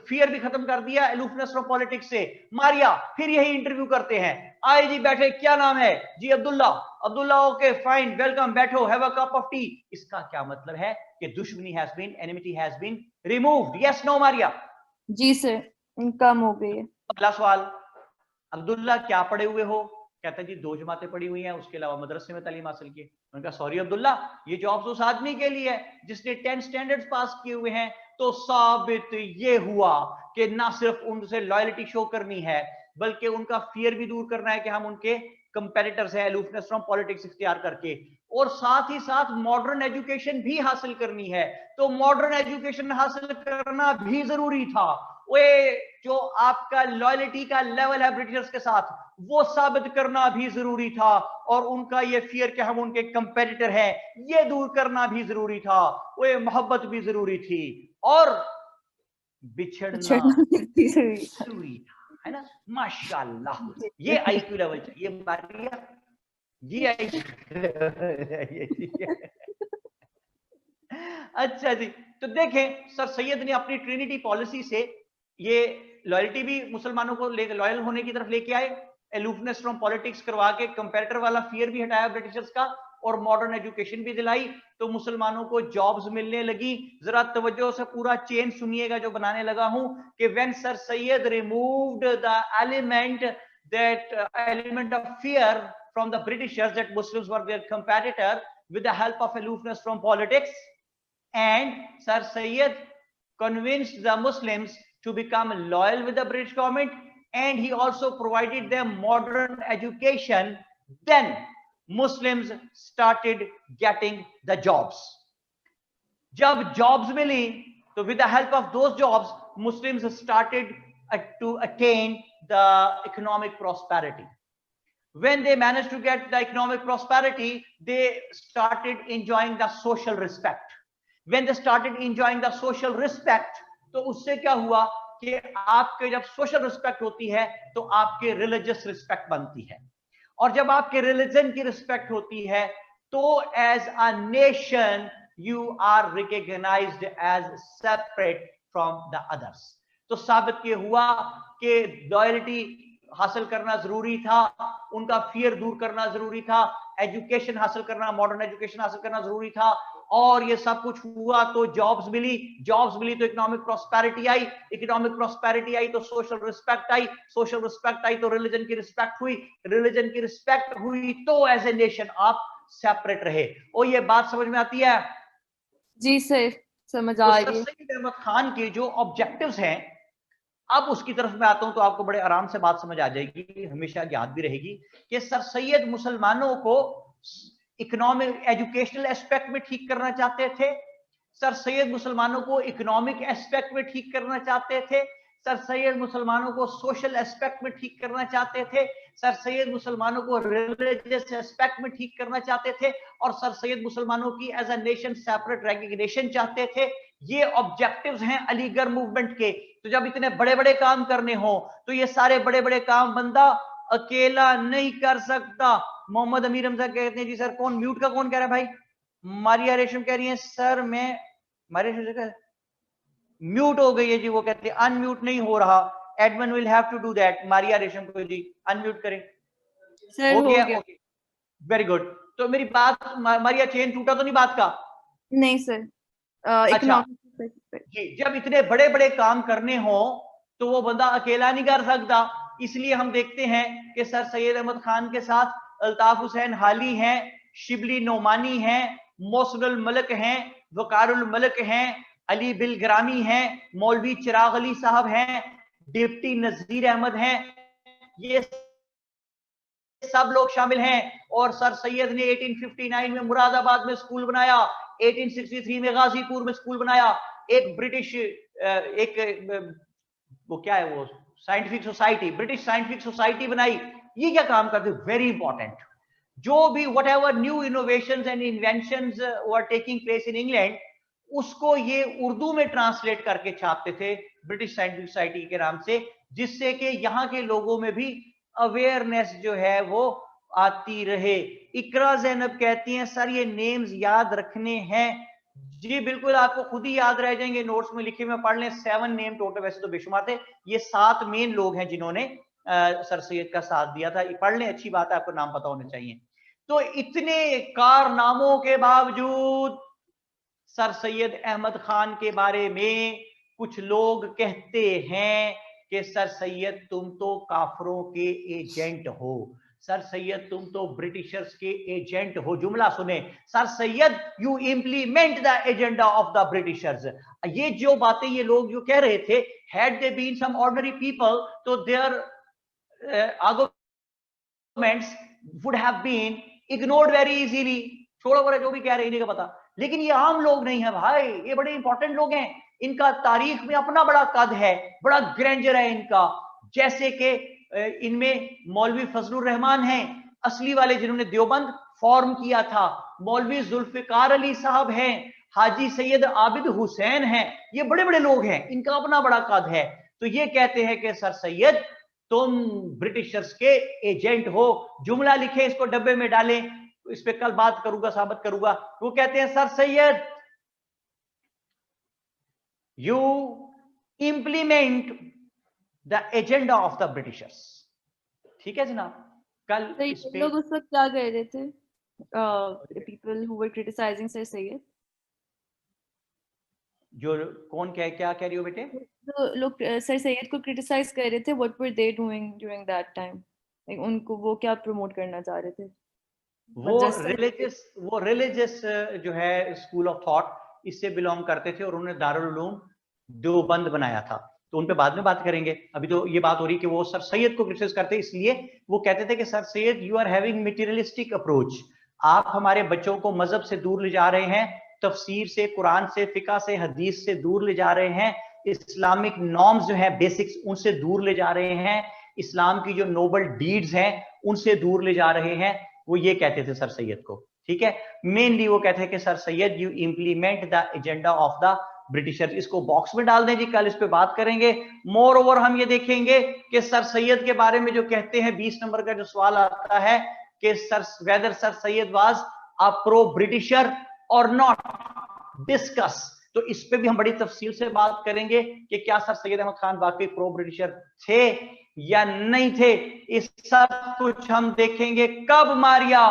फियर भी खत्म कर दिया अलूफनेस फ्रॉम पॉलिटिक्स से। मारिया फिर यही इंटरव्यू करते हैं। आए जी बैठे, क्या नाम है जी? Abdullah. Abdullah okay fine, welcome, बैठो, have a cup of tea. इसका क्या मतलब है कि दुश्मनी has been, enmity has been removed. Yes no Maria? जी सर, कम हो गई है। अगला सवाल, अब्दुल्ला क्या पढ़े हुए हो? कहता है जी 2 जमातें पढ़ी हुई हैं, उसके अलावा मदरसे में तालीम हासिल की। उन्होंने कहा सॉरी अब्दुल्ला, ये जॉब्स उस आदमी के लिए है जिसने 10 स्टैंडर्ड्स पास किए हुए हैं। तो साबित ये हुआ कि ना सिर्फ उनसे लॉयल्टी शो करनी है बल्कि उनका फियर भी दूर करना है कि हम उनके कंपेटिटर्स हैं, अलूफनेस फ्रॉम पॉलिटिक्स इख्तियार करके, और साथ ही साथ मॉडर्न एजुकेशन भी हासिल करनी है। तो मॉडर्न एजुकेशन हासिल करना भी जरूरी था। वे जो आपका लॉयल्टी का लेवल है ब्रिटिशर्स के साथ, वो साबित करना भी जरूरी था, और उनका ये फियर कि हम उनके कंपेटिटर हैं, ये दूर करना भी जरूरी था। वो मोहब्बत भी जरूरी थी और बिछड़ना जरूरी था, है ना? माशाल्लाह, ये आईक्यू लेवल चाहिए मारिया, ये अच्छा जी, तो देखें सर सैयद ने अपनी ट्रिनिटी पॉलिसी से ये लॉयल्टी भी मुसलमानों को लेकर लॉयल होने की तरफ लेके आए, अलूफनेस फ्रॉम पॉलिटिक्स करवा के कंपेरेटर वाला फियर भी हटाया ब्रिटिशर्स का, और मॉडर्न एजुकेशन भी दिलाई। तो मुसलमानों को जॉब्स मिलने लगी। जरा तवज्जो से पूरा चेन सुनिएगा जो बनाने लगा हूं कि when sir Syed removed the element of fear from the Britishers that Muslims were their competitor with the help of aloofness from politics, and Sir Sayyid convinced the Muslims to become loyal with the British government, and he also provided them modern education. Then Muslims started getting the jobs. जब jobs मिली तो with the help of those jobs Muslims started to attain the economic prosperity. When they managed to get the economic prosperity, they started enjoying the social respect. When they started enjoying the social respect, तो उससे क्या हुआ कि आपके जब सोशल रिस्पेक्ट होती है तो आपके रिलीजियस रिस्पेक्ट बनती है, और जब आपके रिलीजन की रिस्पेक्ट होती है तो as a nation you are recognised as separate from the others. तो साबित ये हुआ कि लॉयल्टी हासिल करना जरूरी था, उनका फियर दूर करना जरूरी था, एजुकेशन हासिल करना, मॉडर्न एजुकेशन हासिल करना जरूरी था, और ये सब कुछ हुआ तो जॉब्स मिली तो इकोनॉमिक प्रॉस्पेरिटी आई, इकोनॉमिक प्रॉस्पेरिटी आई तो social respect I, social respect I तो रिलीजन की रिस्पेक्ट हुई, रिलीजन की रिस्पेक्ट हुई तो एज ए नेशन आप सेपरेट रहे। और ये बात समझ में आती है? जी सर, समझ तो आ सर रही है। सैयद अहमद खान के जो ऑब्जेक्टिव्स हैं, अब उसकी तरफ मैं आता हूं तो आपको बड़े आराम से बात समझ आ जाएगी, हमेशा याद भी रहेगी कि सर सैयद मुसलमानों को इकोनॉमिक एजुकेशनल एस्पेक्ट में ठीक करना चाहते थे, सर सैयद मुसलमानों को इकोनॉमिक एस्पेक्ट में ठीक करना चाहते थे, सर सैयद मुसलमानों को सोशल एस्पेक्ट में ठीक करना चाहते थे, सर सैयद मुसलमानों को रिलीजियस एस्पेक्ट में ठीक करना चाहते थे, और सर सैयद मुसलमानों की as a nation separate recognition चाहते थे। ये ऑब्जेक्टिव्स हैं अलीगढ़ मूवमेंट के। तो जब इतने बड़े बड़े काम करने हो तो ये सारे बड़े बड़े काम बंदा अकेला नहीं कर सकता। मोहम्मद अमीर हमजा कहते हैं जी सर कौन म्यूट का कौन कह रहा है भाई? मारिया रेशम कह रही है सर मैं, मारिया म्यूट हो गई है जी, वो कहते हैं अनम्यूट नहीं हो रहा, admin will have to do that. Maria Resham को जी अनम्यूट करें। सर हो गया, गया। Very good. तो मेरी बात, मारिया चेन टूटा तो नहीं बात का? नहीं सर, अच्छा इकोनॉमिक जी, जब इतने बड़े बड़े काम करने हो तो वो बंदा अकेला नहीं कर सकता, इसलिए हम देखते हैं कि सर सैयद अहमद खान के साथ अल्ताफ हुसैन हाली हैं, शिबली नोमानी हैं, मोहसिनुल मलिक हैं, वकारुल मलिक हैं, अली बिल ग्रामी हैं, मौलवी चिराग अली साहब हैं, डिप्टी नजीर अहमद हैं, ये सब लोग शामिल हैं। और सर सैयद ने 1859 में मुरादाबाद में स्कूल बनाया, 1863 में गाजीपुर में स्कूल बनाया, एक ब्रिटिश वो क्या है वो scientific society, British scientific society बनाई। ये क्या काम करते? Very important. जो भी what ever new innovations and inventions were taking place in England, उसको ये उर्दू में ट्रांसलेट करके छापते थे ब्रिटिश साइंटिफिक सोसाइटी के नाम से, जिससे कि यहाँ के लोगों में भी अवेयरनेस जो है वो आती रहे। इकरा ज़ैनब कहती हैं सर ये नेम्स याद रखने हैं। जी बिल्कुल, आपको खुद ही याद रह जाएंगे, नोट्स में लिखे में पढ़ लें। 7 नेम टोटल, वैसे तो बेशुमार थे, ये 7 मेन लोग हैं जिन्होंने सर सैयद का साथ दिया था। पढ़ लें, अच्छी बात है, आपको नाम पता होने चाहिए। तो इतने कारनामों के बावजूद सर सैयद अहमद खान के बारे में कुछ लोग कहते हैं कि सर सैयद तुम तो काफरों के एजेंट हो, सर सैयद तुम तो ब्रिटिशर्स के एजेंट हो। जुमला सुने, sir Syed you implement the agenda of the britishers. ये जो बातें ये लोग जो कह रहे थे, had they been some ordinary people तो their arguments would have been ignored very easily. छोड़ो बड़े जो भी कह रहे हैं, इन्हें का पता। लेकिन ये आम लोग नहीं है भाई, ये बड़े इंपॉर्टेंट लोग हैं, इनका तारीख में अपना बड़ा कद है, बड़ा ग्रैंडर है इनका। जैसे कि इनमें मौलवी फजलुर रहमान हैं, असली वाले जिन्होंने देवबंद फॉर्म किया था, मौलवी जुल्फिकार अली साहब हैं, हाजी सैयद आबिद हुसैन हैं, ये बड़े बड़े लोग हैं, इनका अपना बड़ा कद है। तो ये कहते हैं कि सर सैयद तुम ब्रिटिशर्स के एजेंट हो। जुमला लिखे, इसको डब्बे में डालें, इस पे कल बात करूंगा, साबित करूंगा। वो कहते हैं sir Syed you implement the agenda of the Britishers. ठीक है जनाब, कल इस पे लोग उस वक्त क्या कह रहे थे? People who were criticising sir Syed, जो कौन क्या कह रही हो बेटे? तो लोग सर सैयद को क्रिटिसाइज कर रहे थे, what were they doing during that time? Like उनको वो क्या प्रमोट करना चाह रहे थे? वो रिलीजियस जो है स्कूल ऑफ थॉट, इससे बिलोंग करते थे और उन्होंने दारुल उलूम देवबंद बनाया था। तो उन पे बाद में बात करेंगे, अभी तो ये बात हो रही कि वो सर सैयद को क्रिटिसाइज करते, इसलिए वो कहते थे कि sir Syed you are having materialistic approach, आप हमारे बच्चों को मजहब से दूर ले जा रहे हैं, तफसीर से, कुरान से, फिका से, हदीस से दूर ले जा रहे हैं, इस्लामिक नॉर्म्स जो है बेसिक्स उनसे दूर ले जा रहे हैं, इस्लाम की जो नोबल डीड्स हैं उनसे दूर ले जा रहे हैं। वो ये कहते थे सर सैयद को। ठीक है, मेनली वो कहते हैं कि sir Syed you implement the agenda of the britisher, इसको बॉक्स में डाल दें जी, कल इस पे बात करेंगे। मोर ओवर हम ये देखेंगे कि सर सैयद के बारे में जो कहते हैं, 20 नंबर का जो सवाल आता है कि sir whether sir Syed was a pro Britisher और नॉट, डिस्कस। तो इस पे भी हम बड़ी तफसील से बात करेंगे कि क्या सर सैयद अहमद खान वाकई प्रो ब्रिटिशर थे या नहीं थे। इस सब कुछ हम देखेंगे कब मारिया,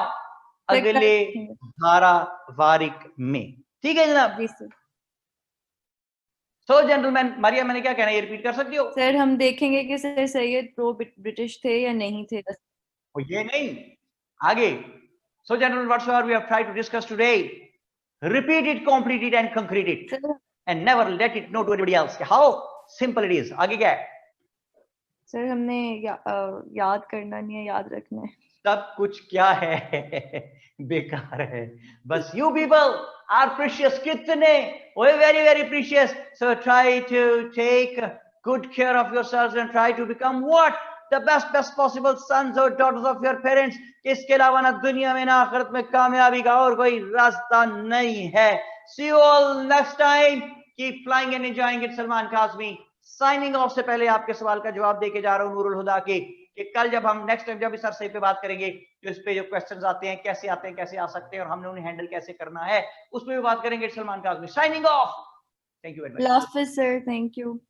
अगले धारावाहिक में, ठीक है जनाब। जी सर। तो जेंटलमैन, मारिया मैंने क्या कहना है, ये रिपीट कर सकती हो? सर हम देखेंगे कि सर सैयद प्रो ब्रिटिश थे या नहीं थे। और ये नहीं, आगे। So gentlemen, whatsoever we have tried to discuss today, repeat it, complete it and concrete it, sir and never let it know to anybody else how simple it is. आगे क्या है? सर हमने याद करना नहीं है, याद रखना है। सब कुछ क्या है बेकार है, बस you people are precious, कितने, we're very very precious, so try to take good care of yourselves and try to become what the best possible sons or daughters of your parents। इसके अलावा ना दुनिया में ना आखिरत में कामयाबी का और कोई रास्ता नहीं है। See you all next time, keep flying and enjoying it। Salman Kazmi signing of. से पहले आपके सवाल का जवाब देके जा रहा हूँ नूरुल हुदा के, कि कल जब हम नेक्स्ट टाइम जब इस अरसे पे बात करेंगे, तो इस पे जो क्वेश्चंस आते हैं, कैसे आते हैं, कैसे आ सकते हैं और हमने उन्हें हैंडल कैसे करना है, उस पे भी बात करेंगे। Salman Kazmi signing off. Thank you very much. अल्लाह हाफिज़ सर, थैंक यू।